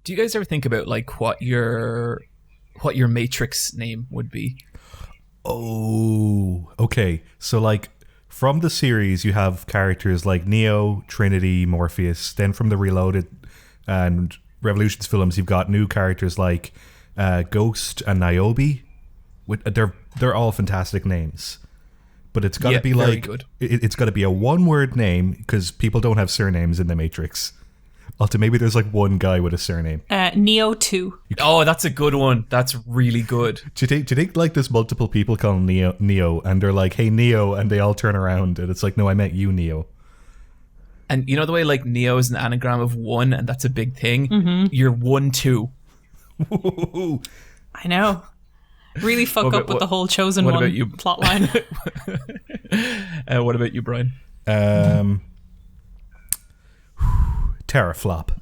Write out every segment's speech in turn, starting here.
Do you guys ever think about like what your Matrix name would be? Oh, okay. So like from the series, you have characters like Neo, Trinity, Morpheus. Then from the Reloaded and Revolutions films, you've got new characters like Ghost and Niobe. They're all fantastic names, but it's got to be like it's got to be a one-word name because people don't have surnames in the Matrix. Also, maybe there's like one guy with a surname. Neo 2. Oh, that's a good one. That's really good. Do you think like there's multiple people calling Neo, and they're like, "Hey Neo," and they all turn around, and it's like, "No, I meant you, Neo." And you know the way like Neo is an anagram of one, and that's a big thing. Mm-hmm. You're 1-2. I know. Really fuck up with the whole Chosen One plotline. What about you, Brian? Teraflop.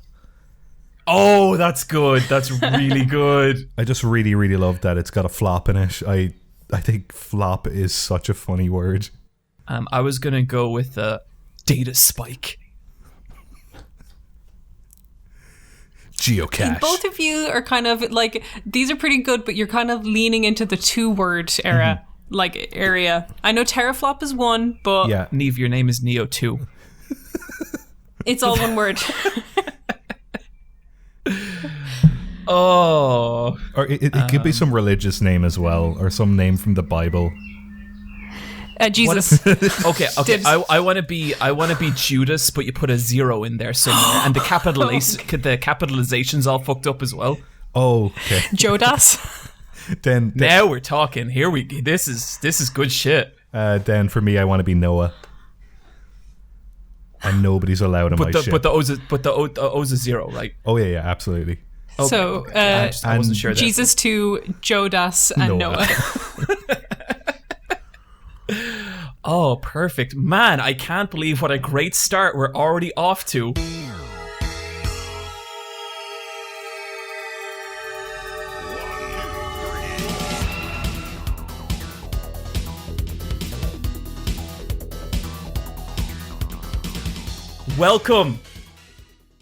Oh, that's good. That's really good. I just really, really love that it's got a flop in it. I think flop is such a funny word. I was gonna go with data spike. Geocache. Both of you are kind of like, these are pretty good, but you're kind of leaning into the 2-word era, like area. I know teraflop is one, but yeah, Niamh, your name is Neo 2. It's all one word. Oh. Or it could be some religious name as well, or some name from the Bible. Jesus. Okay. I want to be Judas, but you put a 0 in there somewhere, and the capitalization's all fucked up as well. Oh, okay. Jodas. then now we're talking. Here we go. This is good shit. Then for me, I want to be Noah, and nobody's allowed in my ship. But the O's a 0, right? Oh yeah, absolutely. Okay, so I wasn't sure. Jesus to Jodas and Noah. Oh, perfect. Man, I can't believe what a great start we're already off to. Welcome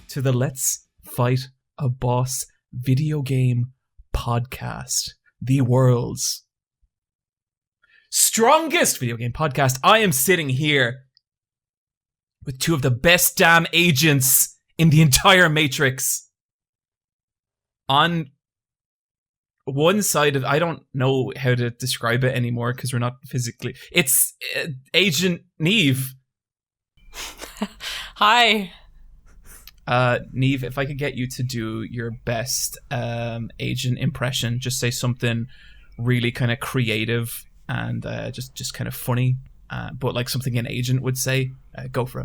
to the Let's Fight a Boss video game podcast, the world's strongest video game podcast. I am sitting here with two of the best damn agents in the entire Matrix. On one side of, I don't know how to describe it anymore because we're not physically. It's Agent Niamh. Hi. Niamh, if I could get you to do your best agent impression, just say something really kind of creative and just kind of funny, but like something an agent would say. Go for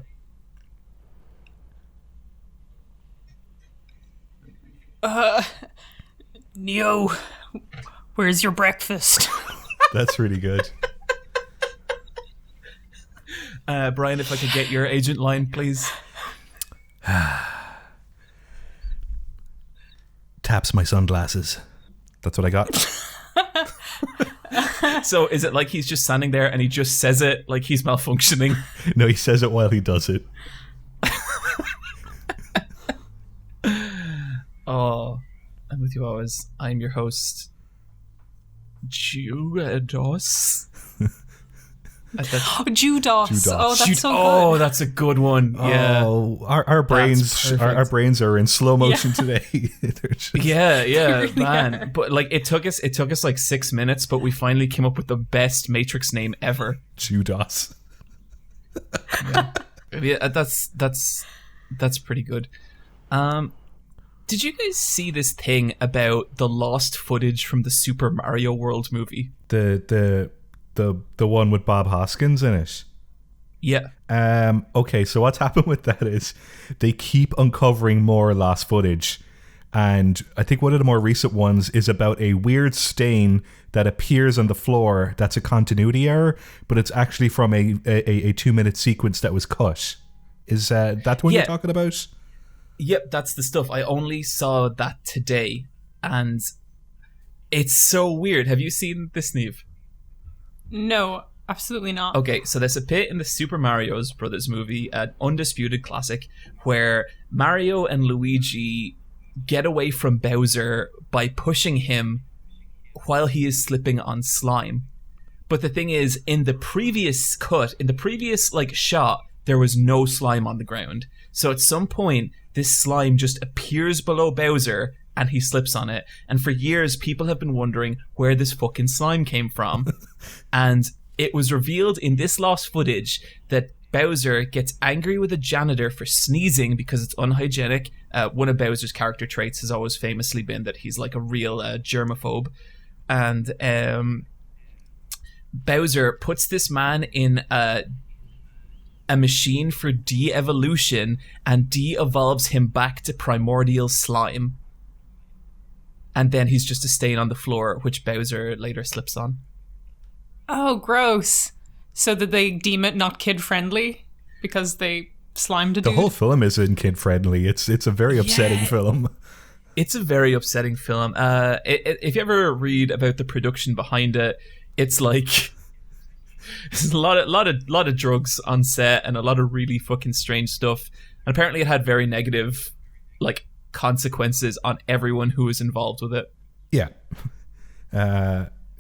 it. Neo, where's your breakfast? That's really good. Brian, if I could get your agent line, please. Taps my sunglasses. That's what I got. So is it like he's just standing there and he just says it like he's malfunctioning? No, he says it while he does it. Oh, and with you always, I'm your host, Judas. Judas. Oh, that's so good. Oh, that's a good one. Yeah. Oh, our brains are in slow motion today. Yeah, really man. are. But like it took us like 6 minutes, but we finally came up with the best Matrix name ever. Judas. Yeah, that's pretty good. Did you guys see this thing about the lost footage from the Super Mario World movie? The one with Bob Hoskins in it. Yeah. Okay, so what's happened with that is they keep uncovering more lost footage, and I think one of the more recent ones is about a weird stain that appears on the floor that's a continuity error, but it's actually from a 2-minute sequence that was cut. Is that what you're talking about? Yep, that's the stuff. I only saw that today, and it's so weird. Have you seen this, Niamh? No, absolutely not. Okay, so there's a bit in the Super Mario Brothers movie, an undisputed classic, where Mario and Luigi get away from Bowser by pushing him while he is slipping on slime. But the thing is, in the previous like shot, there was no slime on the ground. So at some point, this slime just appears below Bowser and he slips on it. And for years, people have been wondering where this fucking slime came from. And it was revealed in this lost footage that Bowser gets angry with a janitor for sneezing because it's unhygienic. One of Bowser's character traits has always famously been that he's like a real germaphobe. And Bowser puts this man in a machine for de-evolution and de-evolves him back to primordial slime. And then he's just a stain on the floor, which Bowser later slips on. Oh, gross. So did they deem it not kid-friendly because they slimed a dude? The whole film isn't kid-friendly. It's a very upsetting film. It's a very upsetting film. If you ever read about the production behind it, it's like there's a lot of drugs on set and a lot of really fucking strange stuff. And apparently, it had very negative like consequences on everyone who was involved with it. Yeah.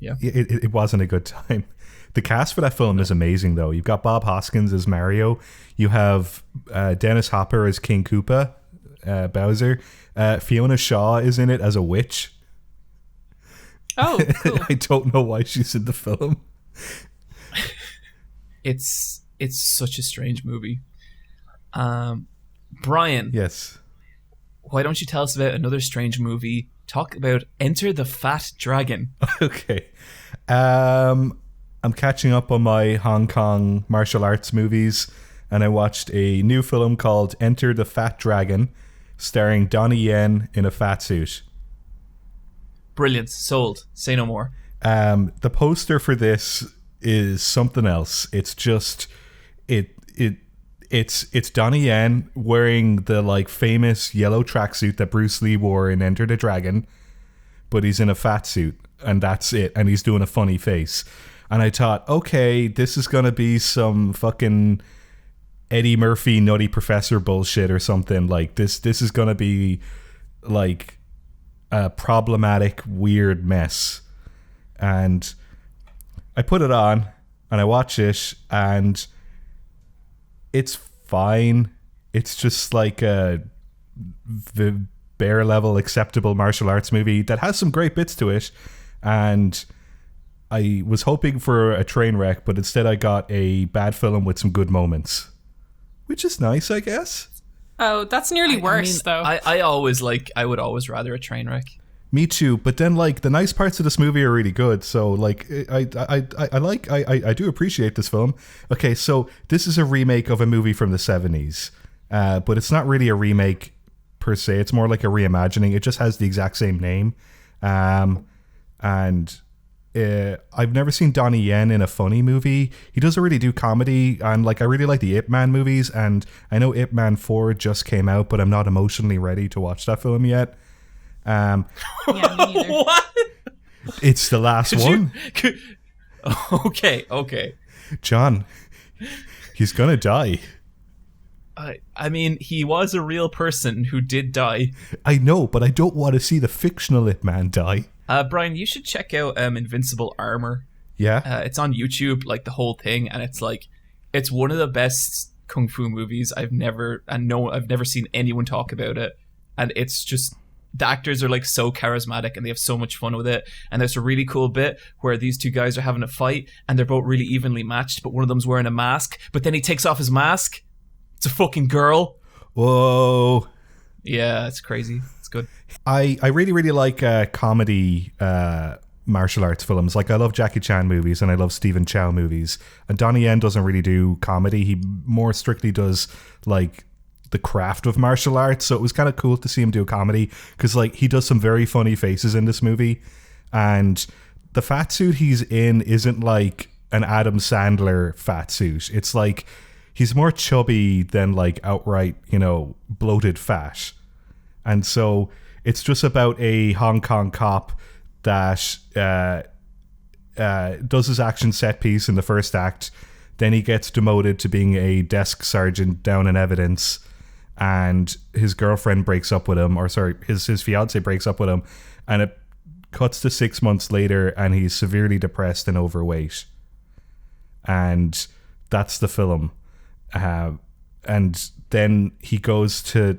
It wasn't a good time. The cast for that film is amazing, though. You've got Bob Hoskins as Mario. You have Dennis Hopper as King Koopa, Bowser. Fiona Shaw is in it as a witch. Oh, cool. I don't know why she's in the film. It's such a strange movie. Bryan. Yes. Why don't you tell us about another strange movie? Talk about Enter the Fat Dragon. Okay. I'm catching up on my Hong Kong martial arts movies, and I watched a new film called Enter the Fat Dragon, starring Donnie Yen in a fat suit. Brilliant. Sold. Say no more. The poster for this is something else. It's just it's Donnie Yen wearing the like famous yellow tracksuit that Bruce Lee wore in Enter the Dragon, but he's in a fat suit, and that's it, and he's doing a funny face. And I thought, okay, this is gonna be some fucking Eddie Murphy Nutty Professor bullshit or something. Like this is gonna be like a problematic weird mess. And I put it on and I watch it, and it's fine. It's just like a bare level acceptable martial arts movie that has some great bits to it. And I was hoping for a train wreck, but instead I got a bad film with some good moments, which is nice, I guess. Oh, that's nearly worse, though. I would always rather a train wreck. Me too, but then like the nice parts of this movie are really good. So like I do appreciate this film. Okay, so this is a remake of a movie from the 70s, but it's not really a remake per se. It's more like a reimagining. It just has the exact same name, and I've never seen Donnie Yen in a funny movie. He doesn't really do comedy, and like I really like the Ip Man movies, and I know Ip Man 4 just came out, but I'm not emotionally ready to watch that film yet. Yeah, me neither. What? It's the last one. Okay. John, he's gonna die. I mean, he was a real person who did die. I know, but I don't want to see the fictional Ip Man die. Bryan, you should check out Invincible Armor. Yeah? It's on YouTube, like the whole thing, and it's one of the best kung fu movies I've never seen anyone talk about it. And it's just, the actors are like so charismatic and they have so much fun with it. And there's a really cool bit where these two guys are having a fight and they're both really evenly matched, but one of them's wearing a mask, but then he takes off his mask. It's a fucking girl. Whoa. Yeah, it's crazy. It's good. I really, really like comedy martial arts films. Like I love Jackie Chan movies and I love Stephen Chow movies. And Donnie Yen doesn't really do comedy. He more strictly does like the craft of martial arts. So it was kind of cool to see him do a comedy because like he does some very funny faces in this movie. And the fat suit he's in isn't like an Adam Sandler fat suit. It's like he's more chubby than like outright, bloated fat. And so it's just about a Hong Kong cop that does his action set piece in the first act. Then he gets demoted to being a desk sergeant down in evidence. and his girlfriend breaks up with him, or sorry, his fiance breaks up with him, and it cuts to 6 months later, and he's severely depressed and overweight, and that's the film. And then he goes to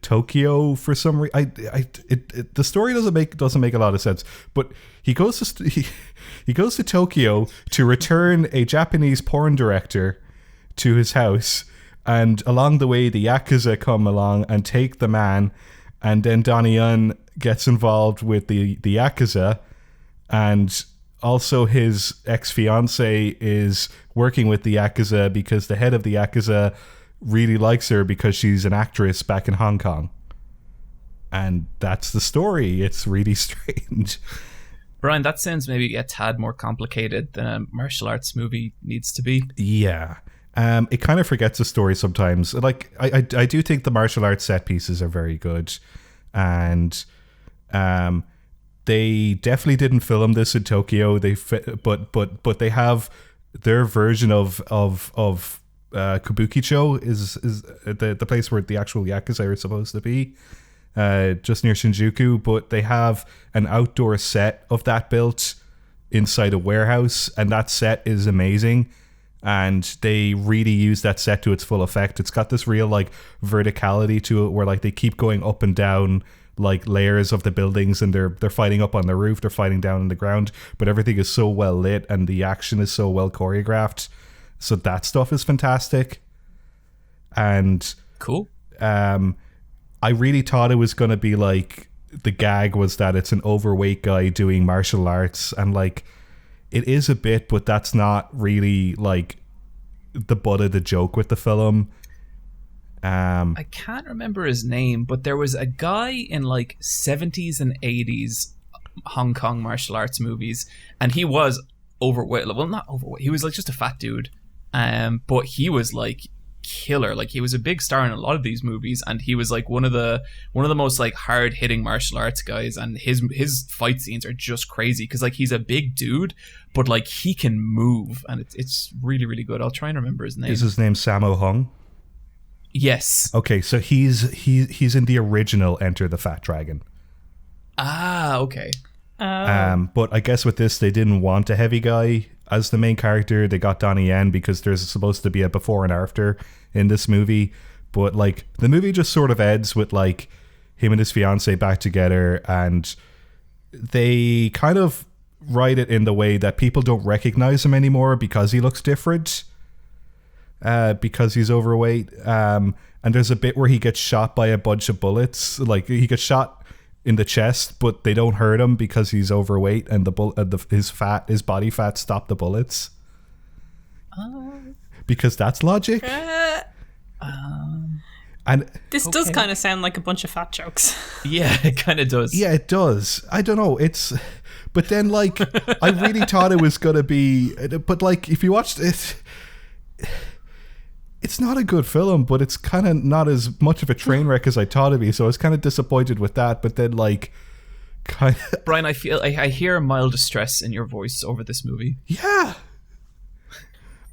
Tokyo for some reason. The story doesn't make a lot of sense, but he goes to Tokyo to return a Japanese porn director to his house, and along the way the Yakuza come along and take the man, and then Niamh gets involved with the Yakuza, and also his ex-fiance is working with the Yakuza because the head of the Yakuza really likes her because she's an actress back in Hong Kong. And that's the story. It's really strange. Bryan, that sounds maybe a tad more complicated than a martial arts movie needs to be. Yeah. It kind of forgets the story sometimes. Like, I do think the martial arts set pieces are very good. And they definitely didn't film this in Tokyo. But they have their version of Kabukicho is the place where the actual Yakuza are supposed to be, just near Shinjuku. But they have an outdoor set of that built inside a warehouse, and that set is amazing. And they really use that set to its full effect. It's got this real like verticality to it, where like they keep going up and down like layers of the buildings, and they're fighting up on the roof, they're fighting down on the ground, but everything is so well lit and the action is so well choreographed. So that stuff is fantastic. And cool. I really thought it was going to be like, the gag was that it's an overweight guy doing martial arts, and like it is a bit, but that's not really like the butt of the joke with the film. I can't remember his name, but there was a guy in like 70s and 80s Hong Kong martial arts movies, and he was overweight. Well, not overweight. He was like just a fat dude. But he was like killer. Like he was a big star in a lot of these movies, and he was like one of the most like hard hitting martial arts guys, and his fight scenes are just crazy because like he's a big dude, but like he can move, and it's really, really good. I'll try and remember his name. Is his name Sammo Hung? Yes. Okay, so he's in the original Enter the Fat Dragon. Ah, okay. But I guess with this, they didn't want a heavy guy as the main character. They got Donnie Yen because there's supposed to be a before and after in this movie. But like the movie just sort of ends with like him and his fiance back together, and they kind of write it in the way that people don't recognize him anymore because he looks different, because he's overweight. And there's a bit where he gets shot by a bunch of bullets. Like he gets shot in the chest, but they don't hurt him because he's overweight, and his body fat stop the bullets. Because that's logic. And this does kind of sound like a bunch of fat jokes. Yeah, it kind of does. Yeah, it does. I don't know. But then like I really thought it was gonna be. But like if you watched it, it's not a good film, but it's kind of not as much of a train wreck as I thought it'd be. So I was kind of disappointed with that. But then like, kind of, Bryan, I feel I hear mild distress in your voice over this movie. Yeah.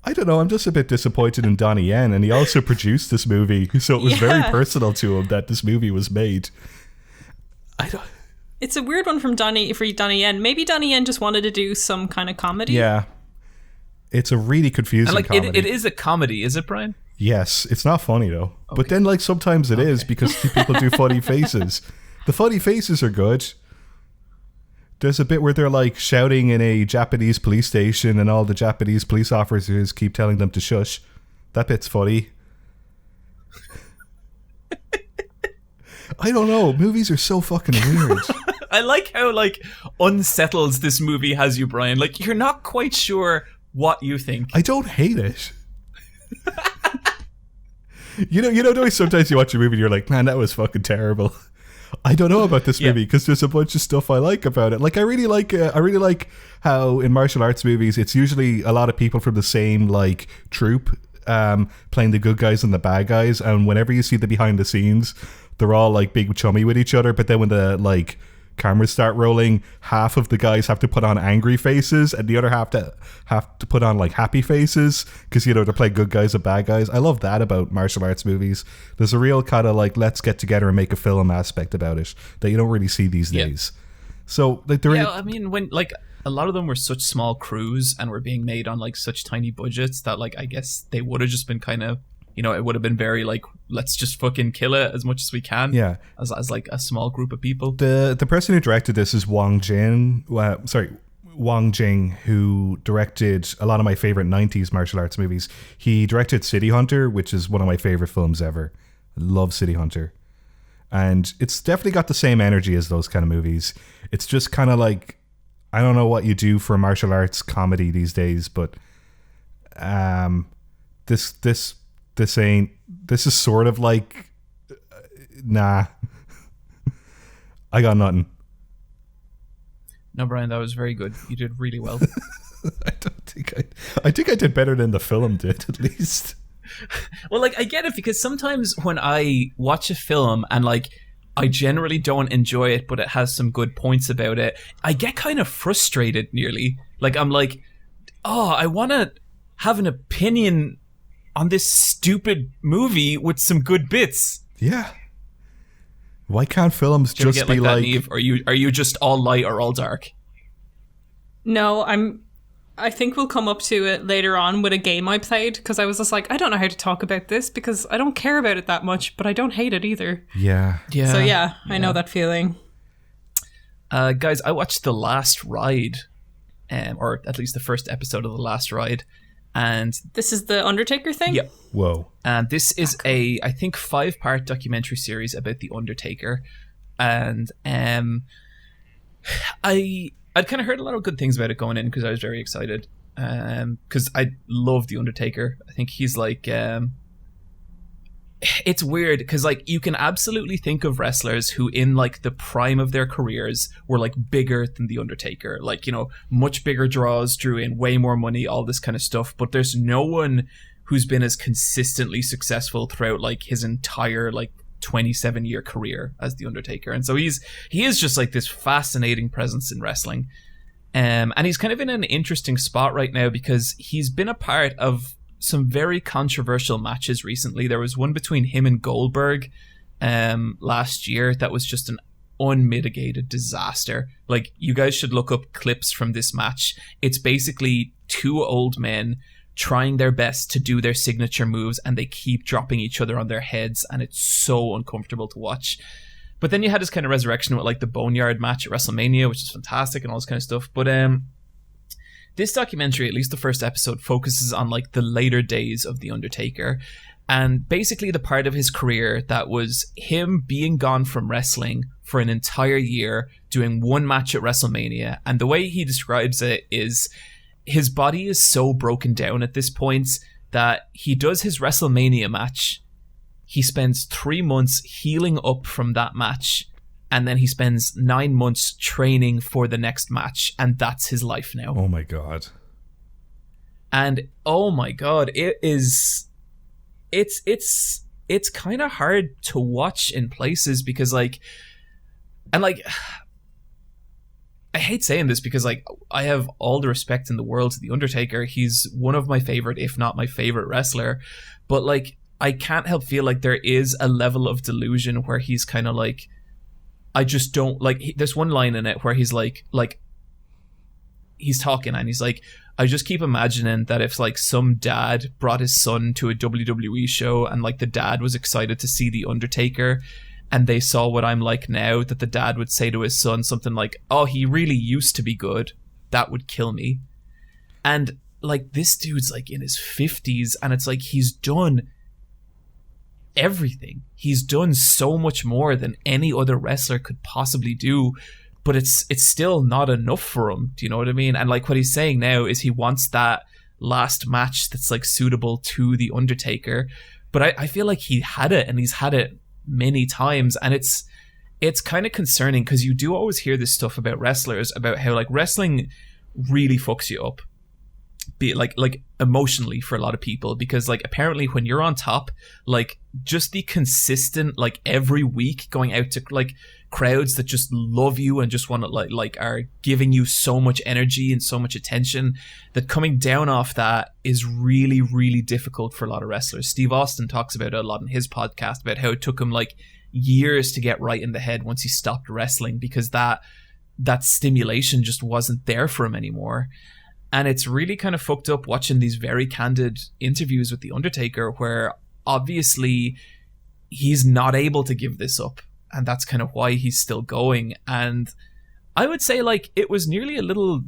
I don't know. I'm just a bit disappointed in Donnie Yen, and he also produced this movie, so it was very personal to him that this movie was made. It's a weird one for Donnie Yen. Maybe Donnie Yen just wanted to do some kind of comedy. Yeah, it's a really confusing comedy. It is a comedy, is it, Bryan? Yes, it's not funny though. Okay. But then, like sometimes it is because people do funny faces. The funny faces are good. There's a bit where they're like shouting in a Japanese police station, and all the Japanese police officers keep telling them to shush. That bit's funny. I don't know. Movies are so fucking weird. I like how like unsettled this movie has you, Bryan. Like you're not quite sure what you think. I don't hate it. You know, sometimes you watch a movie and you're like, man, that was fucking terrible. I don't know about this movie because there's a bunch of stuff I like about it. Like I really like how in martial arts movies it's usually a lot of people from the same like troupe playing the good guys and the bad guys, and whenever you see the behind the scenes, they're all like big chummy with each other. But then when the like cameras start rolling, half of the guys have to put on angry faces and the other half to put on like happy faces because, you know, to play good guys and bad guys. I love that about martial arts movies. There's a real kind of like, let's get together and make a film aspect about it that you don't really see these days. So like I mean, when like a lot of them were such small crews and were being made on like such tiny budgets that like I guess they would have just been kind of, you know, it would have bing very like, let's just fucking kill it as much as we can. Yeah. As like a small group of people. The person who directed this is Wang Jing, who directed a lot of my favorite 90s martial arts movies. He directed City Hunter, which is one of my favorite films ever. I love City Hunter. And it's definitely got the same energy as those kind of movies. It's just kind of like, I don't know what you do for a martial arts comedy these days, but this is sort of like, nah. I got nothing. No, Brian, that was very good. You did really well. I think I did better than the film did, at least. Well, like, I get it, because sometimes when I watch a film and like I generally don't enjoy it, but it has some good points about it, I get kind of frustrated nearly. Like, I'm like, oh, I want to have an opinion on this stupid movie with some good bits. Yeah. Why can't films just get be like Niamh? Are you just all light or all dark? No, I think we'll come up to it later on with a game I played, because I was just like, I don't know how to talk about this because I don't care about it that much, but I don't hate it either. Yeah. So yeah, I know that feeling. Guys, I watched The Last Ride, or at least the first episode of The Last Ride. And this is the Undertaker thing? Yeah. Whoa. And this is I think 5-part documentary series about the Undertaker. And I'd kind of heard a lot of good things about it going in because I was very excited. Because I love the Undertaker. I think he's like it's weird because like you can absolutely think of wrestlers who in like the prime of their careers were like bigger than the Undertaker, like, you know, much bigger draws, drew in way more money, all this kind of stuff, but there's no one who's been as consistently successful throughout like his entire like 27-year career as the Undertaker. And so he is just like this fascinating presence in wrestling, and he's kind of in an interesting spot right now because he's been a part of some very controversial matches recently. There was one between him and Goldberg last year that was just an unmitigated disaster. Like, you guys should look up clips from this match. It's basically two old men trying their best to do their signature moves and they keep dropping each other on their heads, and it's so uncomfortable to watch. But then you had this kind of resurrection with like the Boneyard match at WrestleMania, which is fantastic and all this kind of stuff. But this documentary, at least the first episode, focuses on like the later days of The Undertaker, and basically the part of his career that was him being gone from wrestling for an entire year, doing one match at WrestleMania. And the way he describes it is his body is so broken down at this point that he does his WrestleMania match, he spends 3 months healing up from that match, and then he spends 9 months training for the next match, and that's his life now. Oh my god. And oh my god, it's kind of hard to watch in places because like, and like, I hate saying this because like I have all the respect in the world to the Undertaker. He's one of my favorite, if not my favorite wrestler, but like I can't help feel like there is a level of delusion where he's kind of like, I just don't like. There's one line in it where he's like he's talking and he's like, I just keep imagining that if like some dad brought his son to a WWE show and like the dad was excited to see the Undertaker and they saw what I'm like now, that the dad would say to his son something like, oh, he really used to be good. That would kill me. And like this dude's like in his 50s and it's like he's done everything. He's done so much more than any other wrestler could possibly do, but it's still not enough for him. Do you know what I mean? And like what he's saying now is he wants that last match that's like suitable to the Undertaker, but I feel like he had it, and he's had it many times, and it's kind of concerning because you do always hear this stuff about wrestlers, about how like wrestling really fucks you up. be like emotionally for a lot of people, because like apparently when you're on top, like just the consistent like every week going out to like crowds that just love you and just want to like are giving you so much energy and so much attention, that coming down off that is really, really difficult for a lot of wrestlers. Steve Austin talks about it a lot in his podcast about how it took him like years to get right in the head once he stopped wrestling, because that stimulation just wasn't there for him anymore. And it's really kind of fucked up watching these very candid interviews with The Undertaker where obviously he's not able to give this up. And that's kind of why he's still going. And I would say like it was nearly a little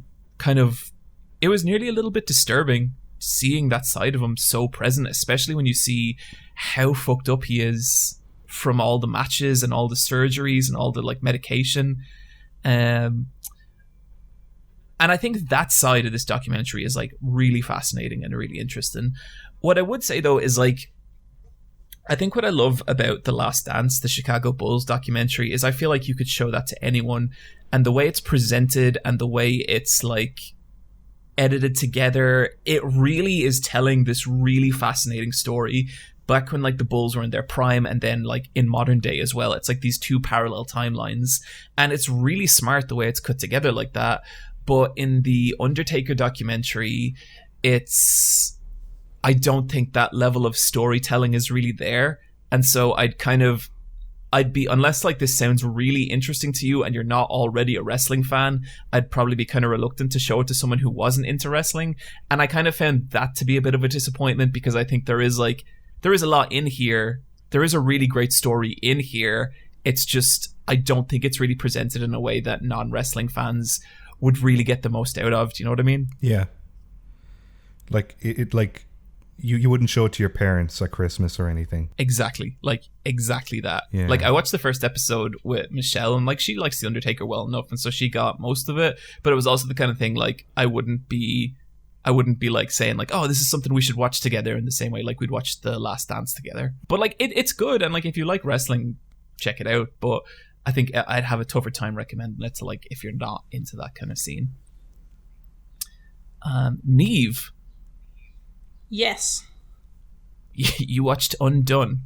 bit disturbing seeing that side of him so present, especially when you see how fucked up he is from all the matches and all the surgeries and all the like medication. And I think that side of this documentary is like really fascinating and really interesting. What I would say though is like, I think what I love about The Last Dance, the Chicago Bulls documentary, is I feel like you could show that to anyone, and the way it's presented and the way it's like edited together, it really is telling this really fascinating story back when like the Bulls were in their prime, and then like in modern day as well. It's like these two parallel timelines, and it's really smart the way it's cut together like that. But in the Undertaker documentary, I don't think that level of storytelling is really there. And so unless like this sounds really interesting to you and you're not already a wrestling fan, I'd probably be kind of reluctant to show it to someone who wasn't into wrestling. And I kind of found that to be a bit of a disappointment, because I think there is a lot in here. There is a really great story in here. It's just, I don't think it's really presented in a way that non-wrestling fans would really get the most out of. Do you know what I mean? Yeah. Like it like you wouldn't show it to your parents at Christmas or anything. Exactly. Like exactly that. Yeah. Like I watched the first episode with Michelle, and like she likes The Undertaker well enough, and so she got most of it. But it was also the kind of thing like I wouldn't be like saying like, oh, this is something we should watch together in the same way like we'd watch The Last Dance together. But like it's good, and like if you like wrestling, check it out. But I think I'd have a tougher time recommending it to like if you're not into that kind of scene. Niamh. Yes. You watched Undone.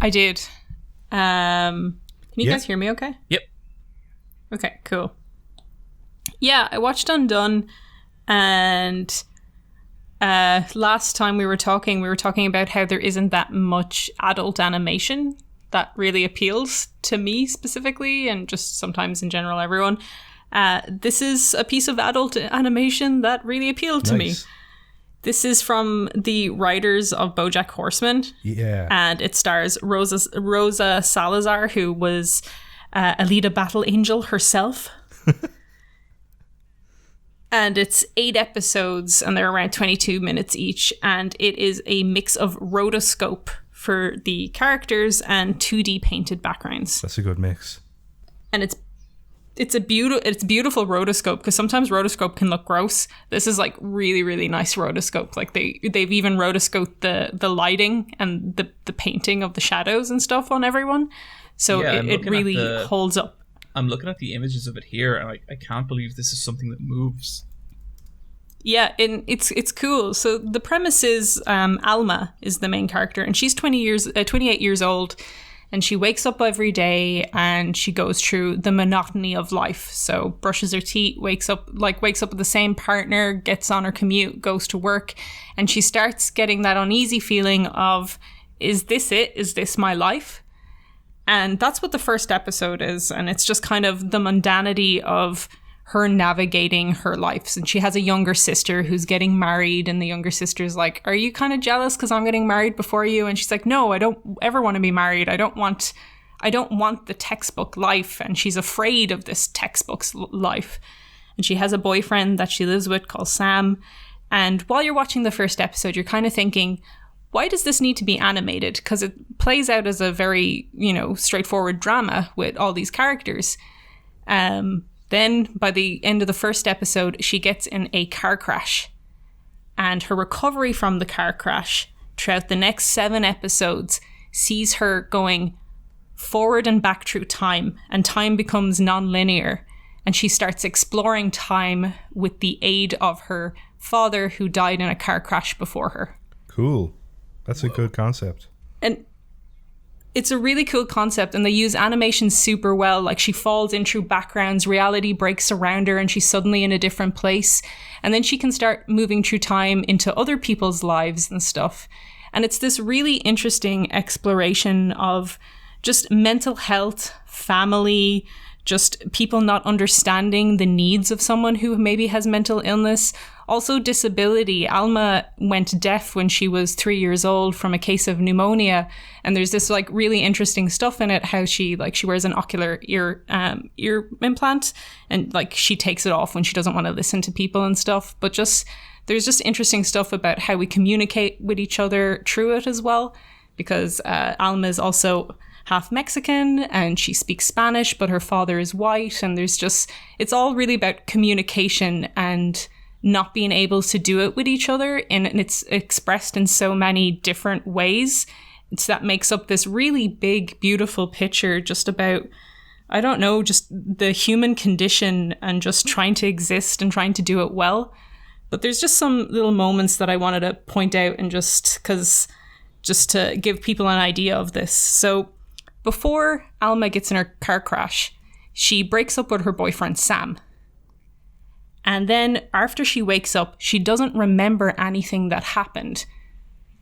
I did. Can you guys hear me okay? Yep. Okay, cool. Yeah, I watched Undone, and last time we were talking about how there isn't that much adult animation that really appeals to me specifically, and just sometimes in general everyone. This is a piece of adult animation that really appealed to me. This is from the writers of BoJack Horseman. Yeah. And it stars Rosa Salazar, who was Alita Battle Angel herself. And it's 8 episodes, and they're around 22 minutes each. And it is a mix of rotoscope for the characters and 2D painted backgrounds. That's a good mix. And it's beautiful rotoscope, because sometimes rotoscope can look gross. This is like really, really nice rotoscope. Like they've even rotoscoped the lighting and the painting of the shadows and stuff on everyone. So yeah, it really holds up. I'm looking at the images of it here, and I can't believe this is something that moves. Yeah, and it's cool. So the premise is Alma is the main character, and she's 28 years old, and she wakes up every day and she goes through the monotony of life. So brushes her teeth, wakes up with the same partner, gets on her commute, goes to work, and she starts getting that uneasy feeling of, is this it? Is this my life? And that's what the first episode is, and it's just kind of the mundanity of her navigating her life. And she has a younger sister who's getting married, and the younger sister's like, are you kind of jealous because I'm getting married before you? And she's like, no, I don't ever want to be married. I don't want the textbook life. And she's afraid of this textbook life. And she has a boyfriend that she lives with called Sam. And while you're watching the first episode, you're kind of thinking, why does this need to be animated? Because it plays out as a very, straightforward drama with all these characters. Then by the end of the first episode, she gets in a car crash, and her recovery from the car crash throughout the next 7 episodes sees her going forward and back through time, and time becomes non-linear, and she starts exploring time with the aid of her father who died in a car crash before her. Cool. That's a good concept. And it's a really cool concept, and they use animation super well. Like, she falls in through backgrounds, reality breaks around her, and she's suddenly in a different place. And then she can start moving through time into other people's lives and stuff. And it's this really interesting exploration of just mental health, family, just people not understanding the needs of someone who maybe has mental illness. Also disability. Alma went deaf when she was 3 years old from a case of pneumonia. And there's this like really interesting stuff in it, how she wears an ocular ear implant, and like she takes it off when she doesn't want to listen to people and stuff. But there's just interesting stuff about how we communicate with each other through it as well. Because Alma is also half Mexican and she speaks Spanish, but her father is white. And it's all really about communication and not being able to do it with each other. And it's expressed in so many different ways. That makes up this really big, beautiful picture just about, I don't know, just the human condition and just trying to exist and trying to do it well. But there's just some little moments that I wanted to point out, and just to give people an idea of this. So before Alma gets in her car crash, she breaks up with her boyfriend, Sam. And then after she wakes up, she doesn't remember anything that happened.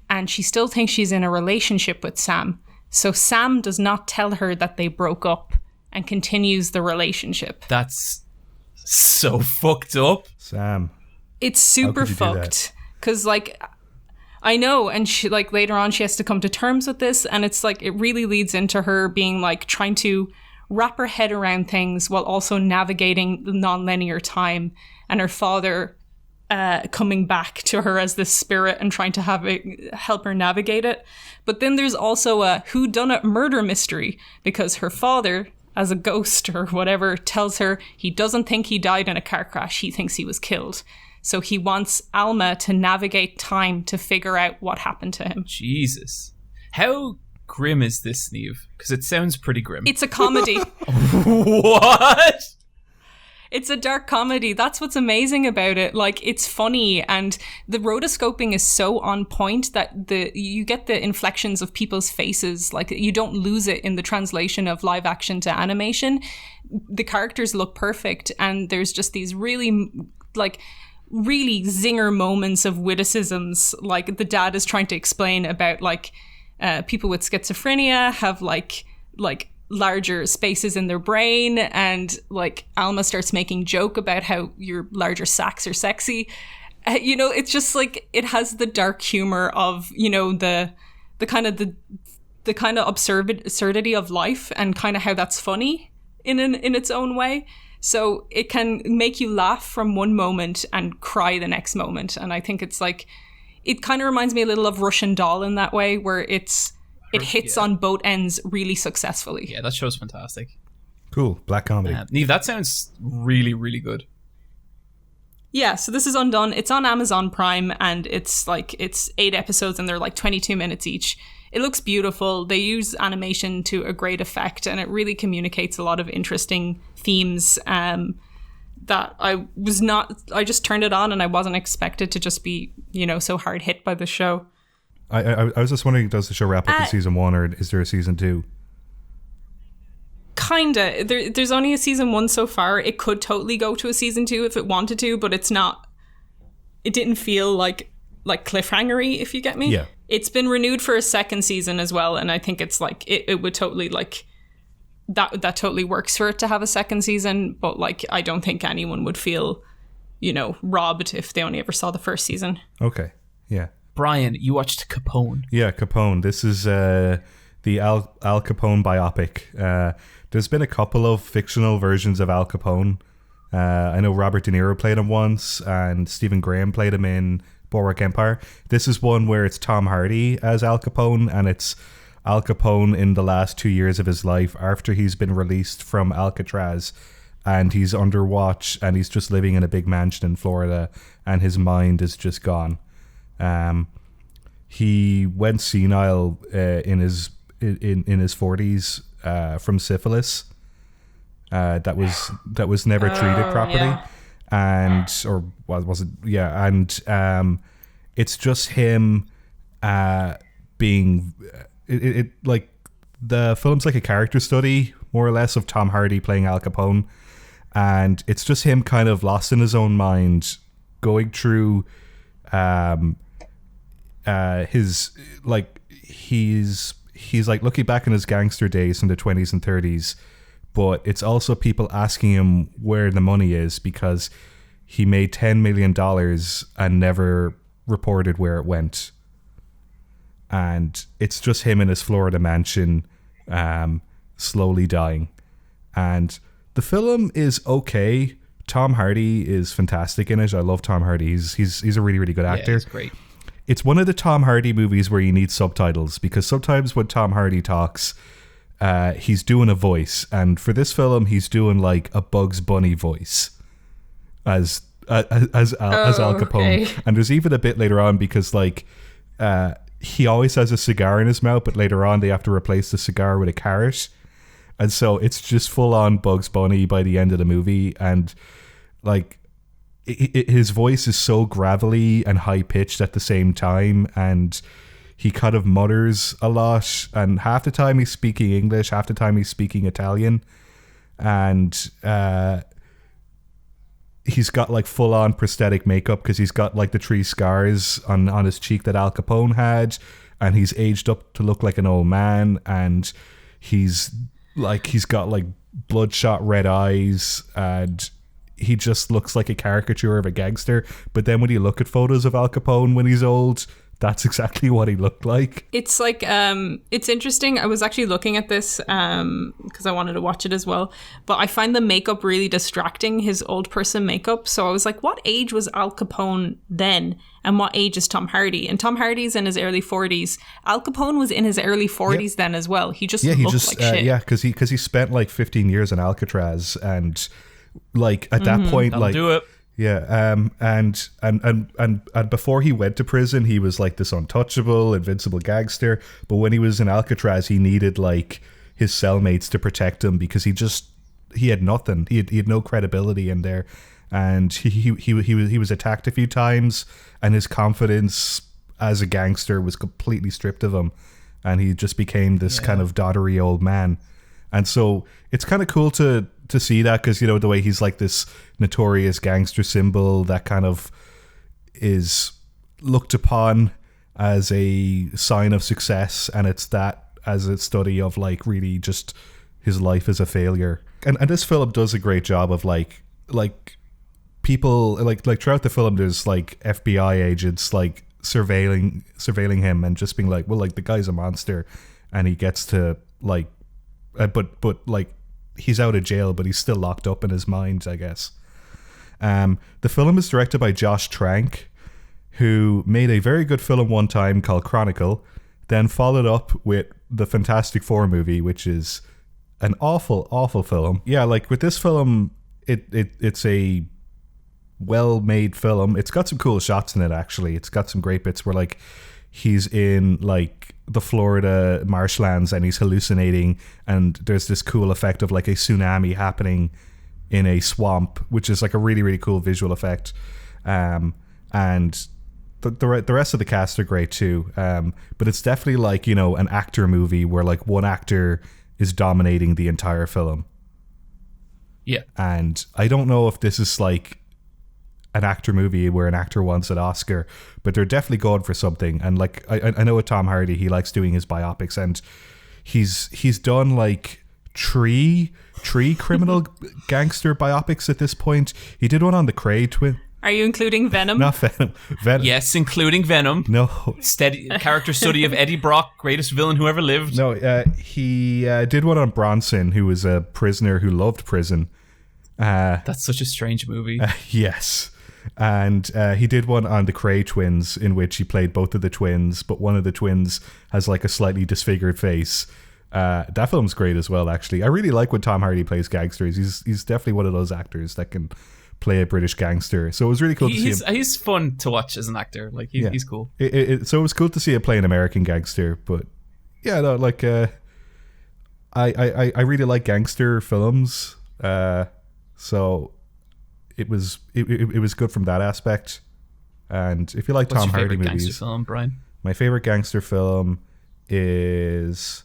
And she still thinks she's in a relationship with Sam. So Sam does not tell her that they broke up and continues the relationship. That's so fucked up. Sam. It's super fucked. Because, like, I know. And she, like, later on, she has to come to terms with this. And it's like, it really leads into her being like trying to wrap her head around things while also navigating the non-linear time, and her father coming back to her as this spirit and trying to help her navigate it. But then there's also a whodunit murder mystery, because her father, as a ghost or whatever, tells her he doesn't think he died in a car crash. He thinks he was killed. So he wants Alma to navigate time to figure out what happened to him. Jesus. How grim is this, Niamh? Because it sounds pretty grim. It's a comedy. What? It's a dark comedy. That's what's amazing about it. Like, it's funny, and the rotoscoping is so on point that you get the inflections of people's faces. Like, you don't lose it in the translation of live action to animation. The characters look perfect, and there's just these really zinger moments of witticisms. Like, the dad is trying to explain about people with schizophrenia have like larger spaces in their brain, and like Alma starts making joke about how your larger sacks are sexy. It's just like, it has the dark humor of, the kind of absurdity of life, and kind of how that's funny in its own way. So it can make you laugh from one moment and cry the next moment. And I think it's like, it kind of reminds me a little of Russian Doll in that way, where it hits on both ends really successfully. Yeah, that show's fantastic. Cool. Black comedy. Niamh, that sounds really, really good. Yeah, so this is Undone. It's on Amazon Prime, and it's 8 episodes, and they're like 22 minutes each. It looks beautiful. They use animation to a great effect, and it really communicates a lot of interesting themes that I just turned it on, and I wasn't expected to just be, so hard hit by the show. I was just wondering, does the show wrap up in season 1, or is there a season 2? Kinda. There's only a season 1 so far. It could totally go to a season 2 if it wanted to, but it's not. It didn't feel like cliffhangery, if you get me. Yeah. It's been renewed for a second season as well, and I think it's like it would totally that totally works for it to have a second season. But I don't think anyone would feel, robbed if they only ever saw the first season. Okay. Yeah. Bryan, you watched Capone. Yeah, Capone. This is the Al Capone biopic. There's been a couple of fictional versions of Al Capone. I know Robert De Niro played him once, and Stephen Graham played him in Boardwalk Empire. This is one where it's Tom Hardy as Al Capone, and it's Al Capone in the last 2 years of his life after he's been released from Alcatraz, and he's under watch, and he's just living in a big mansion in Florida, and his mind is just gone. He went senile in his 40s from syphilis. That was never treated properly. Yeah. and or was it? Yeah, and it's just him being it like the film's like a character study more or less of Tom Hardy playing Al Capone, and it's just him kind of lost in his own mind, going through his like he's like looking back in his gangster days in the 20s and 30s, but it's also people asking him where the money is because he made $10 million and never reported where it went. And it's just him in his Florida mansion, slowly dying. And the film is okay. Tom Hardy is fantastic in it. I love Tom Hardy. He's a really, really good actor. Yeah, he's great. It's one of the Tom Hardy movies where you need subtitles, because sometimes when Tom Hardy talks, he's doing a voice, and for this film, he's doing like a Bugs Bunny voice as Al Capone. Okay. And there's even a bit later on because like he always has a cigar in his mouth, but later on they have to replace the cigar with a carrot, and so it's just full on Bugs Bunny by the end of the movie, and like. His voice is so gravelly and high pitched at the same time, and he kind of mutters a lot, and half the time he's speaking English, half the time he's speaking Italian, and he's got like full on prosthetic makeup because he's got like the 3 scars on his cheek that Al Capone had, and he's aged up to look like an old man, and he's got like bloodshot red eyes, and he just looks like a caricature of a gangster. But then when you look at photos of Al Capone when he's old, that's exactly what he looked like. It's like, it's interesting. I was actually looking at this because I wanted to watch it as well. But I find the makeup really distracting, his old person makeup. So I was like, what age was Al Capone then? And what age is Tom Hardy? And Tom Hardy's in his early 40s. Al Capone was in his early 40s then as well. He just looked like shit. Yeah, because he spent like 15 years in Alcatraz, and like at that point, That'll like do it. yeah, and before he went to prison, he was like this untouchable, invincible gangster. But when he was in Alcatraz, he needed like his cellmates to protect him because he had nothing. He had no credibility in there, and he was attacked a few times, and his confidence as a gangster was completely stripped of him, and he just became this kind of doddery old man. And so it's kind of cool to see that, because you know the way he's like this notorious gangster symbol that kind of is looked upon as a sign of success, and it's that as a study of like really just his life as a failure. And this film does a great job of like people like throughout the film there's like FBI agents like surveilling him and just being like, well, like the guy's a monster, and he gets to like but like he's out of jail, but he's still locked up in his mind, I guess. The film is directed by Josh Trank, who made a very good film one time called Chronicle, then followed up with the Fantastic Four movie, which is an awful film. Yeah, like with this film, it's a well-made film. It's got some cool shots in it, actually. It's got some great bits where like he's in like the Florida marshlands and he's hallucinating, and there's this cool effect of like a tsunami happening in a swamp, which is like a really, really cool visual effect. And the rest of the cast are great too. But it's definitely like, you know, an actor movie where like one actor is dominating the entire film. Yeah. And I don't know if this is like an actor movie where an actor wants an Oscar, but they're definitely going for something. And like I know with Tom Hardy, he likes doing his biopics, and he's done like three criminal gangster biopics at this point. He did one on the Cray twin. Are you including Venom? Not Venom. Yes, including Venom. No. Steady character study of Eddie Brock, greatest villain who ever lived. No, he did one on Bronson, who was a prisoner who loved prison. That's such a strange movie. Yes. And he did one on the Cray twins, in which he played both of the twins, but one of the twins has like a slightly disfigured face. That film's great as well, actually. I really like when Tom Hardy plays gangsters. He's definitely one of those actors that can play a British gangster. So it was really cool to see him. He's fun to watch as an actor. Like he's cool. So it was cool to see him play an American gangster. But yeah, no, like I really like gangster films. So it was good from that aspect. And if you like What's Tom your Hardy favorite movies, gangster film, Brian? my favorite gangster film is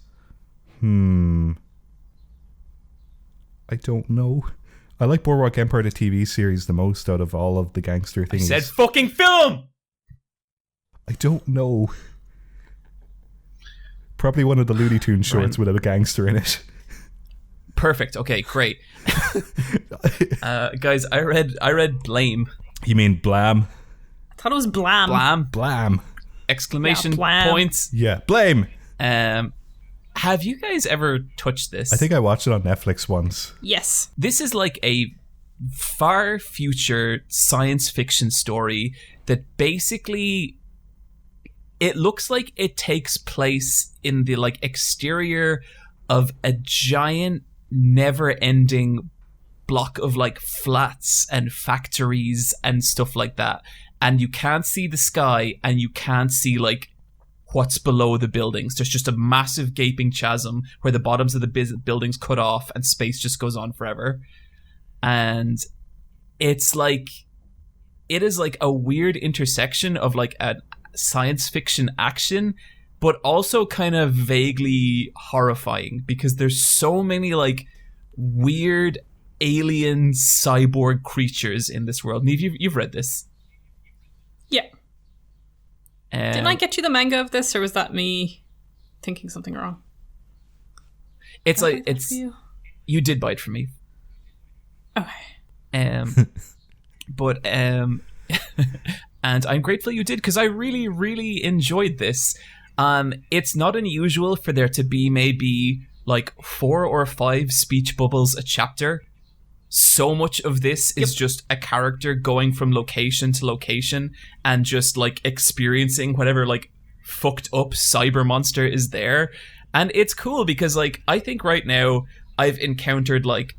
I don't know. I like Boardwalk Empire, the TV series, the most out of all of the gangster I things. said fucking film! I don't know. Probably one of the Looney Tunes shorts with a gangster in it. Perfect. Okay, great. Guys, I read Blame. You mean Blam? I thought it was Blam. Blam. Blam. Exclamation Yeah, Blam. points. Yeah, Blame. Have you guys ever touched this? I think I watched it on Netflix once. Yes. This is like a far future science fiction story that basically it looks like it takes place in the like exterior of a giant never-ending block of like flats and factories and stuff like that, and you can't see the sky and you can't see like what's below the buildings. There's just a massive gaping chasm where the bottoms of the buildings cut off and space just goes on forever. And it's like, it is like a weird intersection of like a science fiction action, but also kind of vaguely horrifying because there's so many like weird alien cyborg creatures in this world. Niamh, you've read this. Yeah. Didn't I get you the manga of this, or was that me thinking something wrong? It's like, you? You did buy it from me. Okay. But and I'm grateful you did because I really, really enjoyed this. It's not unusual for there to be maybe like 4 or 5 speech bubbles a chapter. So much of this is just a character going from location to location and just like experiencing whatever like fucked up cyber monster is there. And it's cool because like I think right now I've encountered like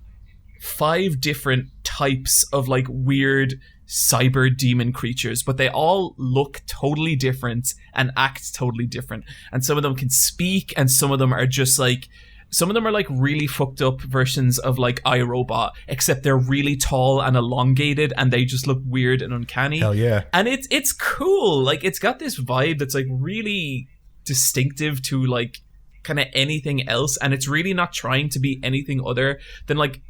5 different types of like weird cyber demon creatures, but they all look totally different and act totally different. And some of them can speak, and some of them are just like, some of them are like really fucked up versions of like iRobot, except they're really tall and elongated and they just look weird and uncanny. Hell yeah. And it's cool. Like it's got this vibe that's like really distinctive to like kind of anything else, and it's really not trying to be anything other than like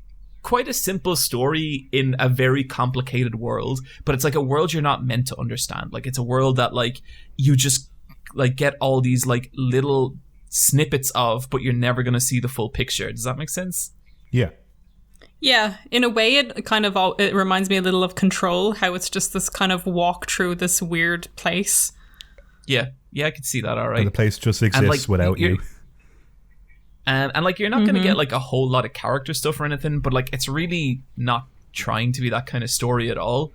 quite a simple story in a very complicated world, but it's like a world you're not meant to understand. Like it's a world that like you just like get all these like little snippets of, but you're never going to see the full picture. Does that make sense? Yeah. Yeah, in a way it kind of it reminds me a little of Control, how it's just this kind of walk through this weird place. Yeah, I could see that. All right. And the place just exists like, without you. And like you're not going to get like a whole lot of character stuff or anything, but like it's really not trying to be that kind of story at all.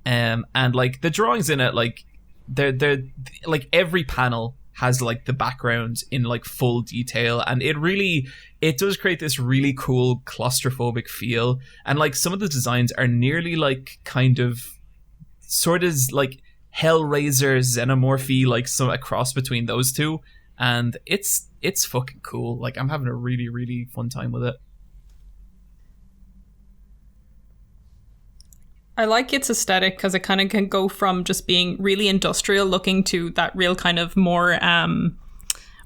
And like the drawings in it, like they're like every panel has like the background in like full detail, and it does create this really cool claustrophobic feel. And like some of the designs are nearly like kind of sort of like Hellraiser xenomorphy, like some a cross between those two. And it's fucking cool. Like I'm having a really, really fun time with it. I like its aesthetic because it kind of can go from just being really industrial looking to that real kind of more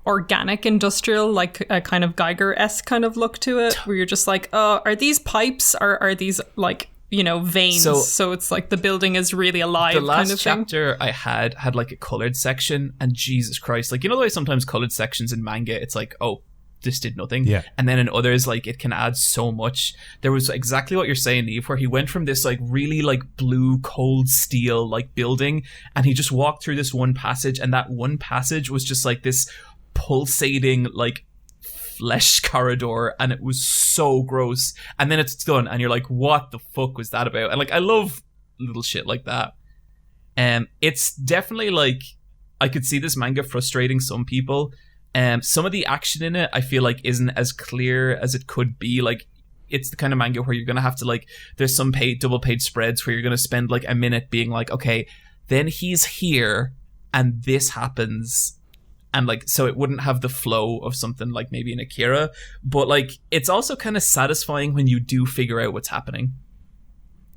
organic industrial, like a kind of Geiger-esque kind of look to it, where you're just like, oh, are these pipes or are these like, you know, veins? So it's like the building is really alive kind of thing. The last chapter I had like a colored section, and Jesus Christ, like, you know the way sometimes colored sections in manga, it's like, oh, this did nothing. Yeah. And then in others, like, it can add so much. There was exactly what you're saying, Niamh, where he went from this like really like blue cold steel like building, and he just walked through this one passage, and that one passage was just like this pulsating like flesh corridor, and it was so gross. And then it's done, and you're like, what the fuck was that about? And like I love little shit like that. And it's definitely like, I could see this manga frustrating some people. Some of the action in it I feel like isn't as clear as it could be. Like it's the kind of manga where you're gonna have to like, there's some double page spreads where you're gonna spend like a minute being like, okay, then he's here and this happens, and like, so it wouldn't have the flow of something like maybe in Akira. But like it's also kind of satisfying when you do figure out what's happening.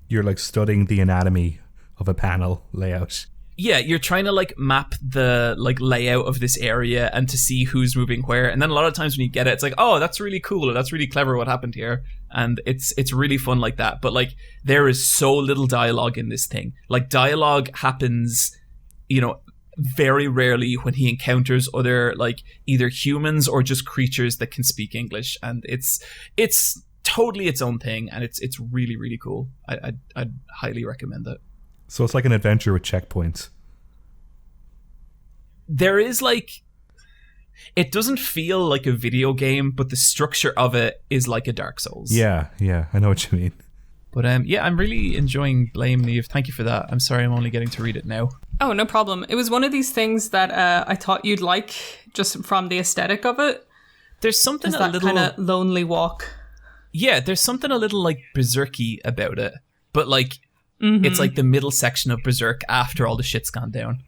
you're like studying the anatomy of a panel layout. Yeah, you're trying to like map the like layout of this area and to see who's moving where. And then a lot of times when you get it, it's like, oh, that's really cool, or that's really clever what happened here. And it's really fun like that. But like there is so little dialogue in this thing. Like dialogue happens, you know, very rarely when he encounters other like either humans or just creatures that can speak English. And it's totally its own thing, and it's really, really cool. I'd highly recommend it. So it's like an adventure with checkpoints. There is like, it doesn't feel like a video game, but the structure of it is like a Dark Souls. Yeah, I know what you mean. But yeah, I'm really enjoying Blame, Niamh. Thank you for that. I'm sorry I'm only getting to read it now. Oh, no problem. It was one of these things that I thought you'd like just from the aesthetic of it. There's something that kind of lonely walk. Yeah, there's something a little like Berserky about it, but like it's like the middle section of Berserk after all the shit's gone down.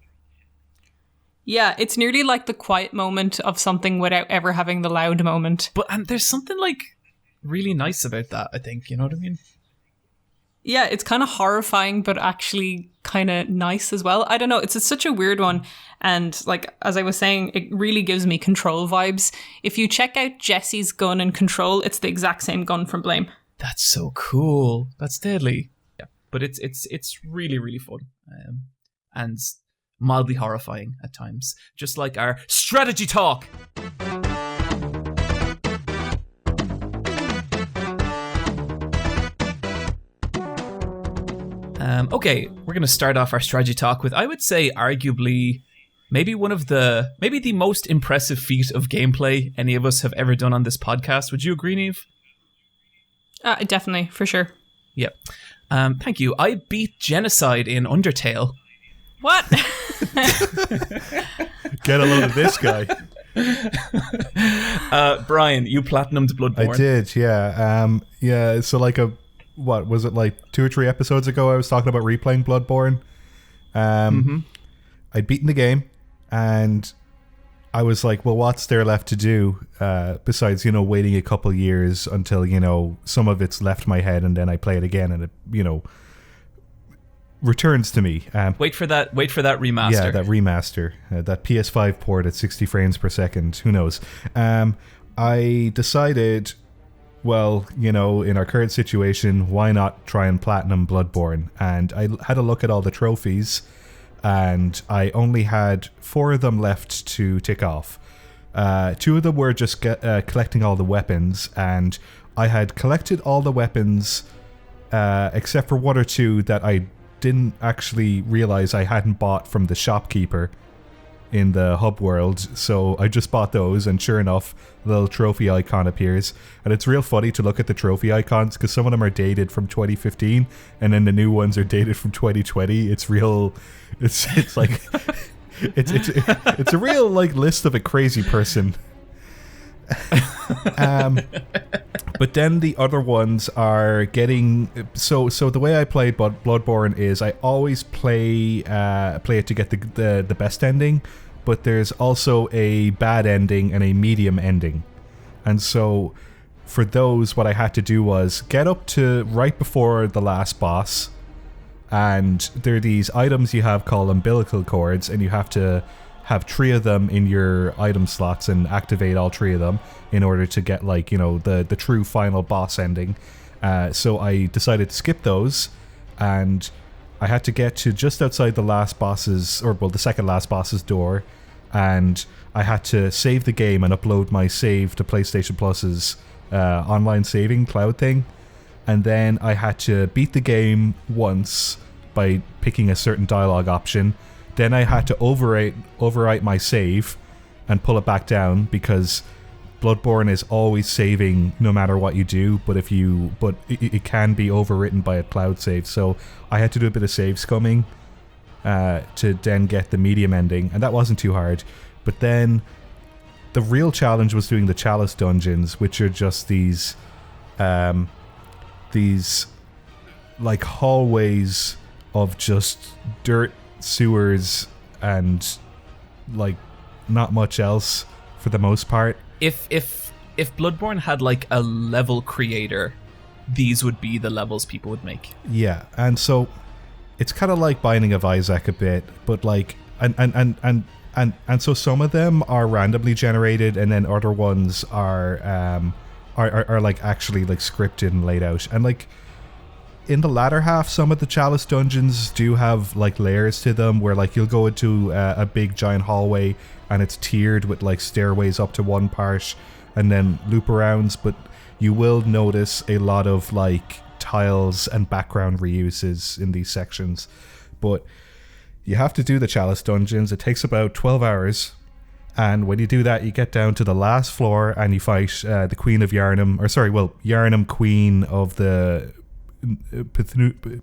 Yeah, it's nearly like the quiet moment of something without ever having the loud moment. But there's something like really nice about that, I think. You know what I mean? Yeah, it's kind of horrifying, but actually kind of nice as well. I don't know. It's such a weird one. And like, as I was saying, it really gives me Control vibes. If you check out Jesse's gun in Control, it's the exact same gun from Blame. That's so cool. That's deadly. Yeah, but it's really, really fun. And mildly horrifying at times. Just like our strategy talk. Okay, we're going to start off our strategy talk with, I would say, arguably, maybe the most impressive feat of gameplay any of us have ever done on this podcast. Would you agree, Niamh? Definitely, for sure. Yep. Thank you. I beat Genocide in Undertale. What? Get a load of this guy. Bryan, you platinumed Bloodborne. I did, yeah. Yeah, so like what was it, like 2 or 3 episodes ago I was talking about replaying Bloodborne. I'd beaten the game and I was like, well, what's there left to do besides, you know, waiting a couple years until, you know, some of it's left my head and then I play it again and it, you know, returns to me. Wait for that remaster. Yeah, that remaster, that PS5 port at 60 frames per second. Who knows? I decided, well, you know, in our current situation, why not try and platinum Bloodborne? And I had a look at all the trophies, and I only had 4 of them left to tick off. 2 of them were just collecting all the weapons, and I had collected all the weapons except for 1 or 2 that I didn't actually realize I hadn't bought from the shopkeeper in the hub world, so I just bought those, and sure enough, the little trophy icon appears. And it's real funny to look at the trophy icons because some of them are dated from 2015 and then the new ones are dated from 2020. It's real, it's like it's a real like list of a crazy person. But then the other ones are getting so the way I play Bloodborne is I always play it to get the best ending, but there's also a bad ending and a medium ending. And so for those, what I had to do was get up to right before the last boss, and there are these items you have called umbilical cords, and you have to have 3 of them in your item slots and activate all 3 of them in order to get, like, you know, the true final boss ending. So I decided to skip those, and I had to get to just outside the last boss's, or well, the second last boss's door, and I had to save the game and upload my save to PlayStation Plus's online saving cloud thing. And then I had to beat the game once by picking a certain dialogue option. Then I had to overwrite my save and pull it back down, because Bloodborne is always saving no matter what you do, but it can be overwritten by a cloud save. So I had to do a bit of save scumming to then get the medium ending, and that wasn't too hard. But then the real challenge was doing the Chalice dungeons, which are just these like hallways of just dirt, sewers, and like not much else for the most part. If Bloodborne had like a level creator, these would be the levels people would make. Yeah, and so it's kind of like Binding of Isaac a bit, but like and so some of them are randomly generated, and then other ones are like actually like scripted and laid out. And like in the latter half, some of the Chalice dungeons do have like layers to them, where like you'll go into a big giant hallway and it's tiered with like stairways up to one part and then loop arounds, but you will notice a lot of like tiles and background reuses in these sections. But you have to do the Chalice dungeons. It takes about 12 hours. And when you do that, you get down to the last floor and you fight the Queen of Yharnam, Yharnam, Queen of the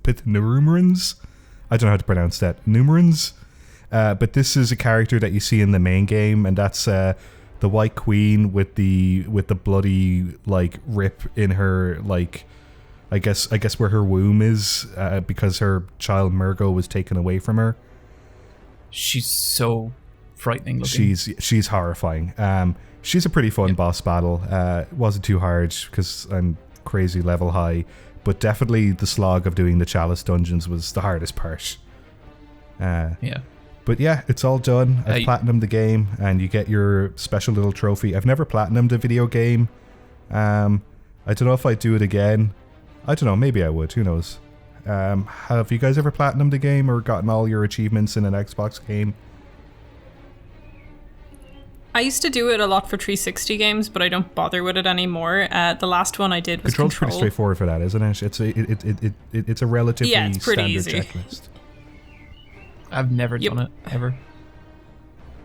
Pithnumerans. I don't know how to pronounce that. Numerans? But this is a character that you see in the main game, and that's the White Queen with the bloody like rip in her, like I guess where her womb is, because her child Murgo was taken away from her. She's so frightening looking. She's horrifying. She's a pretty fun boss battle. It wasn't too hard because I'm crazy level high, but definitely the slog of doing the Chalice dungeons was the hardest part. But yeah, it's all done. I've platinumed the game, and you get your special little trophy. I've never platinumed a video game. I don't know if I'd do it again. I don't know, maybe I would, who knows. Have you guys ever platinumed a game or gotten all your achievements in an Xbox game? I used to do it a lot for 360 games, but I don't bother with it anymore. The last one I did was Control. Pretty straightforward for that, isn't it? It's a relatively it's pretty standard easy. checklist. I've never done it, ever.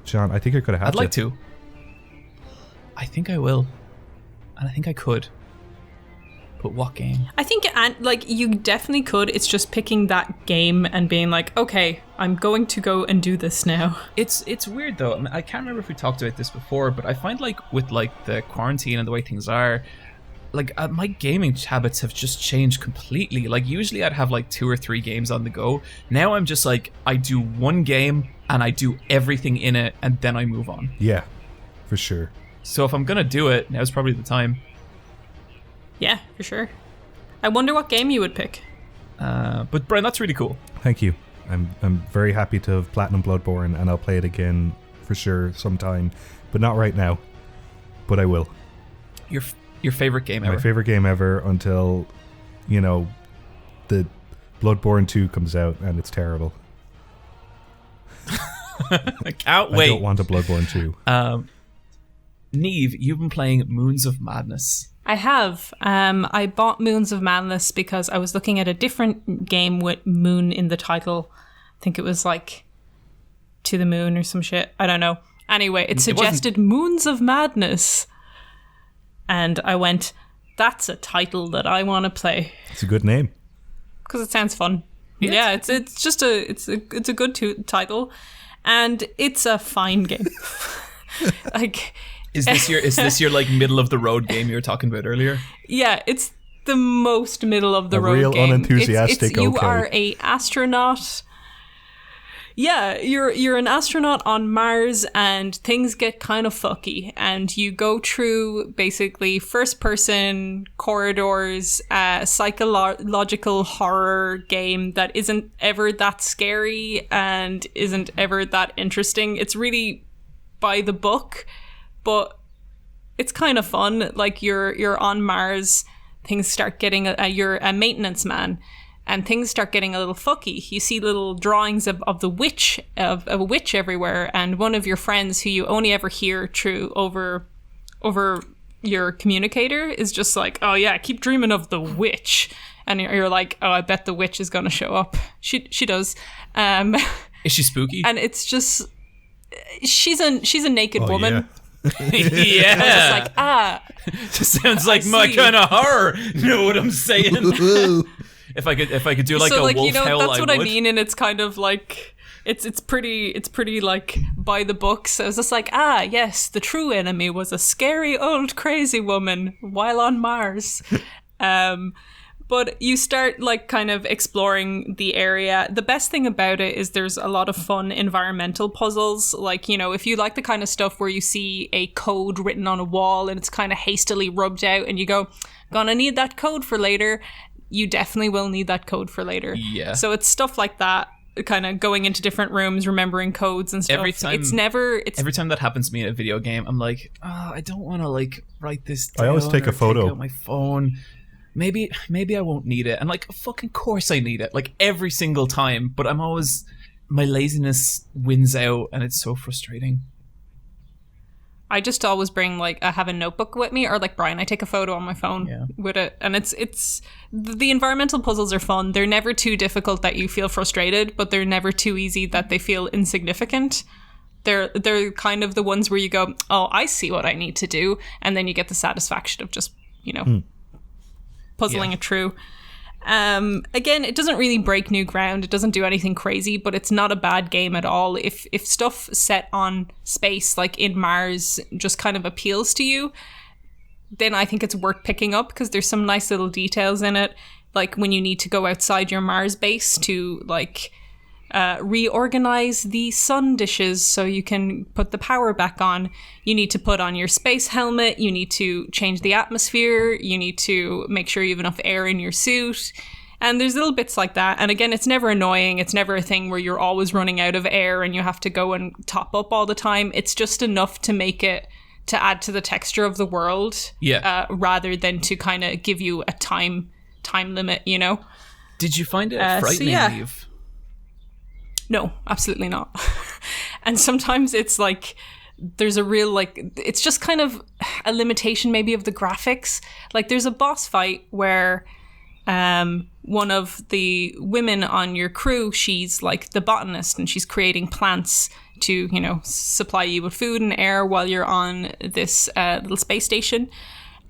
John, I think you're going to have I'd like to. I think I will. And I think I could. But what game? I think, like, you definitely could. It's just picking that game and being like, okay, I'm going to go and do this now. It's weird, though. I mean, I can't remember if we talked about this before, but I find, like, with, like, the quarantine and the way things are, like, my gaming habits have just changed completely. Like, usually I'd have, like, 2 or 3 games on the go. Now I'm just, like, I do one game, and I do everything in it, and then I move on. Yeah, for sure. So if I'm gonna do it, now's probably the time. Yeah, for sure. I wonder what game you would pick. But Bryan, that's really cool. Thank you. I'm very happy to have platinum Bloodborne, and I'll play it again for sure sometime, but not right now. But I will. Your favorite game ever? My favorite game ever until, the Bloodborne 2 comes out and it's terrible. I can't wait. I don't want a Bloodborne 2. Niamh, you've been playing Moons of Madness. I have. I bought Moons of Madness because I was looking at a different game with Moon in the title. I think it was like To the Moon or some shit. I don't know. Anyway, it suggested Moons of Madness. And I went, that's a title that I want to play. It's a good name. Because it sounds fun. Yeah, it's just a good title. And it's a fine game. Like... Is this your like middle of the road game you were talking about earlier? Yeah, it's the most middle of the road real game. Unenthusiastic. You are a astronaut. Yeah, you're an astronaut on Mars, and things get kind of fucky, and you go through basically first person corridors, psychological horror game that isn't ever that scary and isn't ever that interesting. It's really by the book. But it's kind of fun. Like you're on Mars, things start getting you're a maintenance man, and things start getting a little fucky. You see little drawings of a witch everywhere, and one of your friends who you only ever hear through over your communicator is just like, oh yeah, keep dreaming of the witch, and you're like, oh, I bet the witch is gonna show up. She does. Is she spooky? And it's just she's a naked woman. Yeah. Yeah. It's like, sounds like my kind of horror. You know what I'm saying? If I could do like so, a like, wolf howl, that's what I would. I mean, and it's kind of like it's pretty like by the book. So it's just like, yes, the true enemy was a scary old crazy woman while on Mars. But But you start like kind of exploring the area. The best thing about it is there's a lot of fun environmental puzzles. Like, you know, if you like the kind of stuff where you see a code written on a wall and it's kind of hastily rubbed out and you go, gonna need that code for later, you definitely will need that code for later. Yeah. So it's stuff like that, kind of going into different rooms, remembering codes and stuff. Every time that happens to me in a video game, I'm like, I don't want to like write this down. I always take a photo. Take out my phone. Maybe I won't need it. And like, fucking course I need it. Like every single time. But I'm always, my laziness wins out and it's so frustrating. I just always bring like, I have a notebook with me, or like Bryan, I take a photo on my phone with it. And it's the environmental puzzles are fun. They're never too difficult that you feel frustrated, but they're never too easy that they feel insignificant. They're kind of the ones where you go, oh, I see what I need to do. And then you get the satisfaction of just, you know, puzzling it through. Again, it doesn't really break new ground. It doesn't do anything crazy, but it's not a bad game at all. If stuff set on space, like in Mars, just kind of appeals to you, then I think it's worth picking up because there's some nice little details in it. Like when you need to go outside your Mars base to like reorganize the sun dishes so you can put the power back on. You need to put on your space helmet. You need to change the atmosphere. You need to make sure you have enough air in your suit. And there's little bits like that. And again, it's never annoying. It's never a thing where you're always running out of air and you have to go and top up all the time. It's just enough to make it, to add to the texture of the world. Yeah. Rather than to kind of give you a time limit, you know? Did you find it frightening, Niamh? No, absolutely not. And sometimes it's like there's a real like it's just kind of a limitation maybe of the graphics. Like there's a boss fight where one of the women on your crew, she's like the botanist and she's creating plants to, you know, supply you with food and air while you're on this little space station.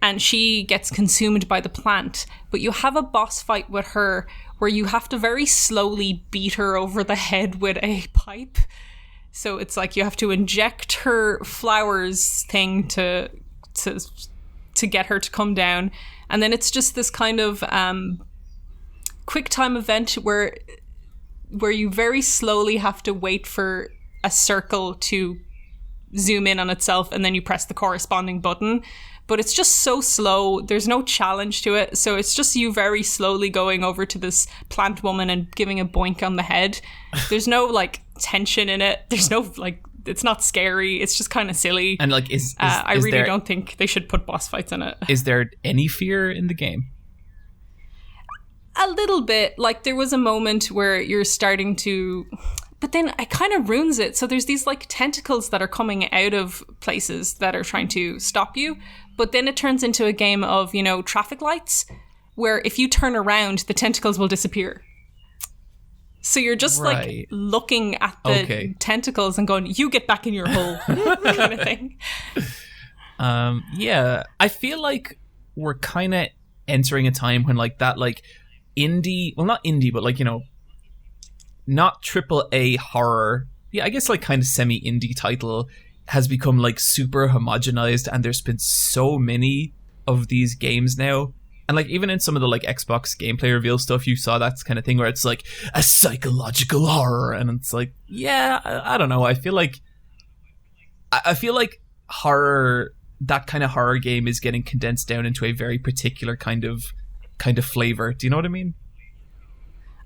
And she gets consumed by the plant. But you have a boss fight with her where you have to very slowly beat her over the head with a pipe. So it's like you have to inject her flowers thing to get her to come down. And then it's just this kind of quicktime event where you very slowly have to wait for a circle to zoom in on itself and then you press the corresponding button. But it's just so slow. There's no challenge to it. So it's just you very slowly going over to this plant woman and giving a boink on the head. There's no like tension in it. There's no like, it's not scary. It's just kind of silly. And like, I really don't think they should put boss fights in it. Is there any fear in the game? A little bit. Like there was a moment where you're starting to... But then it kind of ruins it. So there's these like tentacles that are coming out of places that are trying to stop you. But then it turns into a game of, you know, traffic lights where if you turn around, the tentacles will disappear. So you're just like looking at the tentacles and going, you get back in your hole kind of thing. Yeah, I feel like we're kind of entering a time when like that like indie, well not indie, but like, you know, not AAA horror, I guess like kind of semi-indie title has become like super homogenized, and there's been so many of these games now. And like even in some of the like Xbox gameplay reveal stuff, you saw that kind of thing where it's like a psychological horror, and it's like, I don't know. I feel like horror, that kind of horror game is getting condensed down into a very particular kind of flavor. Do you know what I mean?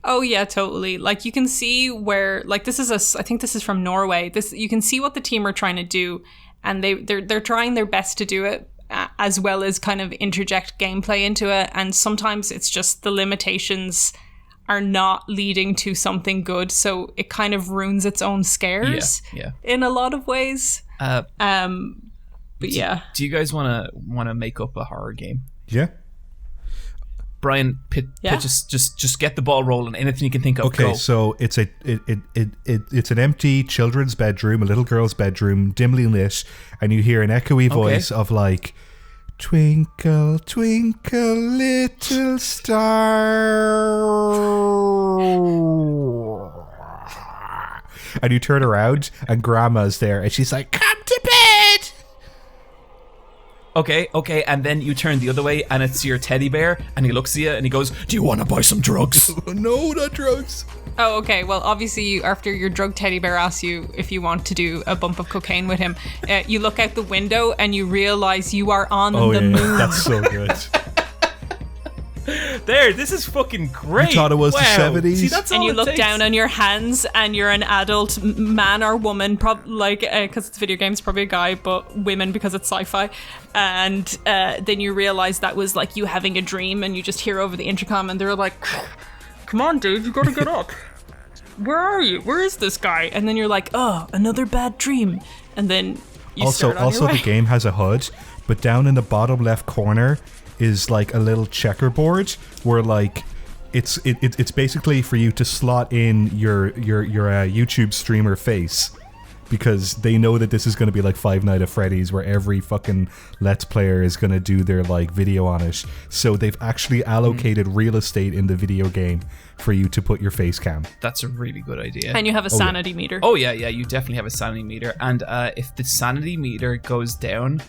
Oh yeah, totally. Like you can see where, like I think this is from Norway. You can see what the team are trying to do, and they're trying their best to do it, as well as kind of interject gameplay into it. And sometimes it's just the limitations are not leading to something good, so it kind of ruins its own scares. Yeah. In a lot of ways. But yeah. Do you guys want to make up a horror game? Yeah. Bryan, just get the ball rolling. Anything you can think of. Okay, go. So it's an empty children's bedroom, a little girl's bedroom, dimly lit, and you hear an echoey voice of like, "Twinkle, twinkle, little star," and you turn around and Grandma's there, and she's like, "Come to bed." Okay, and then you turn the other way and it's your teddy bear and he looks at you and he goes, do you want to buy some drugs? No, not drugs. Oh, okay. Well, obviously, after your drug teddy bear asks you if you want to do a bump of cocaine with him, you look out the window and you realize you are on the moon. That's so good. There, this is fucking great. You thought it was the 70s? See, that's And all you it look takes. down on your hands and you're an adult man or woman, because it's video games, probably a guy, but women because it's sci-fi. And then you realize that was like you having a dream, and you just hear over the intercom and they're like, come on, dude, you gotta get up. Where are you? Where is this guy? And then you're like, oh, another bad dream. And then you start on your way. The game has a HUD, but down in the bottom left corner is like a little checkerboard where like it's basically for you to slot in your YouTube streamer face, because they know that this is going to be like Five Nights at Freddy's where every fucking Let's Player is going to do their like video on it. So they've actually allocated real estate in the video game for you to put your face cam. That's a really good idea. And you have a sanity meter. Oh yeah, you definitely have a sanity meter. And if the sanity meter goes down,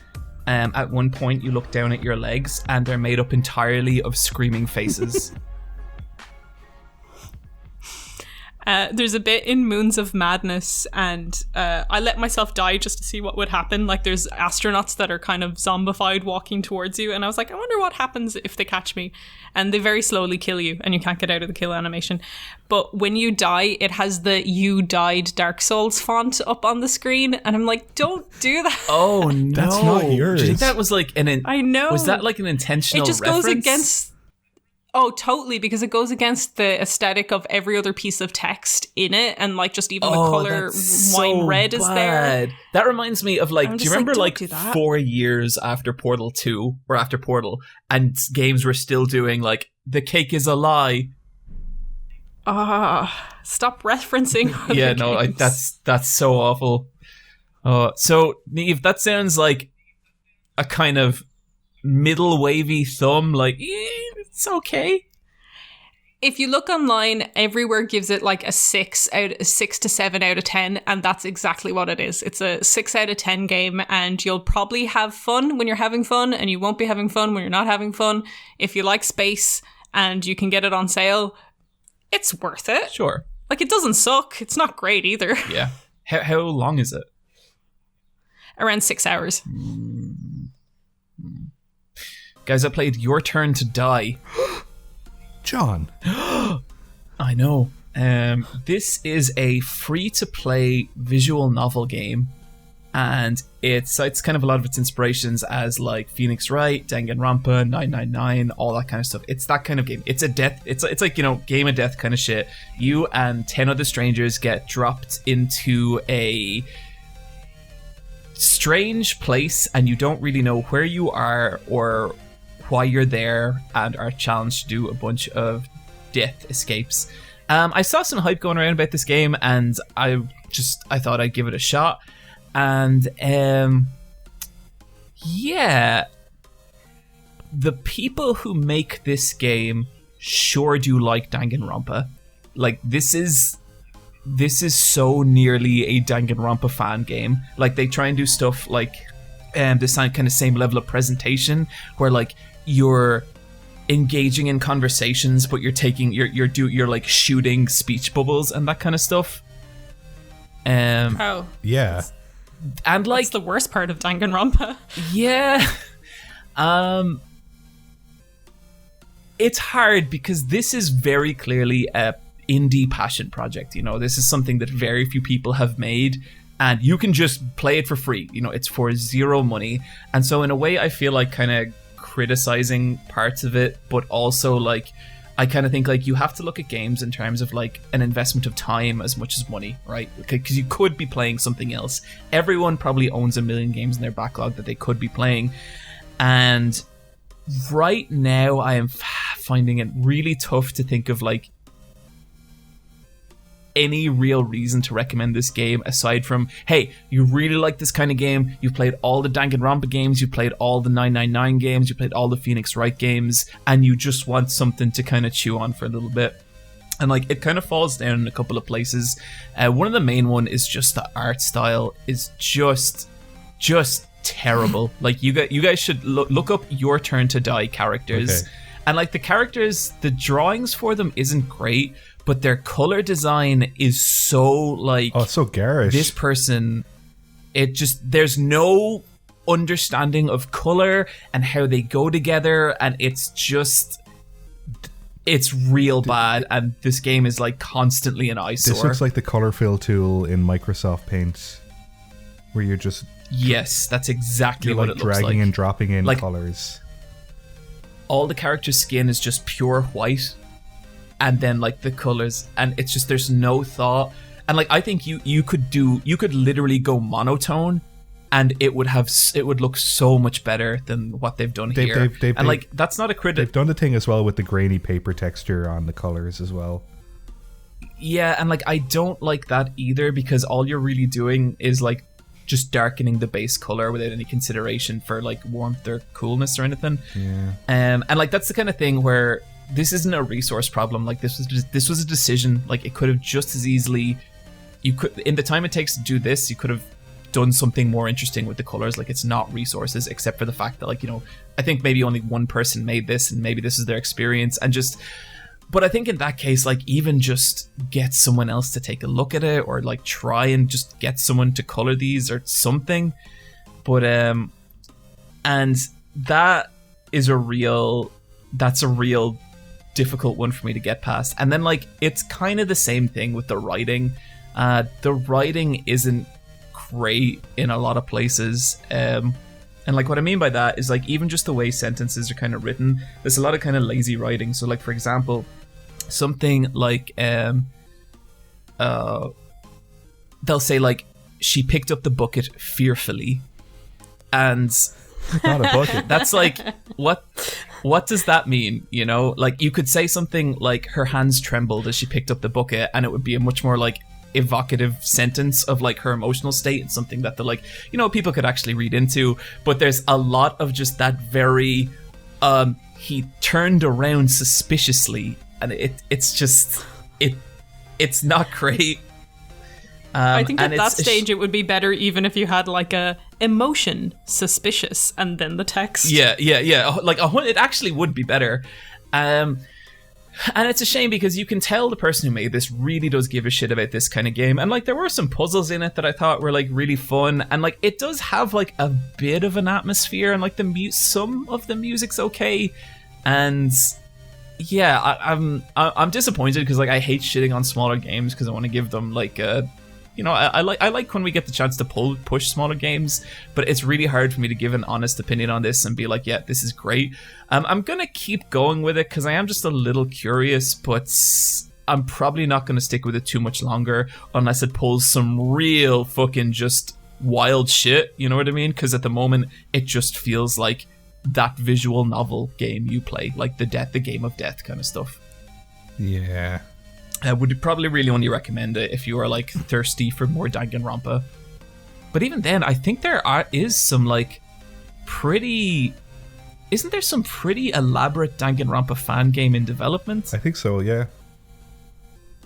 at one point you look down at your legs and they're made up entirely of screaming faces. There's a bit in Moons of Madness, and I let myself die just to see what would happen. Like, there's astronauts that are kind of zombified walking towards you, and I was like, I wonder what happens if they catch me. And they very slowly kill you, and you can't get out of the kill animation. But when you die, it has the "You died Dark Souls" font up on the screen, and I'm like, don't do that. Oh no, that's not yours. Do you think that was like I know. Was that like an intentional? It just reference? goes against. Oh, totally, because it goes against the aesthetic of every other piece of text in it, and like just even the color wine red is there. That reminds me of like, do you remember like, like 4 years after Portal 2 or after Portal, and games were still doing like the cake is a lie? Stop referencing. Yeah, no, that's so awful. So Niamh, that sounds like a kind of middle wavy thumb, like it's okay. If you look online, everywhere gives it like a 6 to 7 out of 10, and that's exactly what it is. It's a 6 out of 10 game, and you'll probably have fun when you're having fun, and you won't be having fun when you're not having fun. If you like space and you can get it on sale, it's worth it. Sure. Like, it doesn't suck. It's not great either. Yeah. How long is it? Around 6 hours. Guys, I played Your Turn to Die. John. I know. This is a free-to-play visual novel game, and it cites kind of a lot of its inspirations as like Phoenix Wright, Danganronpa, 999, all that kind of stuff. It's that kind of game. It's a death. It's like, you know, game of death kind of shit. You and 10 other strangers get dropped into a strange place, and you don't really know where you are or why you're there, and are challenged to do a bunch of death escapes. I saw some hype going around about this game, and I thought I'd give it a shot. And yeah, the people who make this game sure do like Danganronpa. Like, this is so nearly a Danganronpa fan game. Like, they try and do stuff like this kind of same level of presentation, where like you're engaging in conversations, but you're like shooting speech bubbles and that kind of stuff. Yeah. And like, that's the worst part of Danganronpa. Yeah. It's hard because this is very clearly a indie passion project. You know, this is something that very few people have made, and you can just play it for free. You know, it's for zero money. And so in a way, I feel like kind of criticizing parts of it, but also like I kind of think like you have to look at games in terms of like an investment of time as much as money, right? Because you could be playing something else. Everyone probably owns a million games in their backlog that they could be playing, and right now I am finding it really tough to think of like any real reason to recommend this game aside from, hey, you really like this kind of game, you've played all the Danganronpa games, you've played all the 999 games, you played all the Phoenix Wright games, and you just want something to kind of chew on for a little bit. And like, it kind of falls down in a couple of places. One of the main one is just the art style is just terrible. Like you guys should look up Your Turn to Die characters. Okay. And like the characters, the drawings for them isn't great, but their color design is so like, oh, it's so garish. This person, it just, there's no understanding of color and how they go together, and it's just, it's real bad. And this game is like constantly an eyesore. This looks like the color fill tool in Microsoft Paint, where you're just yes, that's exactly what like it looks like. dragging and dropping in like, colors. All the characters' skin is just pure white, and then like the colors, and it's just, there's no thought. And like I think you could literally go monotone, and it would look so much better than what they've done here. And like that's not a critic. They've done the thing as well with the grainy paper texture on the colors as well. Yeah, and like I don't like that either, because all you're really doing is like just darkening the base color without any consideration for like warmth or coolness or anything. Yeah. And like that's the kind of thing where this isn't a resource problem. Like this was a decision. Like it could have just as easily, you could, in the time it takes to do this, you could have done something more interesting with the colors. Like it's not resources, except for the fact that like, you know, I think maybe only one person made this, and maybe this is their experience, and just. But I think in that case, like even just get someone else to take a look at it, or like try and just get someone to color these or something. But and that's a real difficult one for me to get past. And then like it's kind of the same thing with the writing. The writing isn't great in a lot of places. And like what I mean by that is like even just the way sentences are kind of written, there's a lot of kind of lazy writing. So like for example, something like they'll say like she picked up the bucket fearfully, and Not a bucket. that's like what does that mean? You know, like you could say something like her hands trembled as she picked up the bucket, and it would be a much more like evocative sentence of like her emotional state, and something that the like, you know, people could actually read into. But there's a lot of just that very he turned around suspiciously, and it's just it's not great. I think at that stage it would be better even if you had like a emotion suspicious and then the text. Yeah. Like it actually would be better. And it's a shame because you can tell the person who made this really does give a shit about this kind of game. And like there were some puzzles in it that I thought were like really fun, and like it does have like a bit of an atmosphere, and like some of the music's okay. And yeah, I'm disappointed because like I hate shitting on smaller games because I want to give them like a, you know, I like when we get the chance to push smaller games, but it's really hard for me to give an honest opinion on this and be like, yeah, this is great. I'm gonna keep going with it because I am just a little curious, but I'm probably not gonna stick with it too much longer unless it pulls some real fucking just wild shit. You know what I mean? Because at the moment it just feels like that visual novel game you play, like the game of death kind of stuff. Yeah. I would probably really only recommend it if you are like thirsty for more Danganronpa. But even then, I think is some like pretty... Isn't there some pretty elaborate Danganronpa fan game in development? I think so, yeah.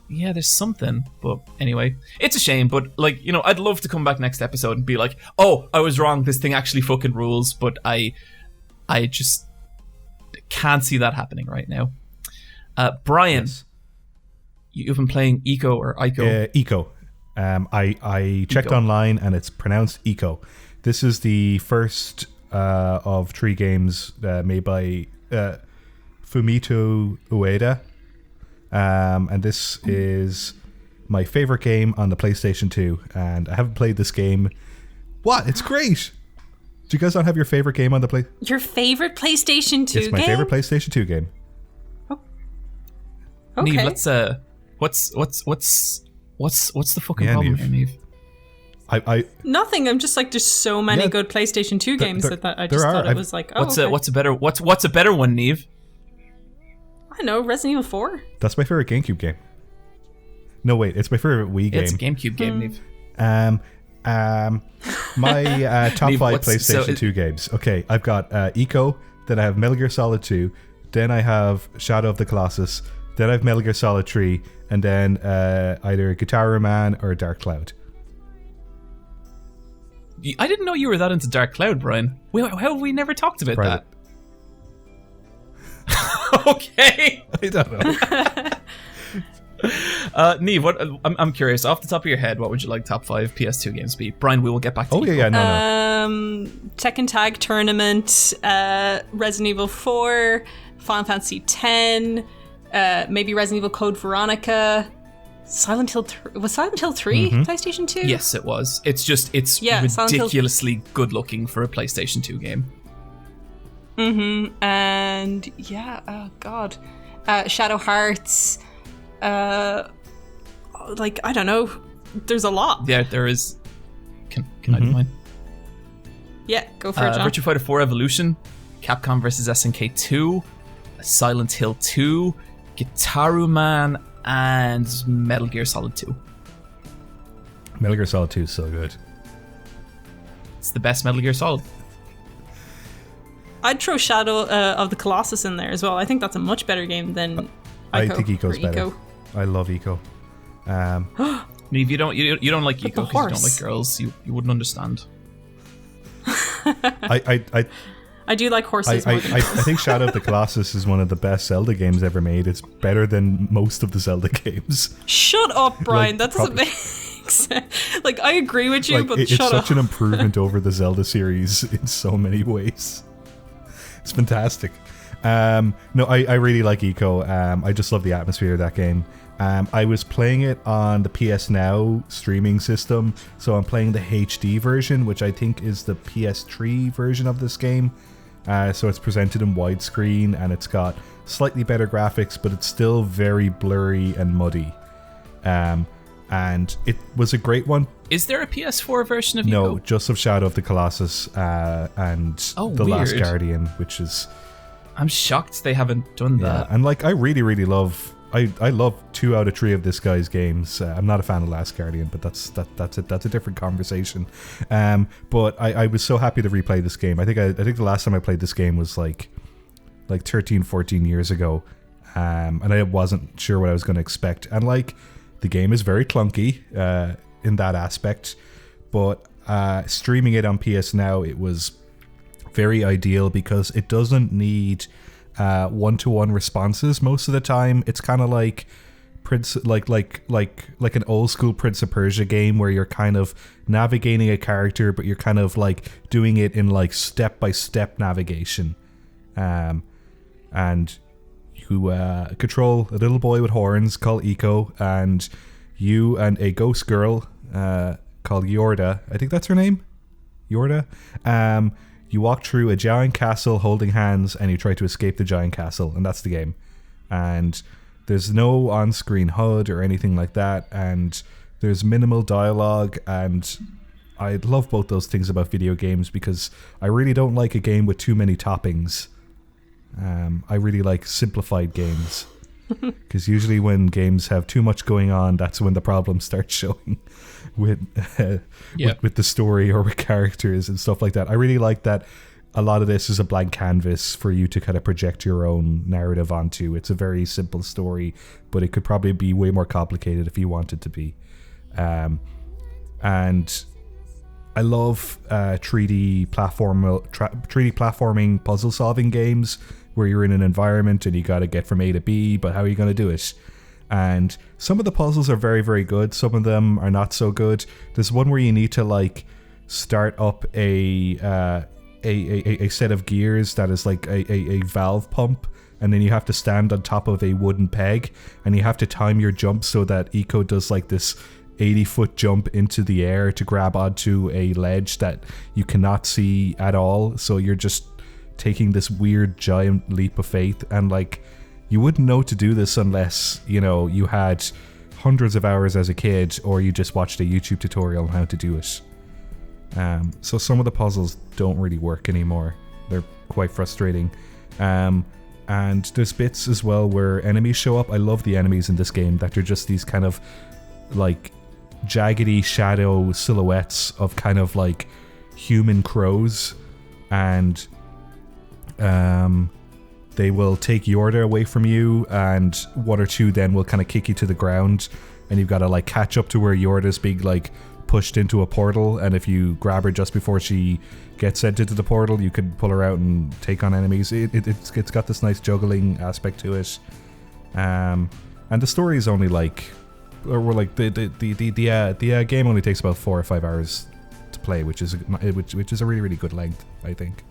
Yeah, there's something. But anyway, it's a shame. But like, you know, I'd love to come back next episode and be like, oh, I was wrong. This thing actually fucking rules. But I just can't see that happening right now. Bryan, yes. You've been playing Eco or Ico? Eco. I checked online and it's pronounced Eco. This is the first of 3 games made by Fumito Ueda. And this is my favorite game on the PlayStation 2. And I haven't played this game. What? It's great! Do you guys not have your favorite game on the play? Your favorite PlayStation 2 game? It's my favorite PlayStation 2 game. Oh. Okay. Niamh, let's what's the fucking problem here, Niamh? I nothing. I'm just like, there's so many good PlayStation 2 games that I just thought it was like, oh, what's a better one, Niamh? I know, Resident Evil 4. That's my favorite GameCube game. No, wait, it's my favorite Wii game. It's a GameCube game, Niamh. My top 5 PlayStation 2 games. Okay, I've got Eco, then I have Metal Gear Solid 2, then I have Shadow of the Colossus, then I have Metal Gear Solid 3, and then either Guitar Man or Dark Cloud. I didn't know you were that into Dark Cloud, Brian. How have we never talked about Private. that? Okay. I don't know. Niamh, what? I'm curious. Off the top of your head, what would you like top 5 PS2 games to be? Brian, we will get back to you. Oh yeah, no. Tekken Tag Tournament, Resident Evil 4, Final Fantasy X, maybe Resident Evil Code Veronica, Silent Hill 3. Was Silent Hill 3 PlayStation 2? Yes, it was. It's ridiculously good looking for a PlayStation 2 game. And yeah, oh god, Shadow Hearts. Like, I don't know. There's a lot. Yeah, there is. Can I do mine? Yeah, go for it, John. Virtua Fighter 4 Evolution, Capcom vs SNK 2, Silent Hill 2, Gitaru Man, and Metal Gear Solid 2. Metal Gear Solid 2 is so good. It's the best Metal Gear Solid. I'd throw Shadow of the Colossus in there as well. I think that's a much better game than I think Ico's better. I love Ico. Niamh, you don't like Ico because you don't like girls. You wouldn't understand. I do like horses. I think Shadow of the Colossus is one of the best Zelda games ever made. It's better than most of the Zelda games. Shut up, Brian. That doesn't make sense. Like, I agree with you, but it's shut up. such an improvement over the Zelda series in so many ways. It's fantastic. No, I really like Ico. I just love the atmosphere of that game. I was playing it on the PS Now streaming system, so I'm playing the HD version, which I think is the PS3 version of this game. So it's presented in widescreen, and it's got slightly better graphics, but it's still very blurry and muddy. And it was a great one. Is there a PS4 version of Ico? No, just of Shadow of the Colossus and The Last Guardian, which is... I'm shocked they haven't done that. And like, I really, really love... I love 2 out of 3 of this guy's games. I'm not a fan of Last Guardian, but that's a different conversation. But I was so happy to replay this game. I think the last time I played this game was like 13, 14 years ago, and I wasn't sure what I was going to expect. And like, the game is very clunky in that aspect, but streaming it on PS Now, it was very ideal because it doesn't need one-to-one responses most of the time. It's kind of like like an old school Prince of Persia game where you're kind of navigating a character, but you're kind of like doing it in like step-by-step navigation. And you control a little boy with horns called Ico, and you and a ghost girl called Yorda. I think that's her name, Yorda. You walk through a giant castle holding hands, and you try to escape the giant castle, and that's the game. And there's no on-screen HUD or anything like that, and there's minimal dialogue, and I love both those things about video games because I really don't like a game with too many toppings. I really like simplified games, because usually when games have too much going on, that's when the problems start showing with the story or with characters and stuff like that. I really like that a lot of this is a blank canvas for you to kind of project your own narrative onto. It's a very simple story, but it could probably be way more complicated if you want it to be. And I love 3D platforming puzzle solving games where you're in an environment and you got to get from A to B, but how are you going to do it? And some of the puzzles are very, very good. Some of them are not so good. There's one where you need to like start up a set of gears that is like a valve pump, and then you have to stand on top of a wooden peg, and you have to time your jump so that Ico does like this 80-foot jump into the air to grab onto a ledge that you cannot see at all. So you're just taking this weird giant leap of faith, and like, you wouldn't know to do this unless, you know, you had hundreds of hours as a kid, or you just watched a YouTube tutorial on how to do it. So some of the puzzles don't really work anymore. They're quite frustrating. And there's bits as well where enemies show up. I love the enemies in this game, that they're just these kind of like jaggedy shadow silhouettes of kind of like human crows, and they will take Yorda away from you, and one or two then will kind of kick you to the ground, and you've got to like catch up to where Yorda's big like pushed into a portal, and if you grab her just before she gets sent into the portal, you can pull her out and take on enemies. It's got this nice juggling aspect to it, and the story is only like, the game only takes about 4 or 5 hours to play, which is a really, really good length, I think.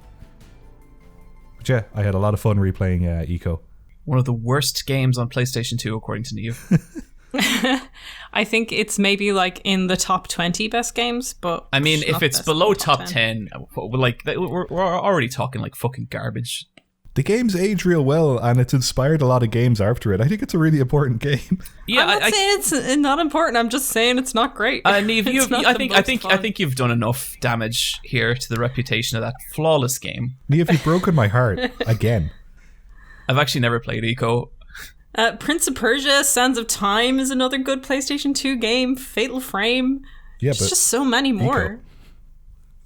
But yeah, I had a lot of fun replaying Eco. One of the worst games on PlayStation 2, according to Niamh. I think it's maybe like in the top 20 best games, but I mean, if it's below top 10, like we're already talking like fucking garbage. The game's aged real well, and it's inspired a lot of games after it. I think it's a really important game. Yeah, I'm not saying it's not important. I'm just saying it's not great. Niamh, I think you've done enough damage here to the reputation of that flawless game. Niamh, you've broken my heart again. I've actually never played Eco. Prince of Persia: Sands of Time is another good PlayStation 2 game. Fatal Frame. Yeah, there's just so many more.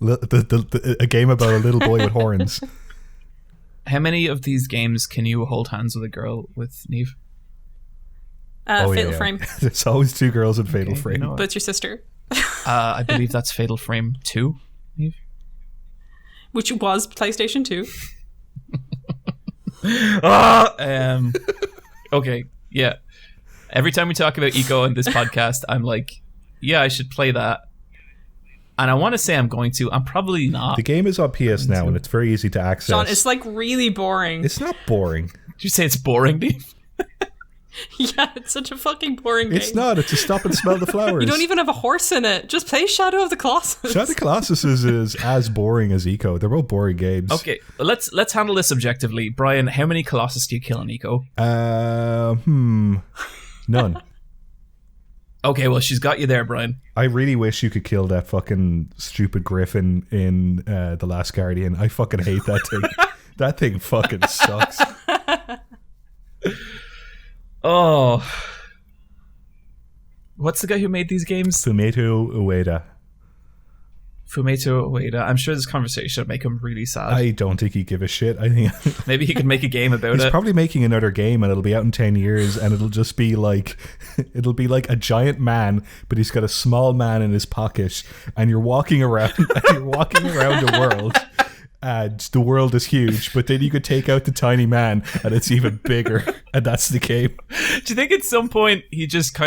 A game about a little boy with horns. How many of these games can you hold hands with a girl with, Niamh? Fatal Frame. There's always 2 girls in Fatal Frame. But it's your sister. I believe that's Fatal Frame 2, Niamh. Which was PlayStation 2. Okay, yeah. Every time we talk about Eco in this podcast, I'm like, yeah, I should play that. And I want to say I'm going to. I'm probably not. The game is on PS now, and it's very easy to access. John, it's like really boring. It's not boring. Did you say it's boring, Niamh? Yeah, it's such a fucking boring game. It's not. It's a stop and smell the flowers. You don't even have a horse in it. Just play Shadow of the Colossus. Shadow of the Colossus is as boring as Eco. They're both boring games. Okay, let's handle this objectively. Brian, how many Colossus do you kill in Eco? None. Okay, well, she's got you there, Brian. I really wish you could kill that fucking stupid griffin in The Last Guardian. I fucking hate that thing. That thing fucking sucks. Oh. What's the guy who made these games? Fumeto Ueda. I'm sure this conversation will make him really sad. I don't think he'd give a shit. I think maybe he could make a game about it. He's probably making another game, and it'll be out in 10 years, and it'll just be like a giant man, but he's got a small man in his pocket, and you're walking around the world. And the world is huge, but then you could take out the tiny man and it's even bigger, and that's the game. Do you think at some point he just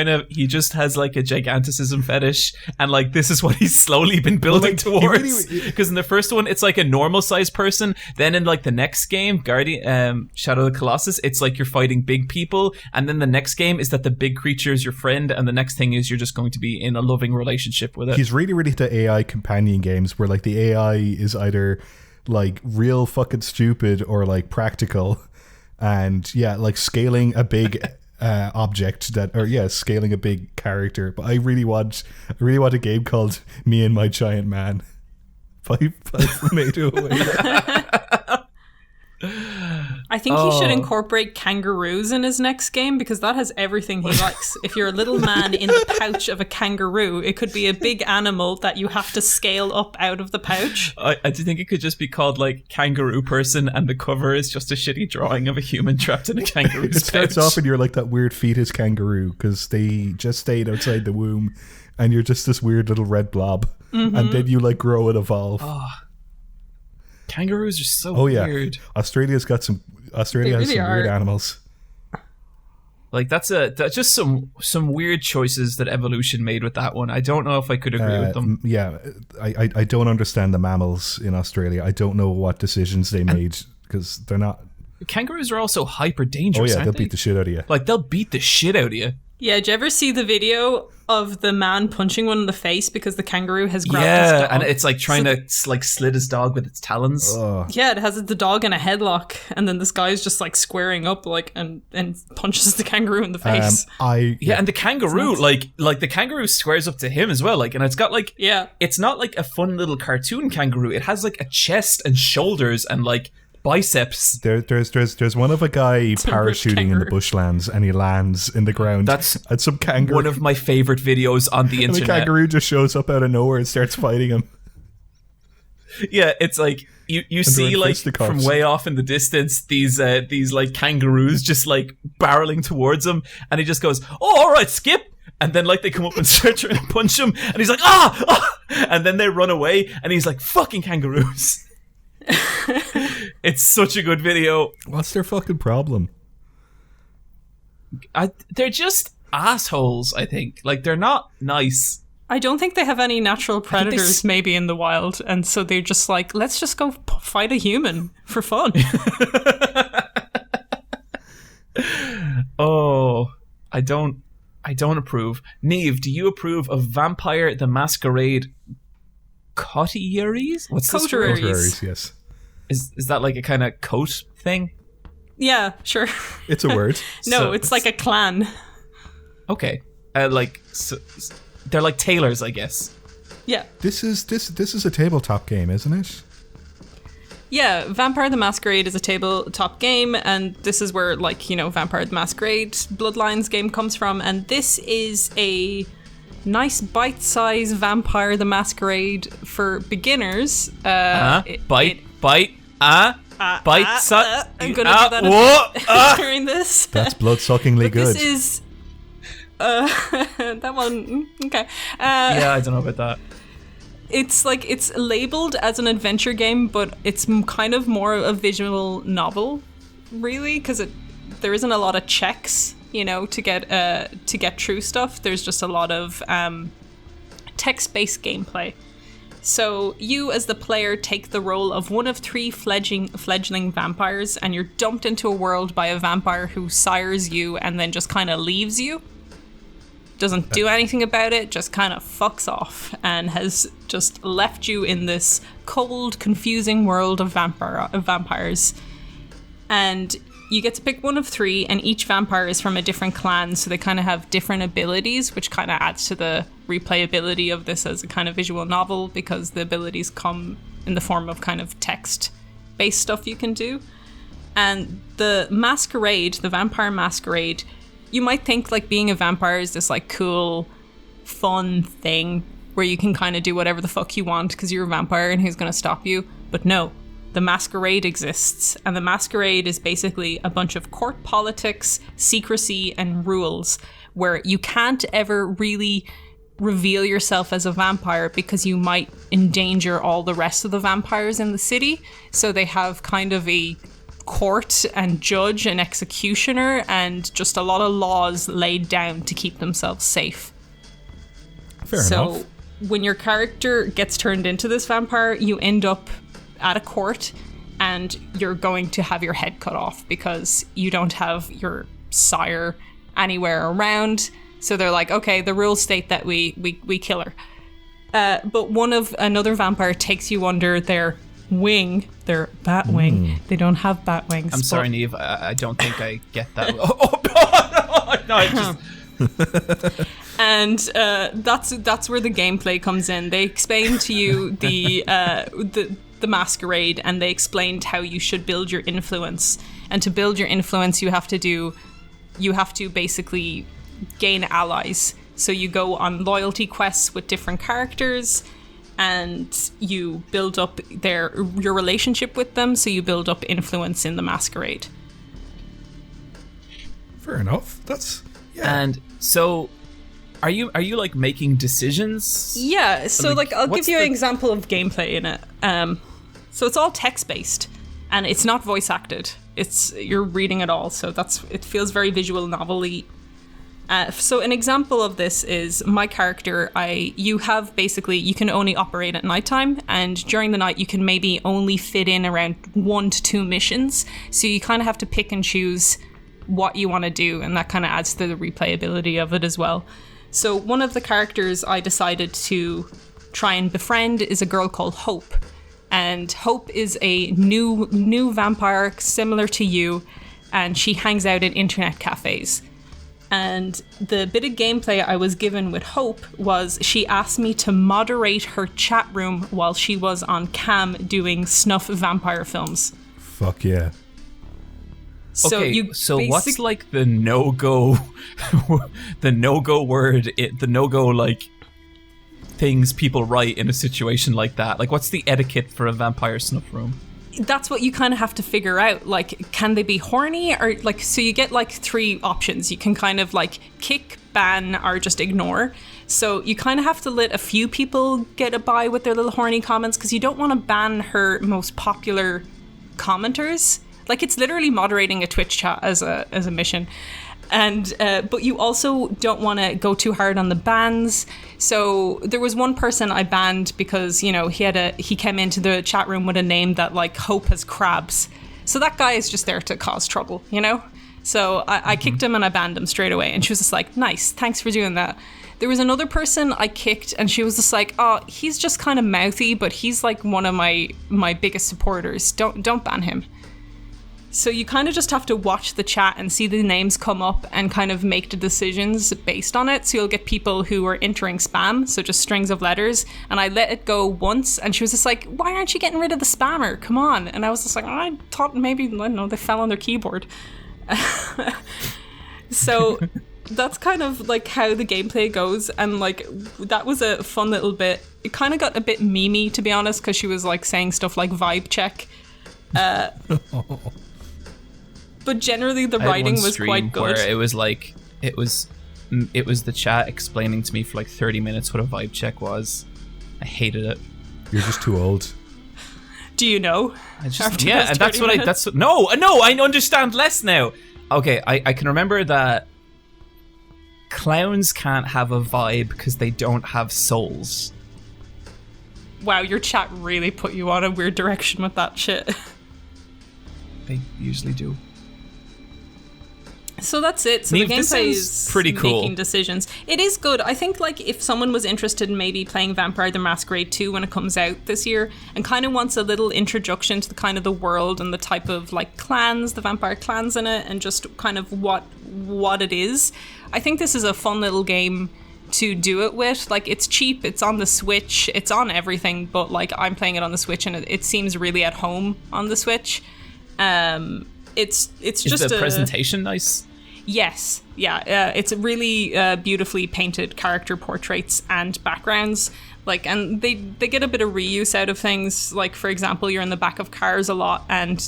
has like a giganticism fetish, and like this is what he's slowly been building towards? Because in the first one it's like a normal sized person, then in like the next game, Shadow of the Colossus, it's like you're fighting big people, and then the next game is that the big creature is your friend, and the next thing is you're just going to be in a loving relationship with it. He's really into AI companion games where like the AI is either like real fucking stupid or like practical, and yeah, like scaling a big object scaling a big character. But I really want a game called Me and My Giant Man by Fumeto Ueda. I think he should incorporate kangaroos in his next game, because that has everything he likes. If you're a little man in the pouch of a kangaroo, it could be a big animal that you have to scale up out of the pouch. I do think it could just be called like Kangaroo Person, and the cover is just a shitty drawing of a human trapped in a kangaroo's pouch. It starts off and you're like that weird fetus kangaroo because they just stayed outside the womb, and you're just this weird little red blob, and then you like grow and evolve. Kangaroos are so weird. Australia has some weird animals. Like that's just some weird choices that evolution made with that one. I don't know if I could agree with them. Yeah, I don't understand the mammals in Australia. I don't know what decisions they made, because they're not. Kangaroos are also hyper dangerous. They'll beat the shit out of you. Like they'll beat the shit out of you. Yeah, did you ever see the video of the man punching one in the face because the kangaroo has grabbed his dog? And it's like trying to like slit his dog with its talons. Yeah, it has the dog in a headlock, and then this guy's just like squaring up like and punches the kangaroo in the face. And the kangaroo like the kangaroo squares up to him as well, like, and it's got like it's not like a fun little cartoon kangaroo. It has like a chest and shoulders and like biceps. There's one of a guy parachuting in the bushlands, and he lands in the ground. That's at some kangaroo. One of my favorite videos on the internet. And the kangaroo just shows up out of nowhere and starts fighting him. Yeah, it's like you see like from way off in the distance these like kangaroos just like barreling towards him, and he just goes, "Oh, all right, Skip." and then like they come up and start trying to punch him, and he's like, ah! And then they run away, and he's like, fucking kangaroos. It's such a good video. What's their fucking problem? They're just assholes, I think. Like, they're not nice. I don't think they have any natural predators maybe in the wild, and so they're just like, let's just go fight a human for fun. Oh, I don't approve. Niamh, do you approve of Vampire the Masquerade Coteries? What's this? Coteries, yes. Is that like a kind of coat thing? Yeah, sure. It's a word. No, it's like a clan. Okay. They're like tailors, I guess. Yeah. This is a tabletop game, isn't it? Yeah, Vampire the Masquerade is a tabletop game, and this is where, like, you know, Vampire the Masquerade Bloodlines game comes from, and this is a nice bite-sized Vampire the Masquerade for beginners. Bite-size. I'm gonna do that during this. That's blood-suckingly good. This is... that one... Okay. Yeah, I don't know about that. It's like, it's labeled as an adventure game, but it's kind of more a visual novel, really, because there isn't a lot of checks, you know, to get through stuff. There's just a lot of text-based gameplay. So you, as the player, take the role of one of 3 fledgling vampires, and you're dumped into a world by a vampire who sires you and then just kind of leaves you. Doesn't do anything about it, just kind of fucks off, and has just left you in this cold, confusing world of vampires. And you get to pick one of 3, and each vampire is from a different clan, so they kind of have different abilities, which kind of adds to the replayability of this as a kind of visual novel, because the abilities come in the form of kind of text-based stuff you can do. And the Masquerade, the Vampire Masquerade, you might think like being a vampire is this like cool, fun thing where you can kind of do whatever the fuck you want because you're a vampire and who's going to stop you? But no, the Masquerade exists, and the Masquerade is basically a bunch of court politics, secrecy, and rules where you can't ever really reveal yourself as a vampire because you might endanger all the rest of the vampires in the city. So they have kind of a court and judge and executioner and just a lot of laws laid down to keep themselves safe. Fair enough. So when your character gets turned into this vampire, you end up at a court and you're going to have your head cut off because you don't have your sire anywhere around. So they're like, okay, the rules state that we kill her. But another vampire takes you under their wing, their bat wing. They don't have bat wings. I'm sorry, Niamh. I don't think I get that. And that's where the gameplay comes in. They explain to you the Masquerade, and they explained how you should build your influence. And to build your influence, you have to basically gain allies. So you go on loyalty quests with different characters, and you build up your relationship with them, so you build up influence in the Masquerade. Fair enough. And so are you like making decisions? Yeah, so like I'll give you an example of gameplay in it. So it's all text-based, and it's not voice acted. You're reading it all, so it feels very visual novel-y. So an example of this is my character. You can only operate at nighttime, and during the night you can maybe only fit in around 1 to 2 missions. So you kind of have to pick and choose what you want to do, and that kind of adds to the replayability of it as well. So one of the characters I decided to try and befriend is a girl called Hope, and Hope is a new vampire similar to you, and she hangs out in internet cafes. And the bit of gameplay I was given with Hope was she asked me to moderate her chat room while she was on cam doing snuff vampire films. Fuck yeah. So what's like the no-go the no-go word, the no-go like things people write in a situation like that? Like, what's the etiquette for a vampire snuff room? that's what you kind of have to figure out. Like, can they be horny? Or like, so you get like 3 options. You can kind of like kick, ban, or just ignore. So you kind of have to let a few people get a by with their little horny comments, because you don't want to ban her most popular commenters. Like, it's literally moderating a Twitch chat as a mission. And but you also don't want to go too hard on the bans. So there was one person I banned because, you know, he came into the chat room with a name that like Hope has crabs. So that guy is just there to cause trouble, you know? So I kicked him and I banned him straight away. And she was just like, nice, thanks for doing that. There was another person I kicked and she was just like, oh, he's just kind of mouthy, but he's like one of my biggest supporters. Don't ban him. So you kind of just have to watch the chat and see the names come up and kind of make the decisions based on it. So you'll get people who are entering spam, so just strings of letters. And I let it go once and she was just like, why aren't you getting rid of the spammer? Come on. And I was just like, I thought maybe, I don't know, they fell on their keyboard. So that's kind of like how the gameplay goes. And like, that was a fun little bit. It kind of got a bit memey, to be honest, because she was like saying stuff like vibe check. But generally the writing was quite good. Where it was like, it was the chat explaining to me for like 30 minutes what a vibe check was. I hated it. You're just too old. Do you know? Yeah, and I understand less now. Okay, I can remember that clowns can't have a vibe because they don't have souls. Wow, your chat really put you on a weird direction with that shit. They usually do. So that's it. So Niamh, the gameplay is pretty cool. Making decisions. It is good. I think like if someone was interested in maybe playing Vampire the Masquerade 2 when it comes out this year and kind of wants a little introduction to the kind of the world and the type of like clans, the vampire clans in it, and just kind of what it is, I think this is a fun little game to do it with. Like, it's cheap, it's on the Switch, it's on everything, but like I'm playing it on the Switch and it seems really at home on the Switch. It's just the presentation nice? Yes, yeah, it's really beautifully painted character portraits and backgrounds. Like, and they get a bit of reuse out of things. Like, for example, you're in the back of cars a lot, and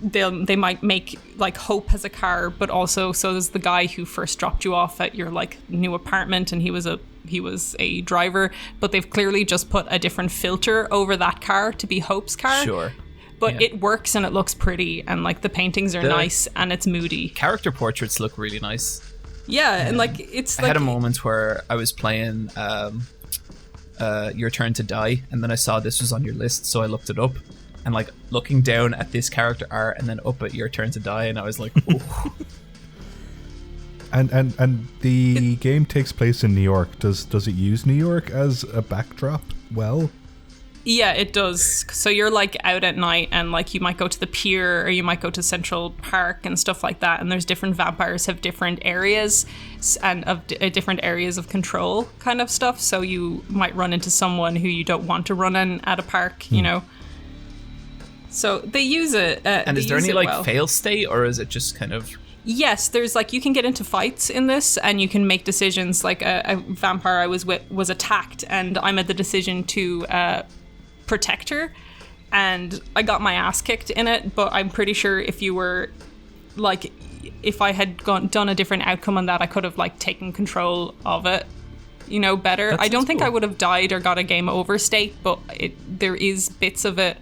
they might make like Hope as a car, but also so there's the guy who first dropped you off at your like new apartment, and he was a driver, but they've clearly just put a different filter over that car to be Hope's car. Sure. But it works and it looks pretty, and like the paintings are nice and it's moody. Character portraits look really nice. Yeah, and like it's I like, had a moment where I was playing Your Turn to Die, and then I saw this was on your list, so I looked it up. And like looking down at this character art and then up at Your Turn to Die, and I was like, oh. And the game takes place in New York. Does it use New York as a backdrop? Well, yeah, it does. So you're like out at night and like you might go to the pier or you might go to Central Park and stuff like that. And there's different vampires have different areas and of different areas of control kind of stuff. So you might run into someone who you don't want to run in at a park, you know. So they use it. And is there any like fail state, or is it just kind of... Yes, there's like, you can get into fights in this and you can make decisions. Like a vampire I was with was attacked and I made the decision to protect her, and I got my ass kicked in it. But I'm pretty sure if you were like, if I had done a different outcome on that, I could have like taken control of it, you know, better. I don't think I would have died or got a game over state, but there is bits of it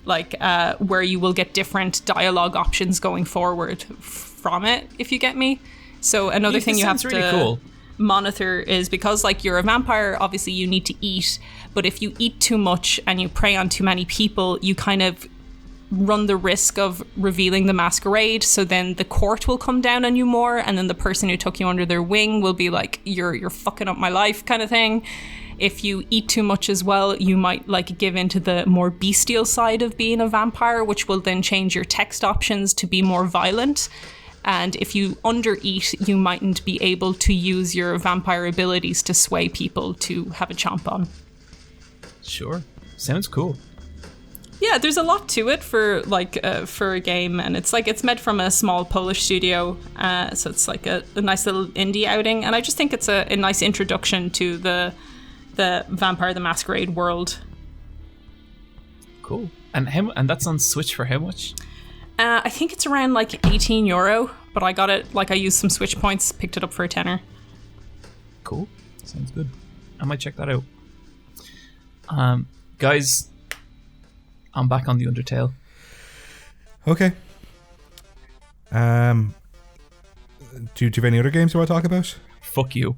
like where you will get different dialogue options going forward from it, if you get me. So another thing you have to really monitor is, because like you're a vampire, obviously you need to eat, but if you eat too much and you prey on too many people, you kind of run the risk of revealing the masquerade. So then the court will come down on you more, and then the person who took you under their wing will be like, you're fucking up my life kind of thing. If you eat too much as well, you might like give into the more bestial side of being a vampire, which will then change your text options to be more violent. And if you undereat, you mightn't be able to use your vampire abilities to sway people to have a chomp on. Sure. Sounds cool. Yeah, there's a lot to it for like for a game, and it's like it's made from a small Polish studio, so it's like a nice little indie outing, and I just think it's a nice introduction to the Vampire the Masquerade world. Cool. And that's on Switch for how much? I think it's around like €18, but I got it, like I used some Switch points, picked it up for a tenner. Cool. Sounds good. I might check that out. Guys, I'm back on the Undertale. Okay. Do you have any other games you want to talk about? Fuck you.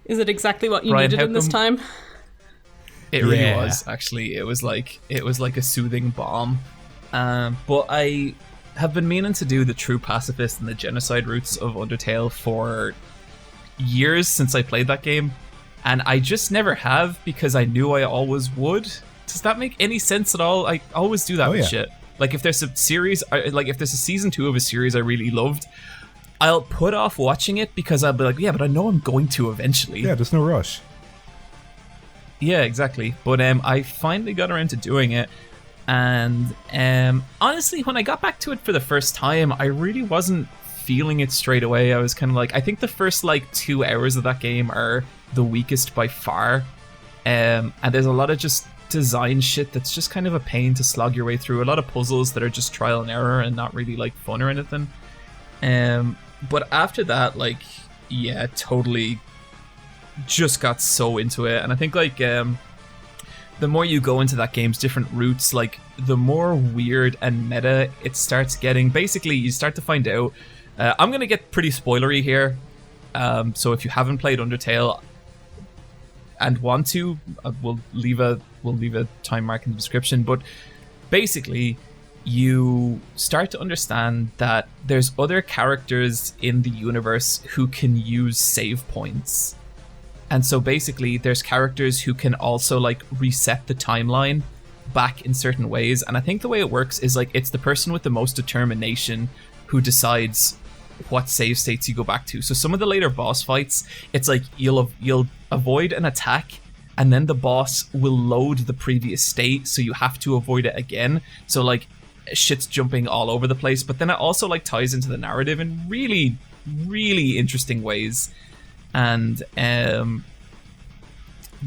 Is it exactly what you Bryan, needed in this time? It really was, actually. It was like a soothing balm. But I have been meaning to do the true pacifist and the genocide routes of Undertale for years since I played that game, and I just never have because I knew I always would. Does that make any sense at all? I always do that with shit. Like if there's a series, like if there's a season 2 of a series I really loved, I'll put off watching it because I'll be like, yeah, but I know I'm going to eventually. Yeah, there's no rush. Yeah, exactly. But I finally got around to doing it, and honestly, when I got back to it for the first time, I really wasn't feeling it straight away. I was kind of like, I think the first like 2 hours of that game are the weakest by far, and there's a lot of just design shit that's just kind of a pain to slog your way through. A lot of puzzles that are just trial and error and not really like fun or anything. But after that, like, yeah, totally just got so into it. And I think like the more you go into that game's different routes, like the more weird and meta it starts getting. Basically, you start to find out, I'm gonna get pretty spoilery here, so if you haven't played Undertale and want to, we'll leave a time mark in the description. But basically, you start to understand that there's other characters in the universe who can use save points. And so basically there's characters who can also like reset the timeline back in certain ways. And I think the way it works is like it's the person with the most determination who decides what save states you go back to. So some of the later boss fights, it's like you'll avoid an attack and then the boss will load the previous state, so you have to avoid it again. So like shit's jumping all over the place, but then it also like ties into the narrative in really, really interesting ways. And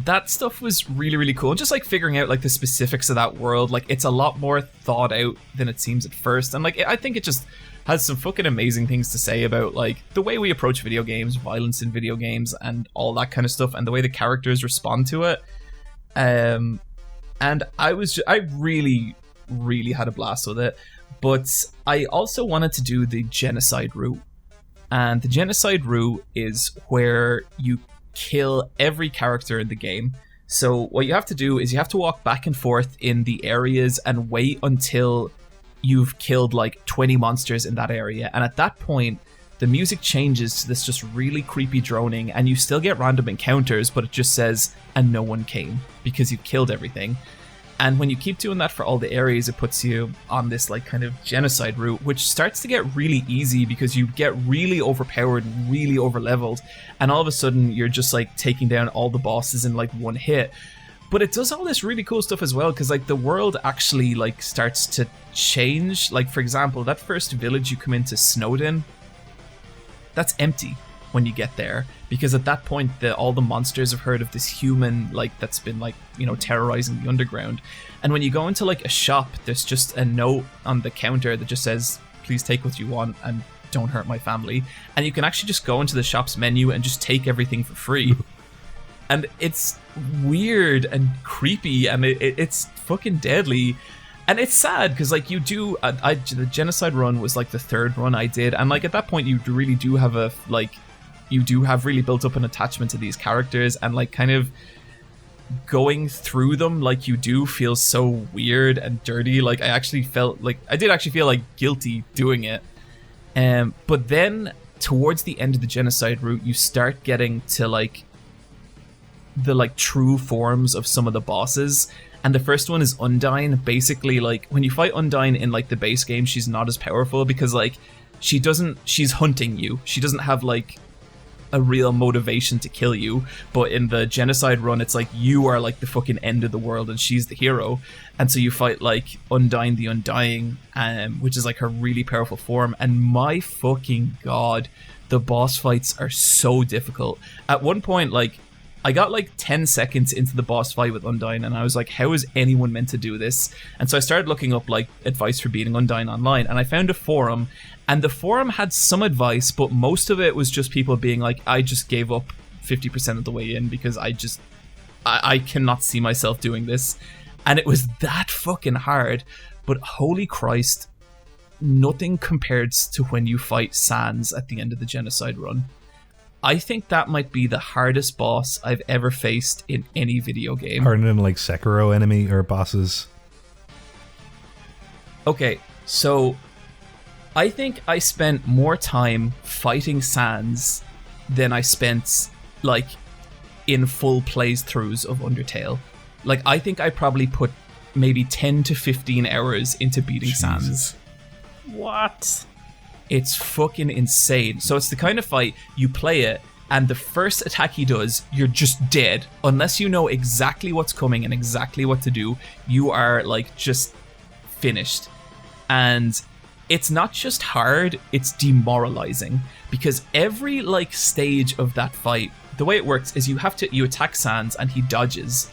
that stuff was really, really cool. Just like figuring out like the specifics of that world, like it's a lot more thought out than it seems at first. And like I think it just has some fucking amazing things to say about like the way we approach video games, violence in video games, and all that kind of stuff, and the way the characters respond to it. And I really, really had a blast with it. But I also wanted to do the genocide route. And the genocide route is where you kill every character in the game. So what you have to do is you have to walk back and forth in the areas and wait until you've killed like 20 monsters in that area. And at that point, the music changes to this just really creepy droning, and you still get random encounters, but it just says, and no one came, because you've killed everything. And when you keep doing that for all the areas, it puts you on this like kind of genocide route, which starts to get really easy because you get really overpowered, really overleveled, and all of a sudden you're just like taking down all the bosses in like one hit. But it does all this really cool stuff as well, because like the world actually like starts to change. Like for example, that first village you come into, Snowdon, that's empty when you get there, because at that point all the monsters have heard of this human like that's been like, you know, terrorizing the underground. And when you go into like a shop, there's just a note on the counter that just says, please take what you want and don't hurt my family. And you can actually just go into the shop's menu and just take everything for free. And it's weird and creepy, and it's fucking deadly. And it's sad because like you do the genocide run was like the third run I did, and like at that point you really do have really built up an attachment to these characters, and like kind of going through them like you do feels so weird and dirty. Like I did actually feel like guilty doing it. But then towards the end of the genocide route, you start getting to like the like true forms of some of the bosses. And the first one is Undone. Basically, like when you fight Undone in like the base game, she's not as powerful because like she's hunting you. She doesn't have like a real motivation to kill you. But in the genocide run, it's like you are like the fucking end of the world and she's the hero. And so you fight like Undine the Undying, which is like her really powerful form. And my fucking god, the boss fights are so difficult. At one point, like I got like 10 seconds into the boss fight with Undone, and I was like, how is anyone meant to do this? And so I started looking up like advice for beating Undone online, and I found a forum, and the forum had some advice, but most of it was just people being like, I just gave up 50% of the way in because I cannot see myself doing this. And it was that fucking hard, but holy Christ, nothing compared to when you fight Sans at the end of the Genocide run. I think that might be the hardest boss I've ever faced in any video game. Harder than like Sekiro enemy or bosses. Okay, so I think I spent more time fighting Sans than I spent like in full playthroughs of Undertale. Like, I think I probably put maybe 10 to 15 hours into beating Sans. What? It's fucking insane. So it's the kind of fight, you play it, and the first attack he does, you're just dead. Unless you know exactly what's coming and exactly what to do, you are like just finished. And it's not just hard, it's demoralizing. Because every like stage of that fight, the way it works is you attack Sans and he dodges.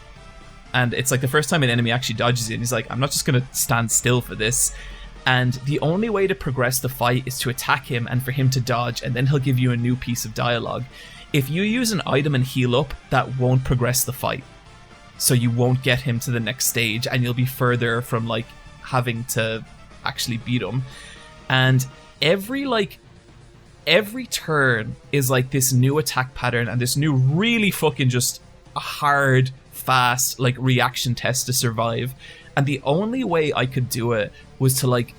And it's like the first time an enemy actually dodges you, and he's like, I'm not just gonna stand still for this. And the only way to progress the fight is to attack him and for him to dodge, and then he'll give you a new piece of dialogue. If you use an item and heal up, that won't progress the fight. So you won't get him to the next stage, and you'll be further from like having to actually beat him. And every turn is like this new attack pattern and this new really fucking just a hard, fast like reaction test to survive. And the only way I could do it was to like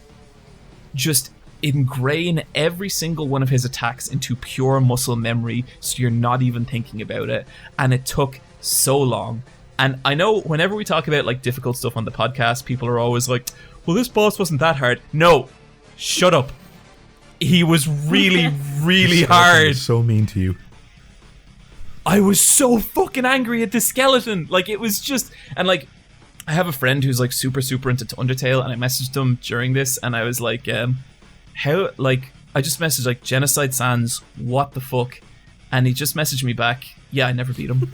just ingrain every single one of his attacks into pure muscle memory, so you're not even thinking about it. And it took so long. And I know whenever we talk about like difficult stuff on the podcast, people are always like, well, this boss wasn't that hard. No, shut up. He was really, really hard. So mean to you. I was so fucking angry at this skeleton. Like, it was just... And like, I have a friend who's like super into Undertale, and I messaged him during this, and I was like, how, like, I just messaged like, Genocide Sans, what the fuck? And he just messaged me back, yeah, I never beat him.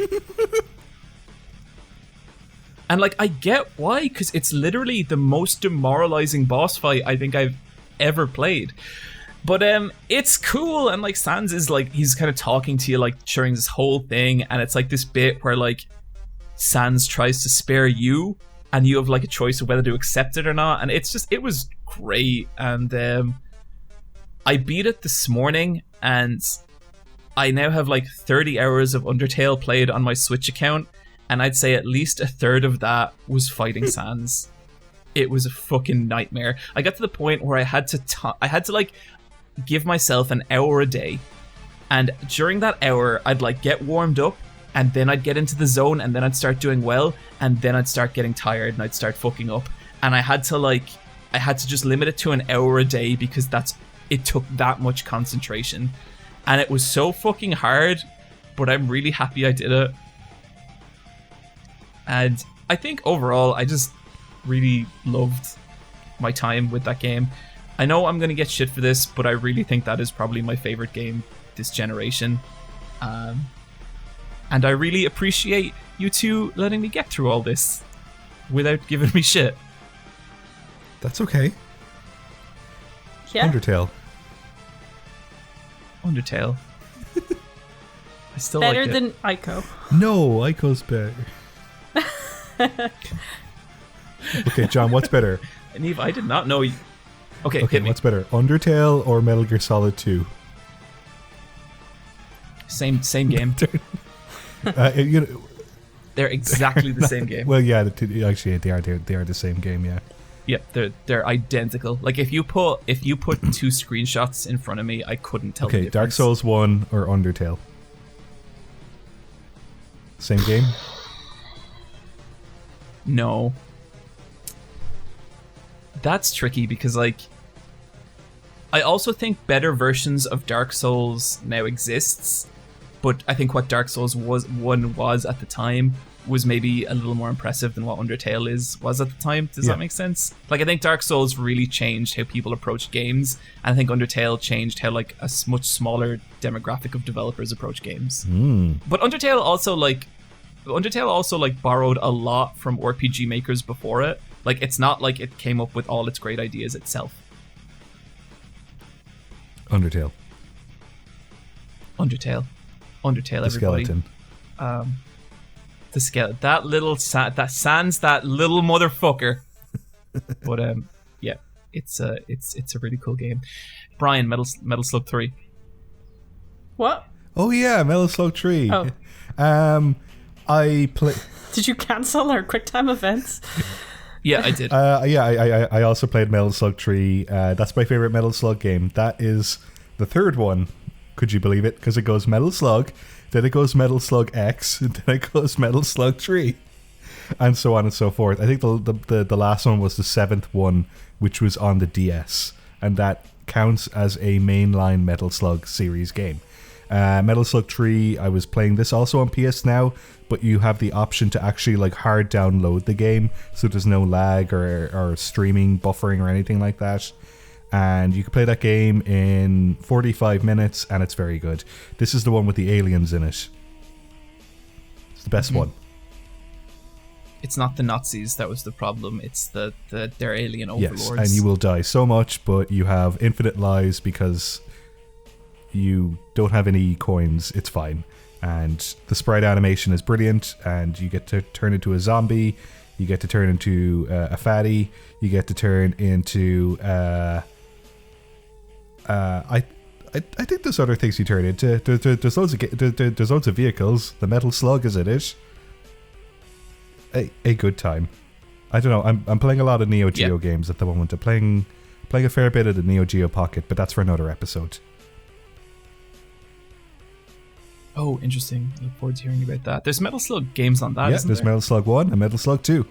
And like, I get why, because it's literally the most demoralizing boss fight I think I've ever played. But it's cool, and like Sans is like, he's kind of talking to you like during this whole thing, and it's like this bit where like Sans tries to spare you, and you have like a choice of whether to accept it or not, and it's just, it was great. And I beat it this morning, and I now have like 30 hours of Undertale played on my Switch account, and I'd say at least a third of that was fighting Sans. It was a fucking nightmare. I got to the point where I had to like give myself an hour a day, and during that hour I'd like get warmed up, and then I'd get into the zone, and then I'd start doing well, and then I'd start getting tired and I'd start fucking up, and I had to just limit it to an hour a day because it took that much concentration, and it was so fucking hard, but I'm really happy I did it. And I think overall I just really loved my time with that game. I know I'm gonna get shit for this, but I really think that is probably my favorite game this generation. And I really appreciate you two letting me get through all this without giving me shit. That's okay. Yeah. Undertale. I still better like it. than Ico. No, Ico's better. Okay, John, what's better? Niamh, I did not know you. Okay, Okay, hit me. what's better? Undertale or Metal Gear Solid 2? Same game. You know, They're exactly the same game. well, yeah, actually, they are the same game, yeah. Yep, they're identical. Like if you put two screenshots in front of me, I couldn't tell the Okay, difference. Dark Souls 1 or Undertale? Same game? No. That's tricky because like I also think better versions of Dark Souls now exists, but I think what Dark Souls was at the time was maybe a little more impressive than what Undertale was at the time. Does that make sense? Like, I think Dark Souls really changed how people approach games, and I think Undertale changed how like a much smaller demographic of developers approach games. But Undertale also borrowed a lot from RPG makers before it. Like, it's not like it came up with all its great ideas itself. Undertale, the everybody. skeleton. The skeleton. That little that sans that little motherfucker. But yeah, it's a really cool game. Bryan, Metal Slug 3. What? Oh yeah, Metal Slug 3. Oh. I play. Did you cancel our QuickTime events? Yeah, I did. I also played Metal Slug 3. That's my favorite Metal Slug game. That is the third one. Could you believe it? Because it goes Metal Slug, then it goes Metal Slug X, and then it goes Metal Slug 3, and so on and so forth. I think the last one was the 7th one, which was on the DS, and that counts as a mainline Metal Slug series game. Metal Slug 3, I was playing this also on PS Now, but you have the option to actually like hard download the game, so there's no lag or streaming buffering or anything like that. And you can play that game in 45 minutes, and it's very good. This is the one with the aliens in it. It's the best one. It's not the Nazis that was the problem. It's their alien overlords. Yes, and you will die so much, but you have infinite lives because you don't have any coins. It's fine. And the sprite animation is brilliant, and you get to turn into a zombie. You get to turn into a fatty. You get to turn into... I think there's other things you turn into. There's loads of vehicles. The Metal Slug is in it. A good time. I don't know. I'm playing a lot of Neo Geo games at the moment. I'm playing a fair bit of the Neo Geo Pocket, but that's for another episode. Oh, interesting. I look forward to hearing about that. There's Metal Slug games on that, isn't there's there? Metal Slug 1 and Metal Slug 2.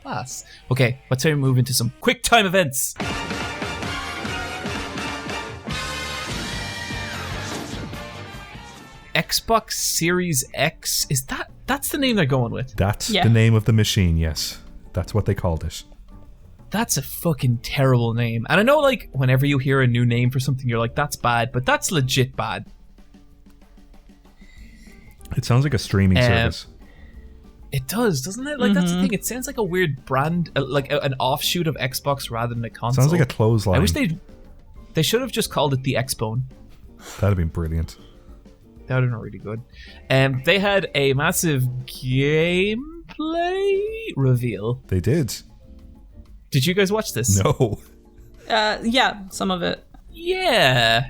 Class. Okay, let's move into some QuickTime events. Xbox Series X, that's the name they're going with? That's the name of the machine, yes. That's what they called it. That's a fucking terrible name. And I know, like, whenever you hear a new name for something, you're like, that's bad, but that's legit bad. It sounds like a streaming service. It does, doesn't it? Like, that's the thing. It sounds like a weird brand, like an offshoot of Xbox rather than a console. Sounds like a clothesline. I wish they should have just called it the Xbone. That'd have been brilliant. That would have been really good. They had a massive gameplay reveal. They did. Did you guys watch this? No. Yeah, some of it. Yeah.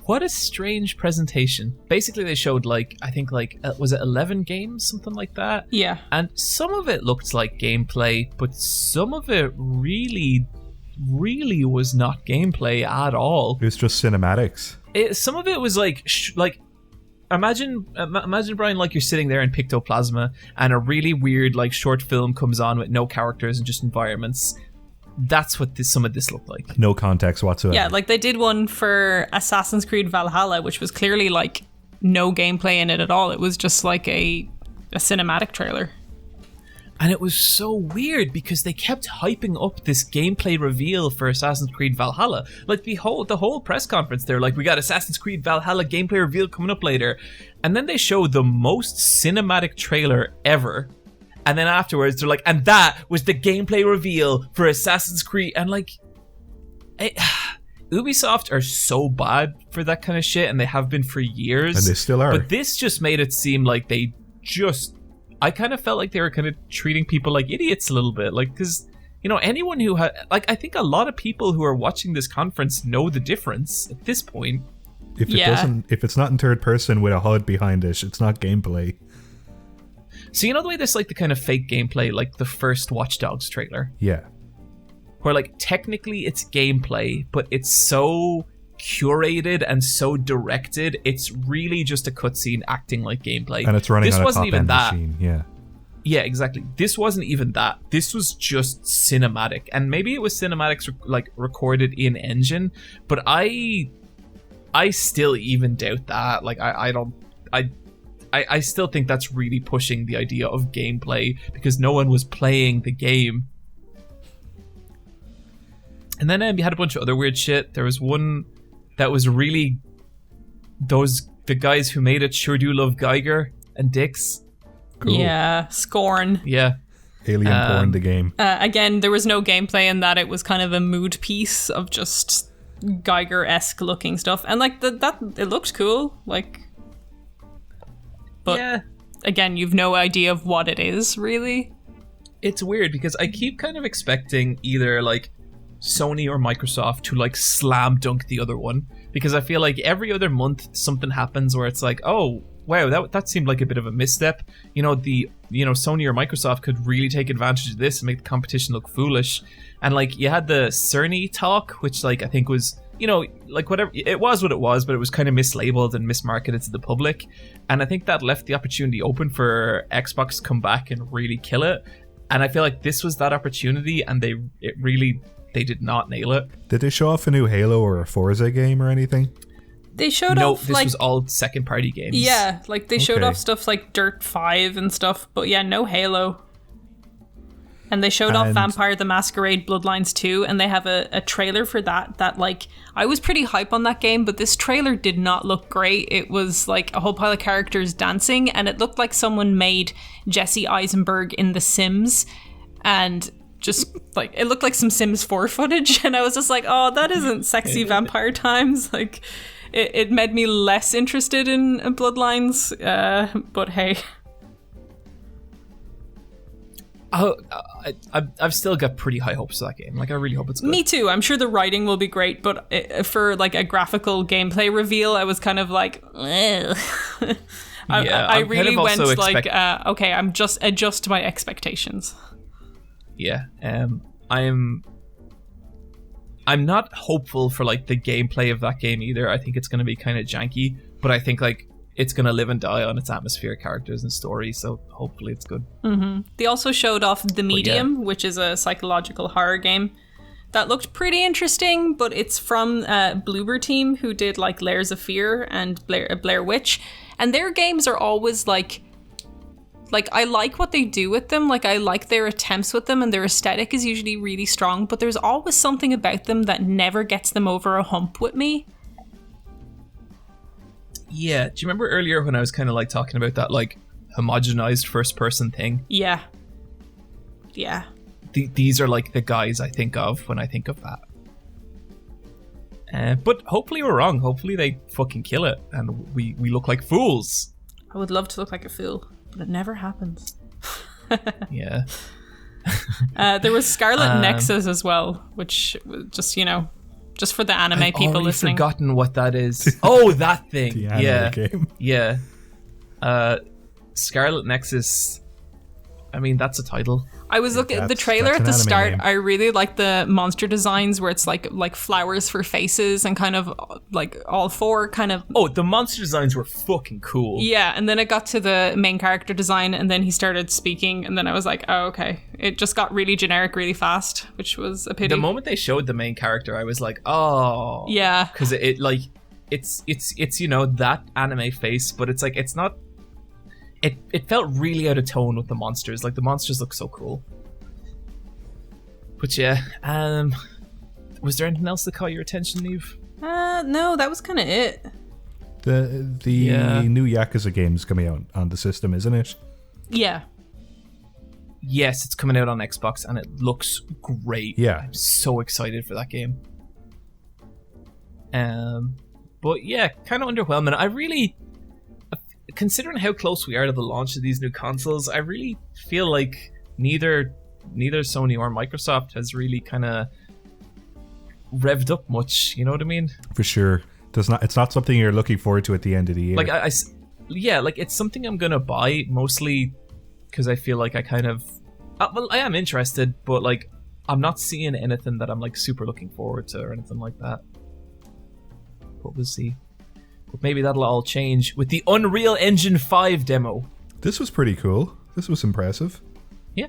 What a strange presentation. Basically, they showed was it 11 games, something like that? Yeah. And some of it looked like gameplay, but some of it really, really was not gameplay at all. It was just cinematics. Some of it was imagine Bryan, like you're sitting there in Pictoplasma and a really weird like short film comes on with no characters and just environments. That's what some of this looked like. No context whatsoever. Yeah, like they did one for Assassin's Creed Valhalla, which was clearly like no gameplay in it at all. It was just like a cinematic trailer. And it was so weird because they kept hyping up this gameplay reveal for Assassin's Creed Valhalla. Like the whole press conference, they're like, we got Assassin's Creed Valhalla gameplay reveal coming up later. And then they showed the most cinematic trailer ever. And then afterwards, they're like, and that was the gameplay reveal for Assassin's Creed. And like, Ubisoft are so bad for that kind of shit, and they have been for years. And they still are. But this just made it seem like they just... I kind of felt like they were kind of treating people like idiots a little bit. Like, because, you know, anyone who had... Like, I think a lot of people who are watching this conference know the difference at this point. If it's not in third person with a HUD behind it, it's not gameplay. So you know the way there's like the kind of fake gameplay, like the first Watch Dogs trailer? Yeah. Where like technically it's gameplay, but it's so curated and so directed, it's really just a cutscene acting like gameplay. And it's running this on a wasn't even that machine. Yeah. Yeah, exactly. This wasn't even that. This was just cinematic. And maybe it was cinematics like recorded in engine, but I still even doubt that. Like I I still think that's really pushing the idea of gameplay because no one was playing the game. And then you had a bunch of other weird shit. There was one that was really the guys who made it sure do love Geiger and Dix. Cool. Yeah, Scorn. Yeah. Alien porn, the game. Again, there was no gameplay in that. It was kind of a mood piece of just Geiger-esque looking stuff. And like that it looked cool. Like, but yeah. Again, you've no idea of what it is, really. It's weird because I keep kind of expecting either like Sony or Microsoft to like slam dunk the other one, because I feel like every other month something happens where it's like, oh wow, that seemed like a bit of a misstep. Sony or Microsoft could really take advantage of this and make the competition look foolish. And like you had the Cerny talk, which like I think was, like whatever, it was what it was, but it was kind of mislabeled and mismarketed to the public. And I think that left the opportunity open for Xbox to come back and really kill it. And I feel like this was that opportunity, and they did not nail it. Did they show off a new Halo or a Forza game or anything? They showed off this was all second party games. Yeah, like they showed off stuff like Dirt 5 and stuff, but yeah, no Halo. And they showed off Vampire the Masquerade Bloodlines 2, and they have a trailer for that like, I was pretty hype on that game, but this trailer did not look great. It was like a whole pile of characters dancing, and it looked like someone made Jesse Eisenberg in The Sims, and just like, it looked like some Sims 4 footage, and I was just like, oh, that isn't sexy vampire times. Like, it made me less interested in Bloodlines, but hey. I've still got pretty high hopes for that game. Like, I really hope it's good. Me too. I'm sure the writing will be great, but for like a graphical gameplay reveal, I was kind of like, I really went like, okay, I'm just adjust my expectations. Yeah, I'm not hopeful for like the gameplay of that game either. I think it's going to be kind of janky, but I think like it's going to live and die on its atmosphere, characters, and story, so hopefully it's good. Mm-hmm. They also showed off The Medium, which is a psychological horror game that looked pretty interesting, but it's from Bloober Team, who did like Layers of Fear and Blair Witch, and their games are always like I like what they do with them, like I like their attempts with them, and their aesthetic is usually really strong, but there's always something about them that never gets them over a hump with me. Yeah, do you remember earlier when I was kind of like talking about that like homogenized first person thing? Yeah. These are like the guys I think of when I think of that. But hopefully we're wrong. Hopefully they fucking kill it and we look like fools. I would love to look like a fool, but it never happens. Yeah. There was Scarlet Nexus as well, which just, just for the anime people listening. I've forgotten what that is. Oh, that thing. The anime game. Yeah. Scarlet Nexus. I mean, that's a title. I was looking at the trailer at the start. I really like the monster designs where it's like flowers for faces and kind of like all four kind of. Oh, the monster designs were fucking cool. Yeah, and then it got to the main character design, and then he started speaking, and then I was like, oh, okay. It just got really generic really fast, which was a pity. The moment they showed the main character, I was like, oh. Yeah. Because it's that anime face, but it's like, it's not. It felt really out of tone with the monsters. Like, the monsters look so cool. But yeah, was there anything else that caught your attention, Niamh? No, that was kind of it. The new Yakuza game is coming out on the system, isn't it? Yeah. Yes, it's coming out on Xbox, and it looks great. Yeah. I'm so excited for that game. But yeah, kind of underwhelming. I really... Considering how close we are to the launch of these new consoles, I really feel like neither Sony or Microsoft has really kind of revved up much. You know what I mean? For sure. It's not something you're looking forward to at the end of the year. Like like it's something I'm gonna buy mostly because I feel like I kind of I am interested, but like I'm not seeing anything that I'm like super looking forward to or anything like that. But we'll see. But maybe that'll all change with the Unreal Engine 5 demo. This was pretty cool. This was impressive. Yeah.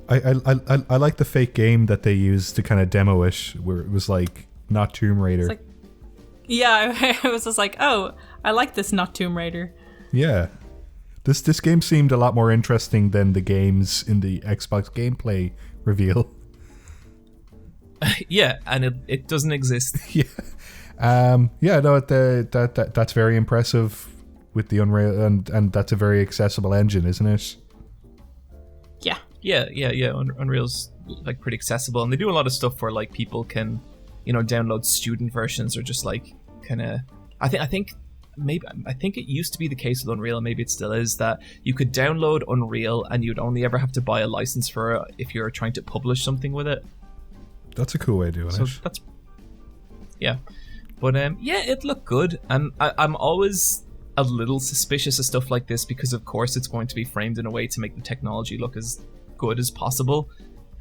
I like the fake game that they used to kind of demo it, where it was like not Tomb Raider. Yeah, I was just like, oh, I like this not Tomb Raider. Yeah. This game seemed a lot more interesting than the games in the Xbox gameplay reveal. Yeah, and it doesn't exist. Yeah. No, that's very impressive with the Unreal, and that's a very accessible engine, isn't it? Yeah. Yeah. Unreal's like pretty accessible, and they do a lot of stuff where like people can, download student versions or just like kind of. I think it used to be the case with Unreal, and maybe it still is, that you could download Unreal and you'd only ever have to buy a license for it if you're trying to publish something with it. That's a cool way of doing it. That's yeah. But it looked good, and I'm always a little suspicious of stuff like this because, of course, it's going to be framed in a way to make the technology look as good as possible.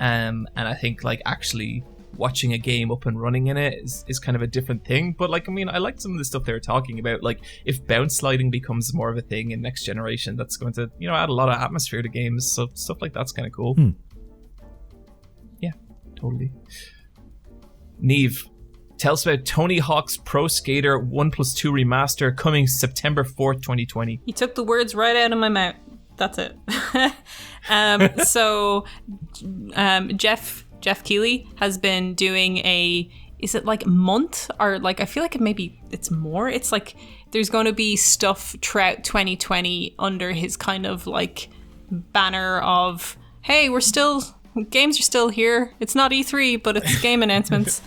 And I think like actually watching a game up and running in it is kind of a different thing. But like, I mean, I like some of the stuff they were talking about. Like, if bounce sliding becomes more of a thing in next generation, that's going to add a lot of atmosphere to games. So stuff like that's kind of cool. Yeah, totally. Niamh, tell us about Tony Hawk's Pro Skater 1+2 Remaster coming September 4th, 2020. You took the words right out of my mouth. That's it. Jeff Keighley has been doing is it like month, or like, I feel like maybe it's more. It's like there's going to be stuff throughout 2020 under his kind of like banner of, hey, games are still here. It's not E3, but it's game announcements.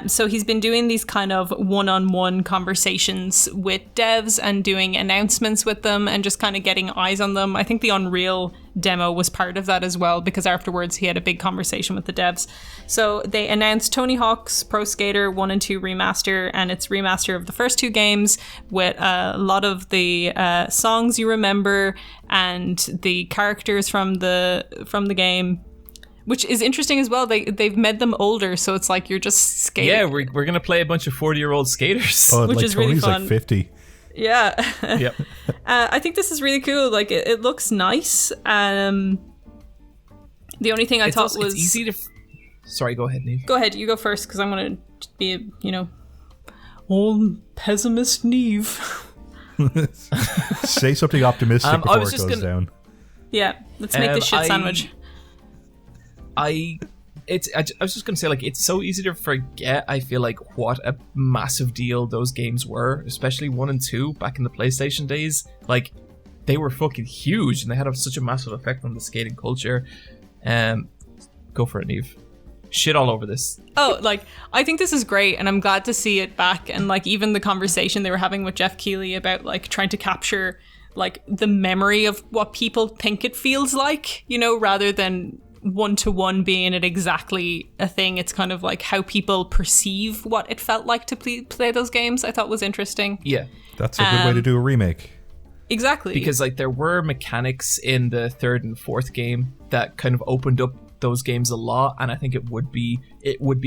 So he's been doing these kind of one-on-one conversations with devs and doing announcements with them and just kind of getting eyes on them. I think the Unreal demo was part of that as well, because afterwards he had a big conversation with the devs. So they announced Tony Hawk's Pro Skater 1 and 2 Remaster, and it's remaster of the first two games with a lot of the songs you remember and the characters from the game. Which is interesting as well. They've made them older, so it's like you're just skating. Yeah, we're gonna play a bunch of 40-year-old skaters. Oh, which like is Tony's really fun. Like 50. Yeah. Yep. I think this is really cool. Like it looks nice. The only thing I thought was it's easy to. Sorry, go ahead, Niamh. Go ahead. You go first, because I'm gonna be old pessimist Niamh. Say something optimistic before it goes down. Yeah, let's make this shit sandwich. I was just gonna say, like, it's so easy to forget, I feel like, what a massive deal those games were, especially 1 and 2 back in the PlayStation days. Like, they were fucking huge, and they had such a massive effect on the skating culture. Go for it, Niamh. Shit all over this. Oh, like, I think this is great, and I'm glad to see it back. And like, even the conversation they were having with Jeff Keighley about like trying to capture like the memory of what people think it feels like, rather than one-to-one being it exactly a thing. It's kind of like how people perceive what it felt like to play those games. I thought was interesting. Yeah, that's a good way to do a remake. Exactly, because like there were mechanics in the third and fourth game that kind of opened up those games a lot, and I think it would be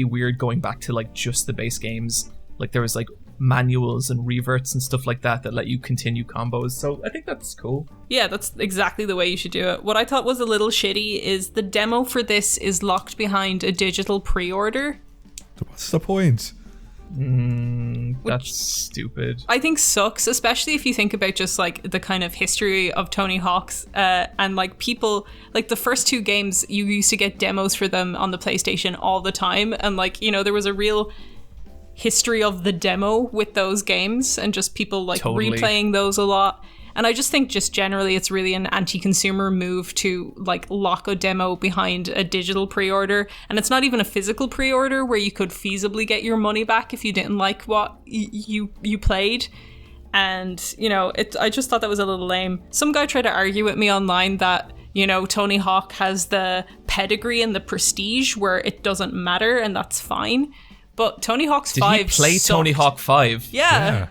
weird going back to like just the base games. Like there was like manuals and reverts and stuff like that let you continue combos, so I think that's cool. Yeah, that's exactly the way you should do it. What I thought was a little shitty is the demo for this is locked behind a digital pre-order. What's the point? That's stupid. I think sucks, especially if you think about just like the kind of history of Tony Hawk's and like people, like the first two games, you used to get demos for them on the PlayStation all the time, and like there was a real history of the demo with those games and just people like replaying those a lot. And I just think just generally it's really an anti-consumer move to like lock a demo behind a digital pre-order, and it's not even a physical pre-order where you could feasibly get your money back if you didn't like what you played. And I just thought that was a little lame. Some guy tried to argue with me online that Tony Hawk has the pedigree and the prestige where it doesn't matter, and that's fine. But Tony Hawk's 5 Did he play sucked. Tony Hawk 5? Yeah.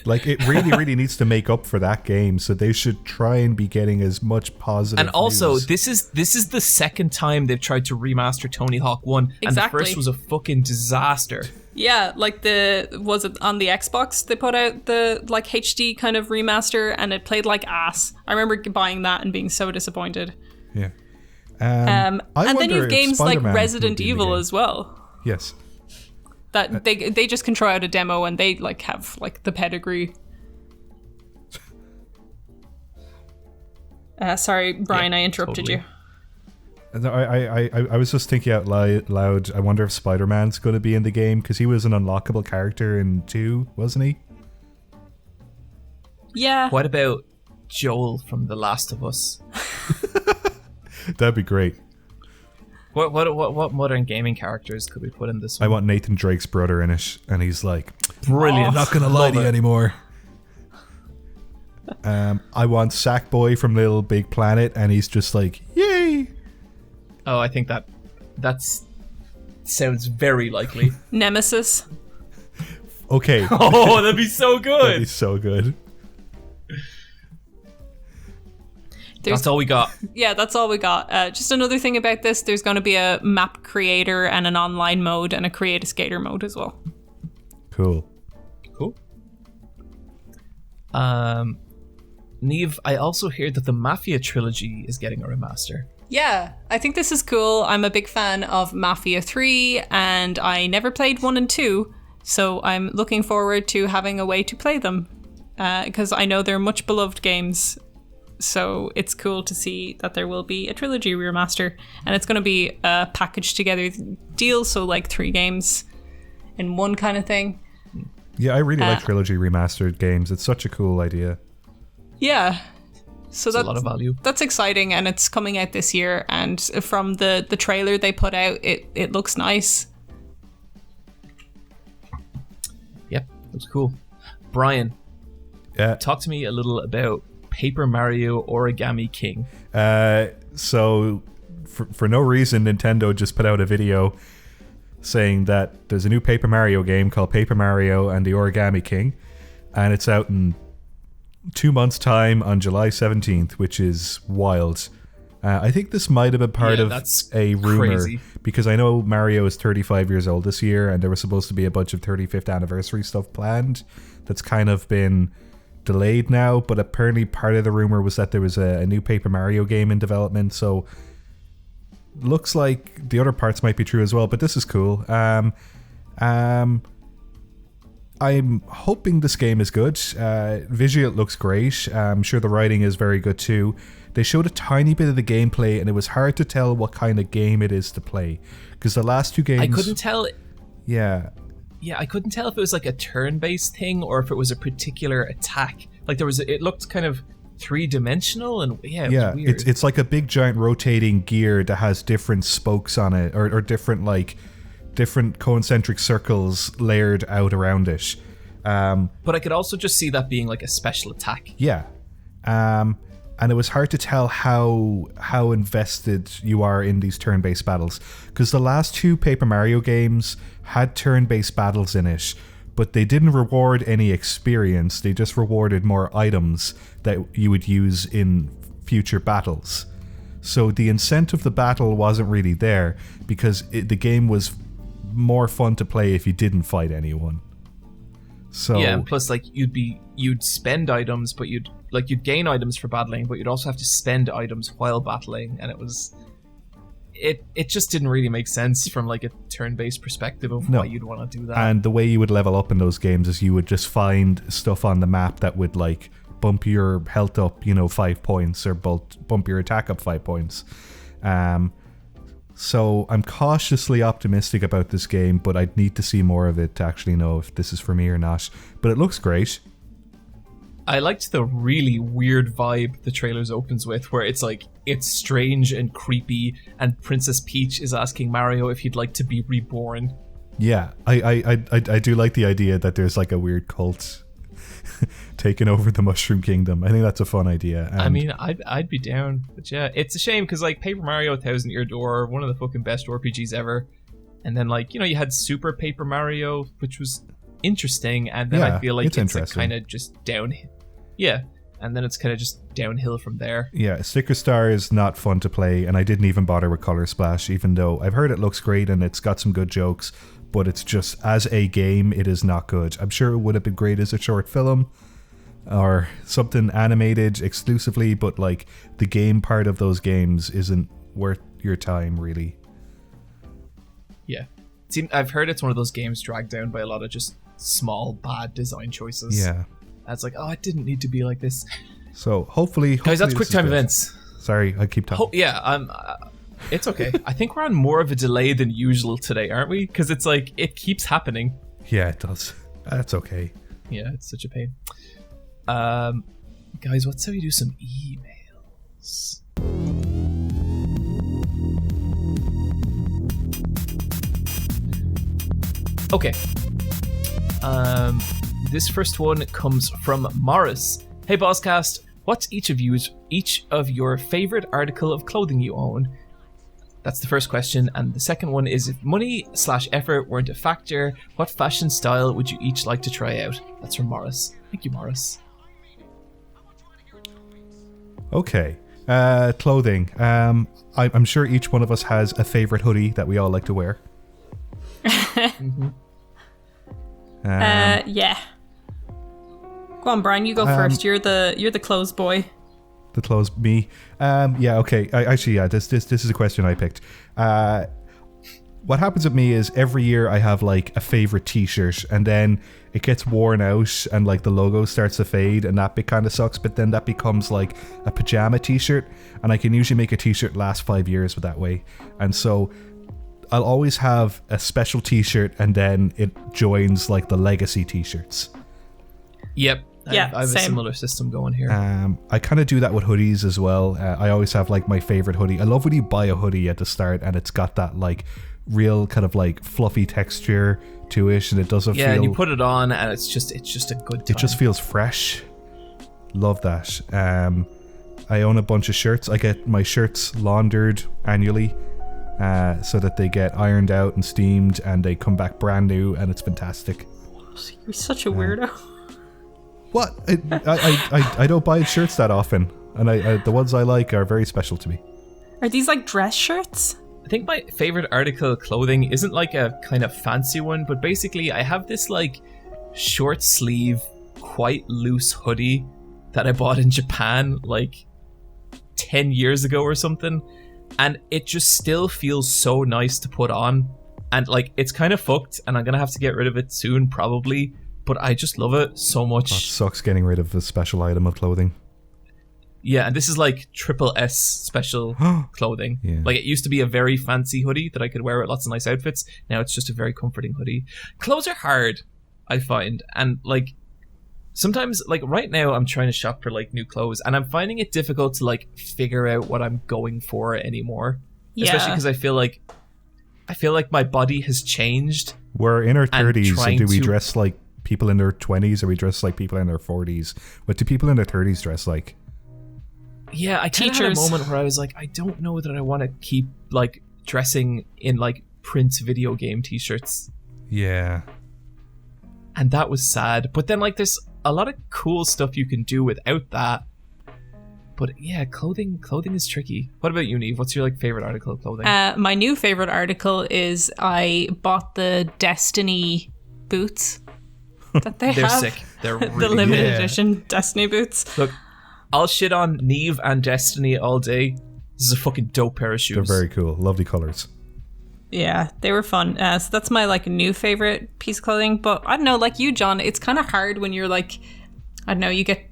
Like it really needs to make up for that game, so they should try and be getting as much positive and also news. this is the second time they've tried to remaster Tony Hawk 1. Exactly. And the first was a fucking disaster. Yeah, like was it on the Xbox they put out the like HD kind of remaster, and it played like ass. I remember buying that and being so disappointed. Yeah. And then you have games like Resident Evil as well. Yes. that they just can try out a demo and they like have like the pedigree. Sorry, Brian, I interrupted you. I was just thinking out loud. I wonder if Spider-Man's going to be in the game because he was an unlockable character in 2, wasn't he? Yeah. What about Joel from The Last of Us? That'd be great. What modern gaming characters could we put in this one? I want Nathan Drake's brother in it, and he's like, brilliant. I'm not going to lie to you anymore. I want Sackboy from Little Big Planet, and he's just like, yay! Oh, I think that sounds very likely. Nemesis. Okay. Oh, that'd be so good. That'd be so good. That's all we got. Yeah, that's all we got. Just another thing about this, there's going to be a map creator and an online mode and a create a skater mode as well. Cool. Niamh, I also hear that the Mafia Trilogy is getting a remaster. Yeah, I think this is cool. I'm a big fan of Mafia 3 and I never played 1 and 2, so I'm looking forward to having a way to play them because I know they're much beloved games. So it's cool to see that there will be a trilogy remaster, and it's going to be a packaged together deal, so like 3 games in one kind of thing. Yeah, I really like trilogy remastered games. It's such a cool idea. Yeah. So that's a lot of value. That's exciting, and it's coming out this year, and from the trailer they put out, it looks nice. Yep, looks cool. Brian, talk to me a little about Paper Mario Origami King. So for no reason, Nintendo just put out a video saying that there's a new Paper Mario game called Paper Mario and the Origami King, and it's out in 2 months' time on July 17th, which is wild. I think this might have been part of a rumor, crazy. Because I know Mario is 35 years old this year, and there was supposed to be a bunch of 35th anniversary stuff planned that's kind of been delayed now, but apparently part of the rumor was that there was a new Paper Mario game in development, so looks like the other parts might be true as well, but this is cool. I'm hoping this game is good. Visually it looks great. I'm sure the writing is very good too. They showed a tiny bit of the gameplay and it was hard to tell what kind of game it is to play, because the last 2 games I couldn't tell. Yeah, I couldn't tell if it was like a turn-based thing or if it was a particular attack. Like it looked kind of 3-dimensional, and it was weird. It's like a big giant rotating gear that has different spokes on it, or different concentric circles layered out around it. But I could also just see that being like a special attack. Yeah. And it was hard to tell how invested you are in these turn-based battles, because the last 2 Paper Mario games had turn-based battles in it, but they didn't reward any experience. They just rewarded more items that you would use in future battles. So the incentive of the battle wasn't really there, because the game was more fun to play if you didn't fight anyone. So yeah, and plus like you'd spend items, but you'd gain items for battling, but you'd also have to spend items while battling, and it just didn't really make sense from like a turn-based perspective of why you'd want to do that. And the way you would level up in those games is you would just find stuff on the map that would like bump your health up, 5 points, or bump your attack up 5 points. So I'm cautiously optimistic about this game, but I'd need to see more of it to actually know if this is for me or not. But it looks great. I liked the really weird vibe the trailers opens with, where it's like, it's strange and creepy, and Princess Peach is asking Mario if he'd like to be reborn. Yeah, I do like the idea that there's like a weird cult taking over the Mushroom Kingdom. I think that's a fun idea. And I mean, I'd be down, but yeah, it's a shame because like Paper Mario Thousand Year Door, one of the fucking best RPGs ever, and then like you had Super Paper Mario, which was interesting, and then I feel like it's like kind of just downhill. Yeah, and then it's kind of just downhill from there. Yeah, Sticker Star is not fun to play, and I didn't even bother with Color Splash, even though I've heard it looks great and it's got some good jokes, but it's just, as a game, it is not good. I'm sure it would have been great as a short film or something animated exclusively, but like the game part of those games isn't worth your time, really. Yeah. I've heard it's one of those games dragged down by a lot of just small bad design choices. Yeah. And it's like, oh, it didn't need to be like this. So hopefully Guys, that's this is Quicktime good. Events. Sorry, I keep talking. It's okay. I think we're on more of a delay than usual today, aren't we? Because it's like, it keeps happening. Yeah, it does. That's okay. Yeah, it's such a pain. Guys, let's say we do some emails. Okay. This first one comes from Morris. Hey, Bosscast. What's each of your favorite article of clothing you own? That's the first question. And the second one is, if money/effort weren't a factor, what fashion style would you each like to try out? That's from Morris. Thank you, Morris. Okay. Clothing. I'm sure each one of us has a favorite hoodie that we all like to wear. Mm-hmm. Yeah. Go on, Brian. You go first. You're the clothes boy. The clothes, me. Yeah. Okay. This is a question I picked. What happens with me is every year I have like a favorite T-shirt, and then it gets worn out, and like the logo starts to fade, and that bit kind of sucks. But then that becomes like a pajama T-shirt, and I can usually make a T-shirt last 5 years with that way. And so I'll always have a special T-shirt, and then it joins like the legacy T-shirts. Yep. Yeah, I have same. a similar system going here. I kind of do that with hoodies as well. I always have like my favorite hoodie. I love when you buy a hoodie at the start and it's got that like real kind of like fluffy texture to it, and it doesn't feel... Yeah, and you put it on and it's just a good time. It just feels fresh. Love that. I own a bunch of shirts. I get my shirts laundered annually so that they get ironed out and steamed and they come back brand new, and it's fantastic. You're such a weirdo. What? I don't buy shirts that often, and the ones I like are very special to me. Are these like dress shirts? I think my favorite article of clothing isn't like a kind of fancy one, but basically I have this like short sleeve, quite loose hoodie that I bought in Japan like 10 years ago or something, and it just still feels so nice to put on, and like it's kind of fucked and I'm gonna have to get rid of it soon probably, but I just love it so much. That sucks, getting rid of a special item of clothing. Yeah, and this is like triple S special clothing. Yeah. Like it used to be a very fancy hoodie that I could wear with lots of nice outfits. Now it's just a very comforting hoodie. Clothes are hard, I find. And like sometimes, like right now I'm trying to shop for like new clothes and I'm finding it difficult to like figure out what I'm going for anymore. Yeah. Especially because I feel like my body has changed. We're in our 30s, trying and do we to- dress like people in their 20s, or we dress like people in their 40s? What do people in their 30s dress like? Yeah, I kind of had a Teachers. moment where I was like, I don't know that I want to keep like dressing in like print video game t-shirts. Yeah. And that was sad. But then like there's a lot of cool stuff you can do without that. But yeah, clothing is tricky. What about you, Niamh? What's your like favorite article of clothing? My new favorite article is I bought the Destiny boots that they They're have. sick. They're The really limited good. edition Destiny boots. Look, I'll shit on Niamh and Destiny all day. This is a fucking dope pair of shoes. They're very cool. Lovely colours. Yeah, they were fun. So that's my like new favorite piece of clothing. But I don't know, like you, John, it's kind of hard when you're like, I don't know, you get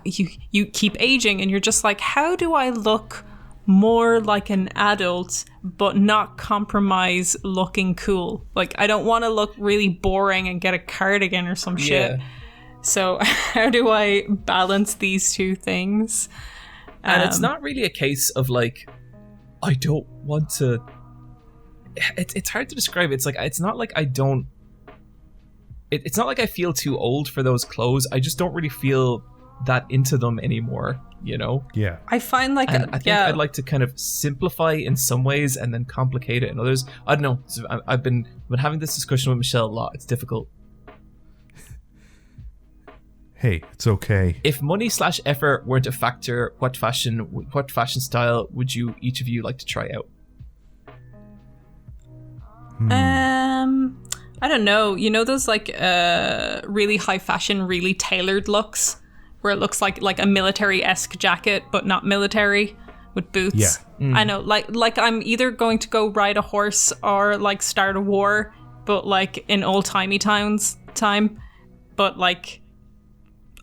you keep aging and you're just like, how do I look more like an adult but not compromise looking cool? Like I don't want to look really boring and get a cardigan or some shit. Yeah. So how do I balance these two things? And it's not really a case of like, I don't want to. It's hard to describe. It's like, it's not like I don't. It's not like I feel too old for those clothes. I just don't really feel that into them anymore, you know? Yeah. I find like And I think I'd like to kind of simplify in some ways and then complicate it in others. I don't know. So I've been having this discussion with Michelle a lot. It's difficult. Hey, it's okay. If money/effort weren't a factor, what fashion style would you each of you like to try out? I don't know. You know those like really high fashion, really tailored looks where it looks like a military-esque jacket but not military, with boots. Yeah. I know, like I'm either going to go ride a horse or like start a war, but like in old-timey time, but like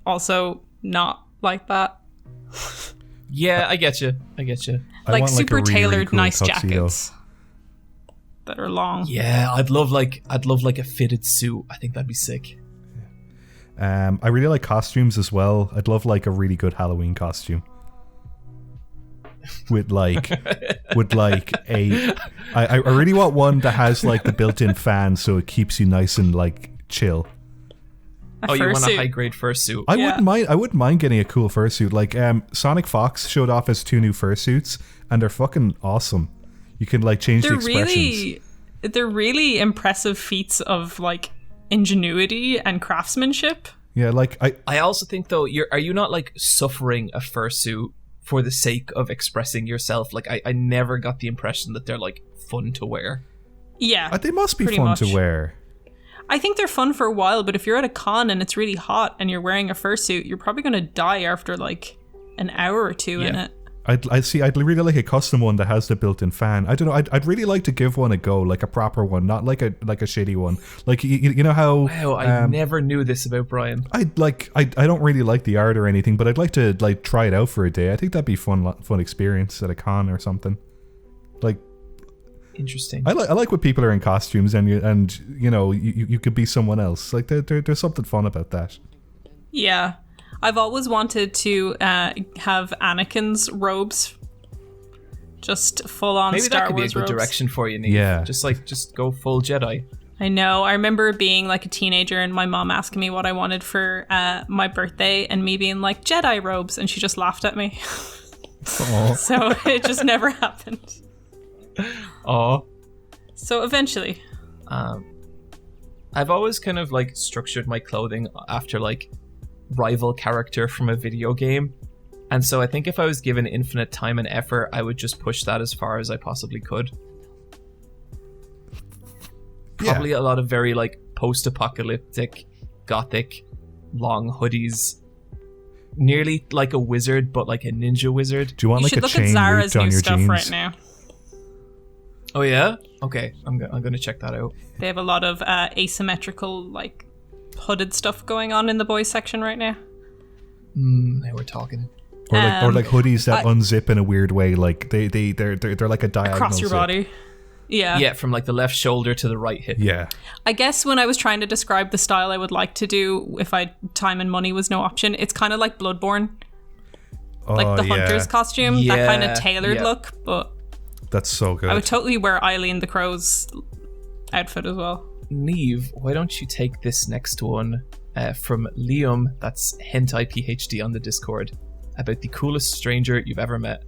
also not like that. Yeah, I get you. I Like want, super a really, tailored, really cool nice tuxedo. jackets that are long. Yeah, I'd love like a fitted suit. I think that'd be sick. I really like costumes as well. I'd love like a really good Halloween costume. With like I really want one that has like the built-in fan so it keeps you nice and like chill. Oh, you want fursuit. a high grade fursuit? I wouldn't mind getting a cool fursuit. Like Sonic Fox showed off his 2 new fursuits and they're fucking awesome. You can like change the expressions. They're really impressive feats of like ingenuity and craftsmanship. Yeah, like I also think though, are you not like suffering a fursuit for the sake of expressing yourself? Like I never got the impression that they're like fun to wear. Yeah, they must be pretty fun much. to wear. I think they're fun for a while, but if you're at a con and it's really hot and you're wearing a fursuit, you're probably going to die after like an hour or two in it. I'd really like a custom one that has the built-in fan. I don't know. I'd really like to give one a go, like a proper one, not like a shitty one. Like you know how? Wow, I never knew this about Bryan. I don't really like the art or anything, but I'd like to like try it out for a day. I think that'd be fun experience at a con or something. Like, interesting. I like when people are in costumes and you could be someone else. Like there's something fun about that. Yeah. I've always wanted to have Anakin's robes. Just full on Maybe Star that could be a Wars good robes. direction for you, Niamh. Yeah. Just go full Jedi. I know. I remember being like a teenager and my mom asking me what I wanted for my birthday and me being like, Jedi robes, and she just laughed at me. So it just never happened. Oh. So eventually. I've always kind of like structured my clothing after like rival character from a video game. And so I think if I was given infinite time and effort, I would just push that as far as I possibly could. Probably a lot of very like post-apocalyptic, gothic, long hoodies. Nearly like a wizard, but like a ninja wizard. Do you want You like should a look chain at Zara's route on new your stuff jeans? right now. Oh yeah? Okay, I'm going to check that out. They have a lot of asymmetrical, like, hooded stuff going on in the boys section right now. Now we're talking. Or like hoodies that unzip in a weird way, like they're like a diagonal Across your zip. body. Yeah. Yeah, from like the left shoulder to the right hip. Yeah. I guess when I was trying to describe the style I would like to do, if time and money was no option, it's kind of like Bloodborne. Like the hunter's costume, that kind of tailored look, but that's so good. I would totally wear Eileen the Crow's outfit as well. Niamh, why don't you take this next one from Liam, that's Hentai PhD on the Discord, about the coolest stranger you've ever met.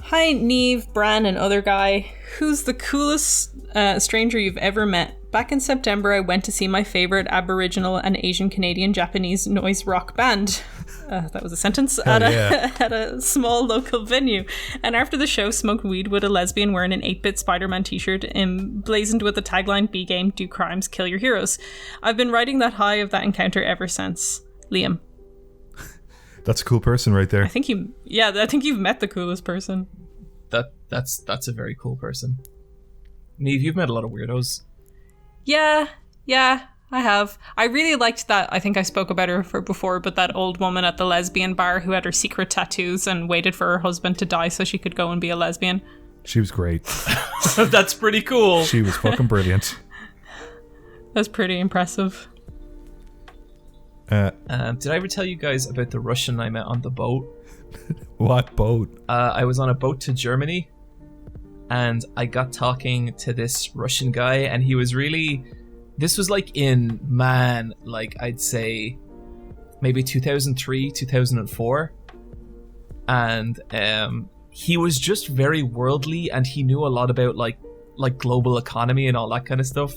Hi, Niamh, Bran, and other guy. Who's the coolest stranger you've ever met? Back in September, I went to see my favorite Aboriginal and Asian Canadian Japanese noise rock band. That was a sentence. At a small local venue. And after the show, smoked weed with a lesbian wearing an 8-bit Spider-Man t-shirt emblazoned with the tagline, "Be game, do crimes, kill your heroes." I've been riding that high of that encounter ever since. Liam. That's a cool person right there. I think you've met the coolest person. That's a very cool person. Niamh, you've met a lot of weirdos. Yeah, I have. I really liked that. I think I spoke about her before, but that old woman at the lesbian bar who had her secret tattoos and waited for her husband to die so she could go and be a lesbian. She was great. That's pretty cool. She was fucking brilliant. That's pretty impressive. Did I ever tell you guys about the Russian I met on the boat? What boat? I was on a boat to Germany, and I got talking to this Russian guy, and he was really... This was like I'd say maybe 2003, 2004. And he was just very worldly, and he knew a lot about like global economy and all that kind of stuff.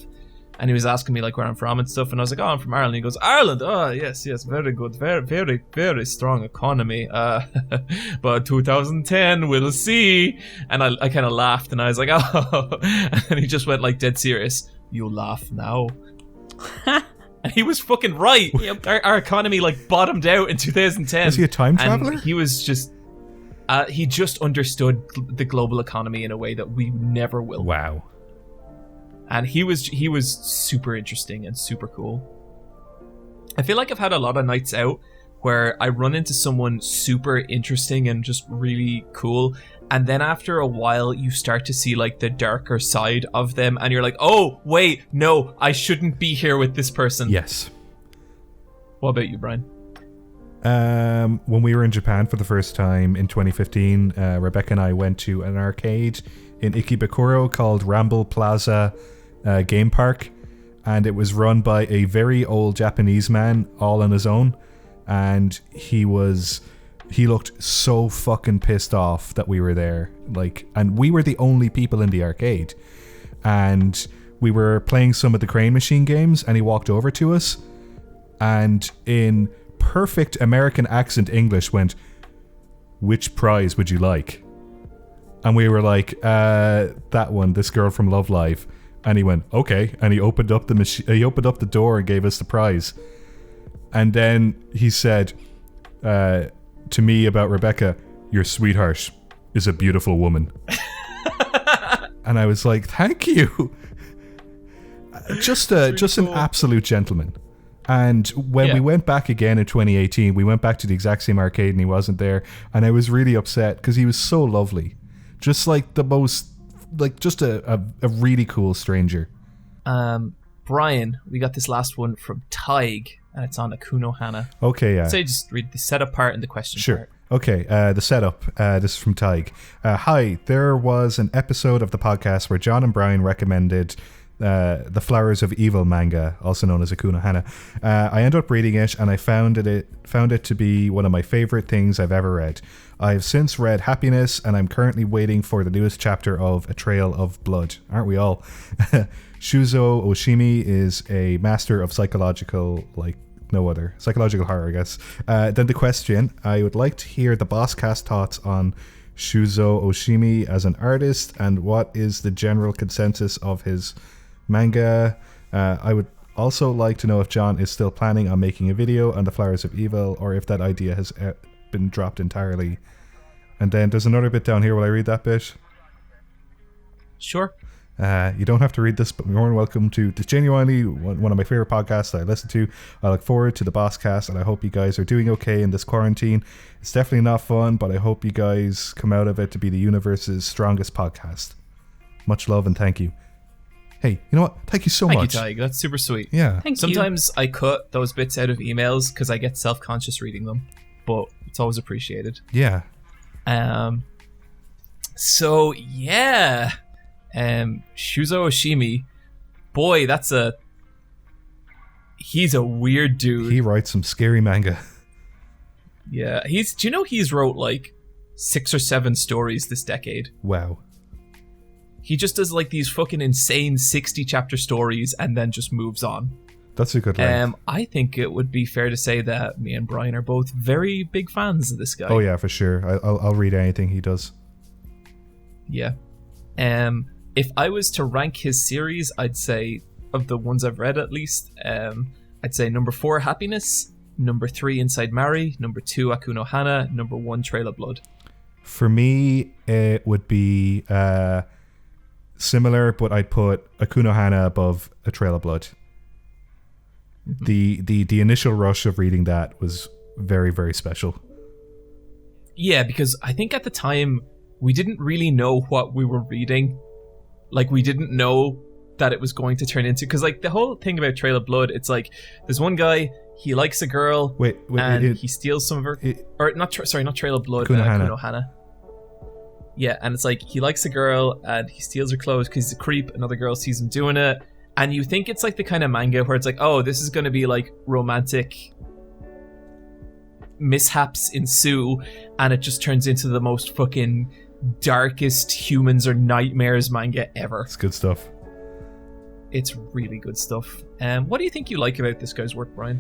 And he was asking me like where I'm from and stuff, and I was like, "Oh, I'm from Ireland." He goes, "Ireland? Oh, yes, very good, very, very, very strong economy. But 2010, we'll see." And I kind of laughed, and I was like, "Oh," and then he just went like dead serious. "You laugh now." And he was fucking right. Yep. Our economy like bottomed out in 2010. Is he a time traveler? And he was just... He just understood the global economy in a way that we never will. Wow. And he was super interesting and super cool. I feel like I've had a lot of nights out where I run into someone super interesting and just really cool, and then after a while you start to see like the darker side of them, and you're like, oh wait, no, I shouldn't be here with this person. Yes. What about you, Brian? When we were in Japan for the first time in 2015, Rebecca and I went to an arcade in Ikebukuro called Ramble Plaza Game Park, and it was run by a very old Japanese man all on his own, and he looked so fucking pissed off that we were there, like, and we were the only people in the arcade, and we were playing some of the Crane Machine games, and he walked over to us and in perfect American accent English went, "Which prize would you like?" And we were like, that one, This Girl from Love Live. And he went, okay. And he opened up the door and gave us the prize. And then he said to me about Rebecca, "Your sweetheart is a beautiful woman." And I was like, thank you. Just an absolute gentleman. And when we went back again in 2018, we went back to the exact same arcade and he wasn't there. And I was really upset because he was so lovely. Just like the most, like just a really cool stranger. Brian, we got this last one from Tig, and it's on Akuno Hana. Okay, yeah. So just read the setup part and the question part. Okay, the setup. This is from Tig. Hi, there was an episode of the podcast where John and Brian recommended the Flowers of Evil manga, also known as Akuno Hana. I ended up reading it, and I found it to be one of my favorite things I've ever read. I've since read Happiness, and I'm currently waiting for the newest chapter of A Trail of Blood. Aren't we all? Shuzo Oshimi is a master of psychological horror, I guess. Then the question: I would like to hear the Bosscast thoughts on Shuzo Oshimi as an artist, and what is the general consensus of his manga. I would also like to know if John is still planning on making a video on the Flowers of Evil, or if that idea has been dropped entirely. And then there's another bit down here. Will I read that bit? Sure. You don't have to read this, but you're more than welcome to. It's genuinely one of my favorite podcasts that I listen to. I look forward to the Bosscast, and I hope you guys are doing okay in this quarantine. It's definitely not fun, but I hope you guys come out of it to be the universe's strongest podcast. Much love and thank you. Hey, you know what? Thank you so much. Thank you, Tig. That's super sweet. Yeah. Sometimes I cut those bits out of emails because I get self-conscious reading them, but it's always appreciated. Yeah. So yeah. Shuzo Oshimi, boy, he's a weird dude. He writes some scary manga. Yeah, do you know he's wrote like 6 or 7 stories this decade? Wow. He just does like these fucking insane 60 chapter stories and then just moves on. That's a good length. I think it would be fair to say that me and Brian are both very big fans of this guy. Oh yeah, for sure. I'll read anything he does. Yeah. If I was to rank his series, I'd say, of the ones I've read at least, I'd say number 4, Happiness, number 3, Inside Mari, number 2, Akuno Hana, number 1, Trail of Blood. For me, it would be similar, but I'd put Akuno Hana above A Trail of Blood. Mm-hmm. The initial rush of reading that was very, very special. Yeah, because I think at the time, we didn't really know what we were reading. Like, we didn't know that it was going to turn into... Because, like, the whole thing about Trail of Blood, it's like, there's one guy, he likes a girl, and he steals some of her... not Trail of Blood, Akuno Hana. Yeah, and it's like, he likes a girl, and he steals her clothes because he's a creep, another girl sees him doing it, and you think it's like the kind of manga where it's like, oh, this is going to be, like, romantic mishaps ensue, and it just turns into the most fucking... darkest humans or nightmares manga ever. It's good stuff. It's really good stuff. What do you think you like about this guy's work, Brian?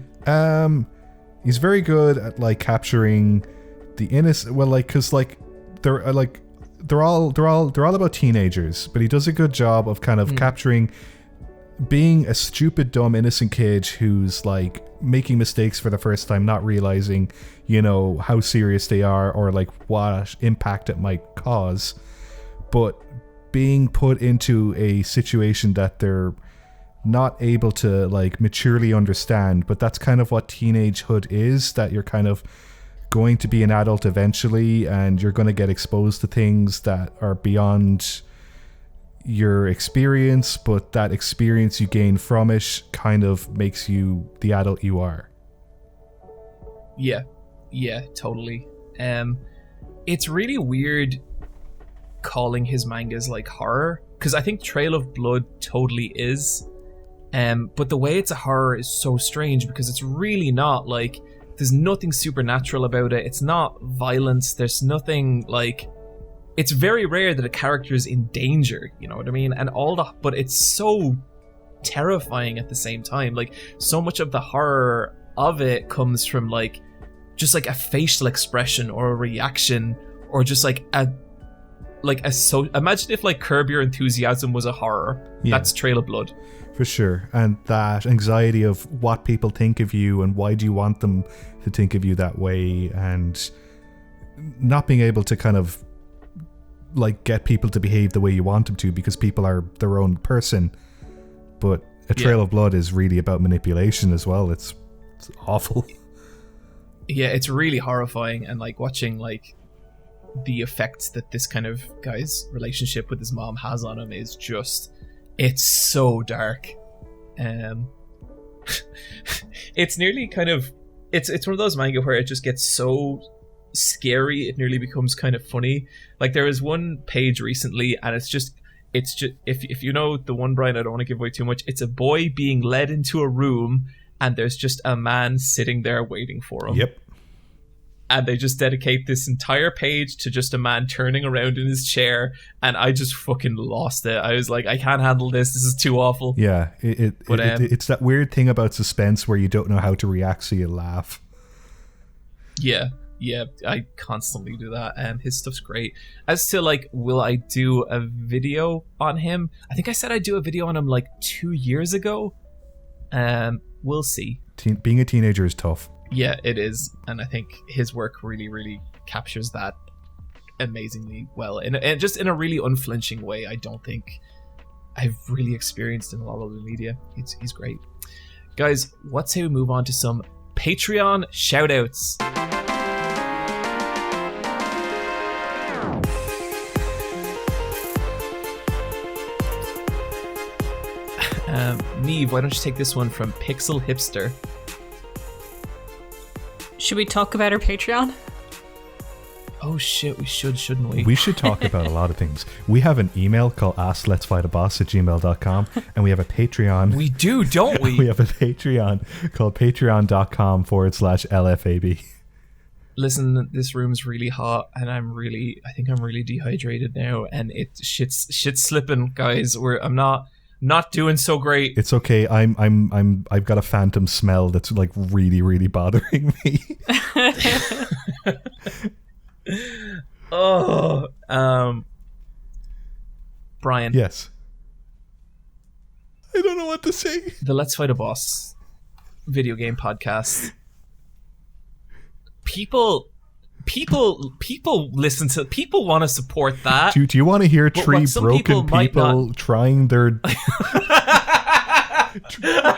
He's very good at like capturing the innocent. Well, like because like they're all about teenagers, but he does a good job of kind of capturing being a stupid, dumb, innocent kid who's like making mistakes for the first time, not realizing, you know, how serious they are or like what impact it might cause, but being put into a situation that they're not able to like maturely understand. But that's kind of what teenagehood is, that you're kind of going to be an adult eventually and you're going to get exposed to things that are beyond your experience, but that experience you gain from it kind of makes you the adult you are. Yeah, totally. It's really weird calling his mangas like horror, because I think Trail of Blood totally is, but the way it's a horror is so strange, because it's really not. Like, there's nothing supernatural about it. It's not violence. There's nothing like... It's very rare that a character is in danger, you know what I mean? And all the... But it's so terrifying at the same time. Like, so much of the horror of it comes from like just like a facial expression or a reaction, or just like imagine if like Curb Your Enthusiasm was a horror. Yeah. That's Trail of Blood. For sure. And that anxiety of what people think of you and why do you want them to think of you that way, and not being able to kind of like get people to behave the way you want them to, because people are their own person. But a Trail of Blood is really about manipulation as well. It's awful. Yeah, it's really horrifying, and like watching like the effects that this kind of guy's relationship with his mom has on him is just, it's so dark. It's nearly kind of, it's one of those manga where it just gets so scary it nearly becomes kind of funny. Like, there was one page recently, and it's just if you know the one, Bryan, I don't want to give away too much. It's a boy being led into a room and there's just a man sitting there waiting for him. Yep. And they just dedicate this entire page to just a man turning around in his chair, and I just fucking lost it. I was like, I can't handle this. This is too awful. Yeah, it's that weird thing about suspense where you don't know how to react, so you laugh. Yeah, I constantly do that. His stuff's great. As to like, will I do a video on him? I think I said I'd do a video on him like 2 years ago. We'll see. Being a teenager is tough. Yeah, it is, and I think his work really, really captures that amazingly well, and just in a really unflinching way. I don't think I've really experienced in a lot of the media. He's great. Guys, let's say we move on to some Patreon shoutouts. Niamh, why don't you take this one from Pixel Hipster? Should we talk about our Patreon? Oh shit, we shouldn't we? We should talk about a lot of things. We have an email called askletsfightaboss@gmail.com, and we have a Patreon. We do, don't we? We have a Patreon called patreon.com/LFAB. Listen, this room's really hot, and I think I'm really dehydrated now, and shit's slipping, guys. I'm not doing so great. It's okay. I've got a phantom smell that's like really, really bothering me. Bryan. Yes. I don't know what to say. The Let's Fight a Boss video game podcast. People listen to. People want to support that. Do you want to hear three broken people trying their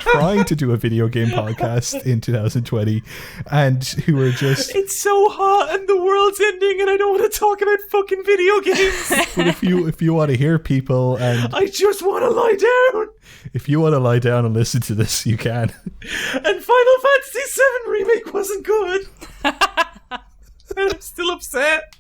trying to do a video game podcast in 2020, and who are just... It's so hot and the world's ending, and I don't want to talk about fucking video games. But if you want to hear people, and I just want to lie down. If you want to lie down and listen to this, you can. And Final Fantasy VII Remake wasn't good. And I'm still upset.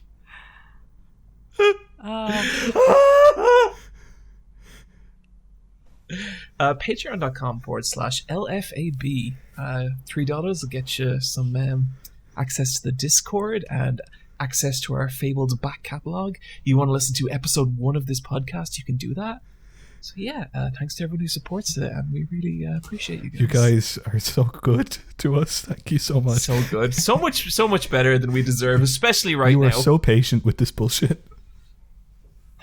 Patreon.com/LFAB. $3 will get you some access to the Discord and access to our fabled back catalogue. You want to listen to episode 1 of this podcast, you can do that. So yeah, thanks to everyone who supports it, and we really appreciate you guys. You guys are so good to us. Thank you so much. So good. So much better than we deserve, especially right now. You are so patient with this bullshit.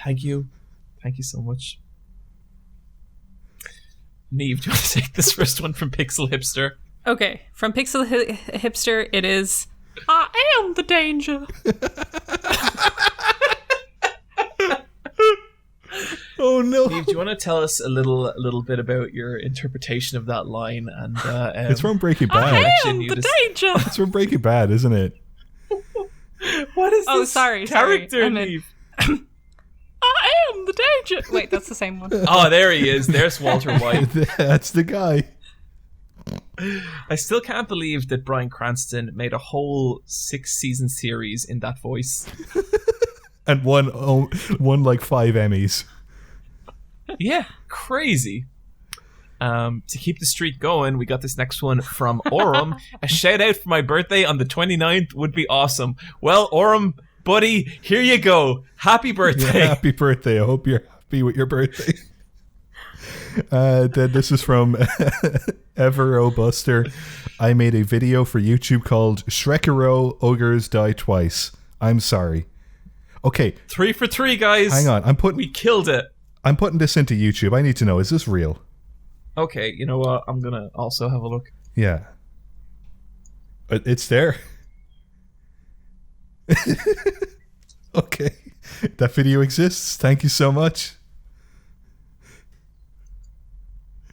Thank you. Thank you so much. Niamh, do you want to take this first one from Pixel Hipster? Okay, from Pixel Hipster, it is I am the danger. Oh no! Niamh, do you want to tell us a little bit about your interpretation of that line? And it's from Breaking Bad. I am the danger. It's from Breaking Bad, isn't it? What is Oh, this sorry. character, I meant- Niamh? I am the danger. Wait, that's the same one. Oh, there he is. There's Walter White. That's the guy. I still can't believe that Bryan Cranston made a whole 6-season series in that voice. And won like 5 Emmys. Yeah, crazy. To keep the streak going, we got this next one from Oram. A shout out for my birthday on the 29th would be awesome. Well, Oram, buddy, here you go. Happy birthday. Yeah, happy birthday. I hope you're happy with your birthday. Then this is from Evero Buster. I made a video for YouTube called Shrekero Ogres Die Twice. I'm sorry. Okay. 3 for 3, guys. Hang on. We killed it. I'm putting this into YouTube. I need to know, is this real? Okay, you know what? I'm gonna also have a look. Yeah. It's there. Okay. That video exists. Thank you so much.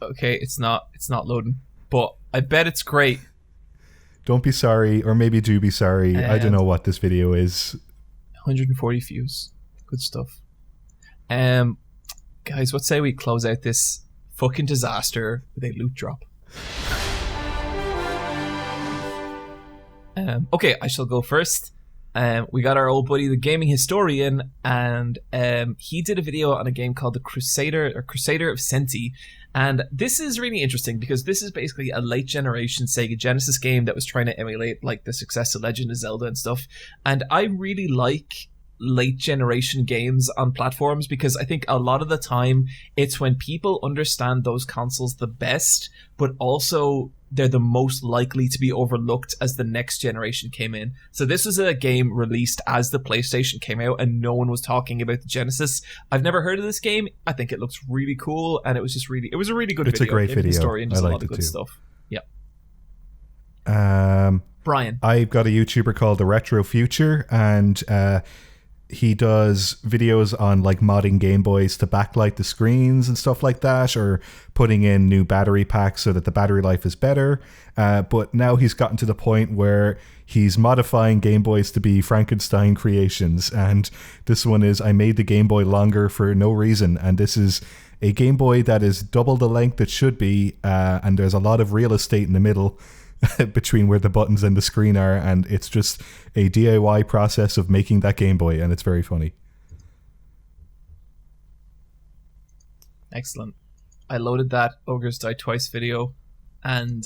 Okay, it's not loading, but I bet it's great. Don't be sorry, or maybe do be sorry. I don't know what this video is. 140 views. Good stuff. Guys, what say we close out this fucking disaster with a loot drop? Okay, I shall go first. We got our old buddy, the gaming historian, and he did a video on a game called the Crusader of Senti. And this is really interesting because this is basically a late generation Sega Genesis game that was trying to emulate like the success of Legend of Zelda and stuff. And I really like late generation games on platforms because I think a lot of the time it's when people understand those consoles the best, but also they're the most likely to be overlooked as the next generation came in. So this was a game released as the PlayStation came out and no one was talking about the Genesis. I've never heard of this game. I think it looks really cool and it was a really good video. It's a great video. Historian does I a lot liked of it good too. stuff. Yeah. Bryan. I've got a YouTuber called The Retro Future, and he does videos on like modding Game Boys to backlight the screens and stuff like that, or putting in new battery packs so that the battery life is better. But now he's gotten to the point where he's modifying Game Boys to be Frankenstein creations. And this one is, I made the Game Boy longer for no reason. And this is a Game Boy that is double the length it should be. And there's a lot of real estate in the middle between where the buttons and the screen are, and it's just a DIY process of making that Game Boy, and it's very funny. Excellent. I loaded that Ogres Die Twice video, and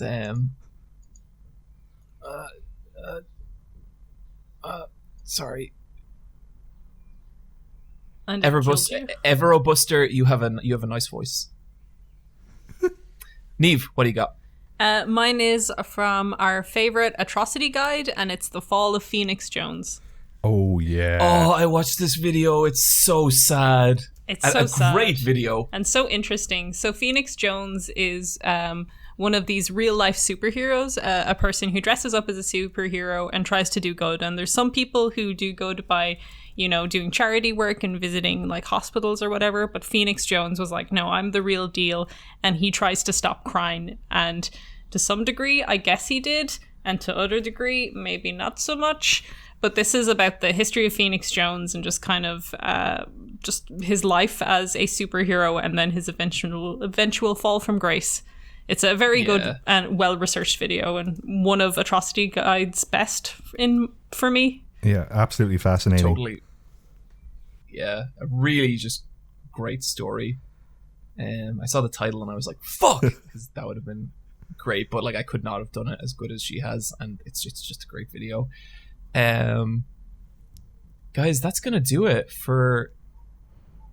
sorry. And Everobuster, you have a nice voice. Niamh, what do you got? Mine is from our favorite atrocity guide, and it's The Fall of Phoenix Jones. Oh, yeah. Oh, I watched this video. It's so sad. It's so sad. A great video. And so interesting. So Phoenix Jones is one of these real-life superheroes, a person who dresses up as a superhero and tries to do good. And there's some people who do good by, doing charity work and visiting like hospitals or whatever. But Phoenix Jones was like, no, I'm the real deal. And he tries to stop crime. And to some degree, I guess he did. And to other degree, maybe not so much. But this is about the history of Phoenix Jones and just kind of just his life as a superhero and then his eventual fall from grace. It's a very good and well-researched video and one of Atrocity Guide's best for me. Yeah, absolutely fascinating. Totally. Yeah, a really just great story. I saw the title and I was like, fuck! Because that would have been great, but like I could not have done it as good as she has, and it's just a great video. Guys, that's gonna do it for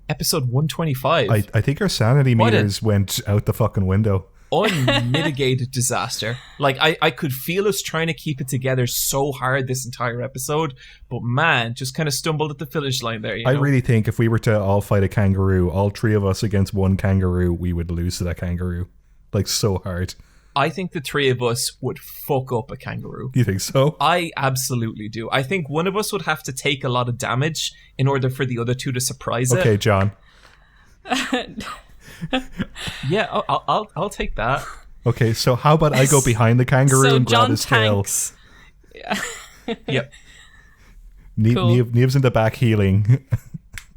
episode 125. I think our sanity meters went out the fucking window. Unmitigated disaster. Like I could feel us trying to keep it together so hard this entire episode, but man, just kind of stumbled at the finish line there. I really think if we were to all fight a kangaroo, all three of us against one kangaroo, we would lose to that kangaroo. Like so hard. I think the three of us would fuck up a kangaroo. You think so? I absolutely do. I think one of us would have to take a lot of damage in order for the other two to surprise it. Okay, John. Yeah, I'll take that. Okay, so how about I go behind the kangaroo So and grab John his tail? tanks. Yep. Cool. Niamh's in the back healing.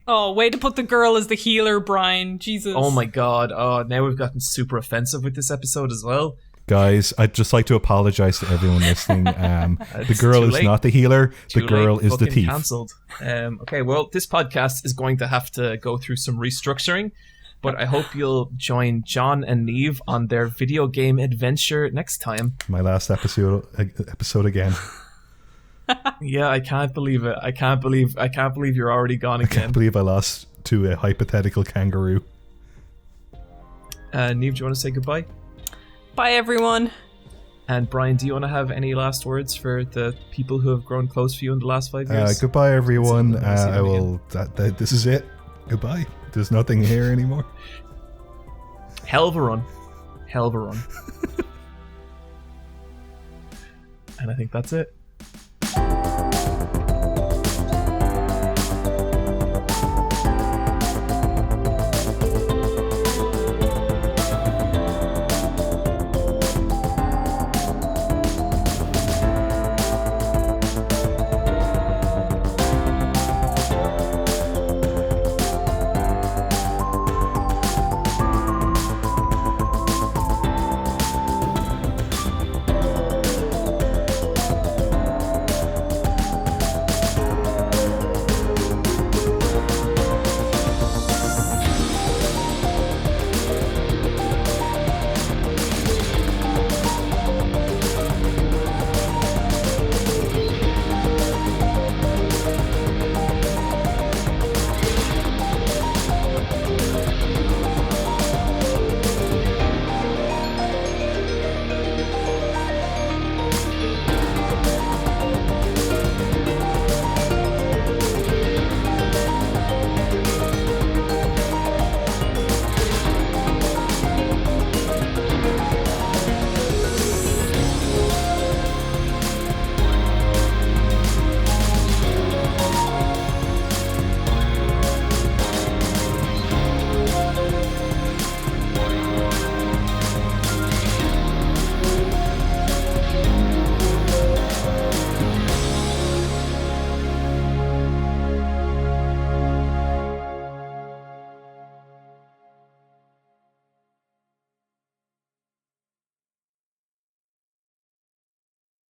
Oh, way to put the girl as the healer, Bryan. Jesus. Oh my god. Oh, now we've gotten super offensive with this episode as well. Guys, I'd just like to apologize to everyone listening. The It's girl too is late. not the healer. The Too girl late, is the fucking thief. Cancelled. Okay, well, this podcast is going to have to go through some restructuring, but I hope you'll join John and Niamh on their video game adventure next time. My last episode again. Yeah, I can't believe it. I can't believe you're already gone I can't again. believe I lost to a hypothetical kangaroo. Niamh, do you want to say goodbye? Bye, everyone. And Bryan, do you want to have any last words for the people who have grown close to you in the last 5 years? Goodbye, everyone. Until I see I them will. This is it. Goodbye. There's nothing here anymore. Hell of a run. Hell of a run. And I think that's it.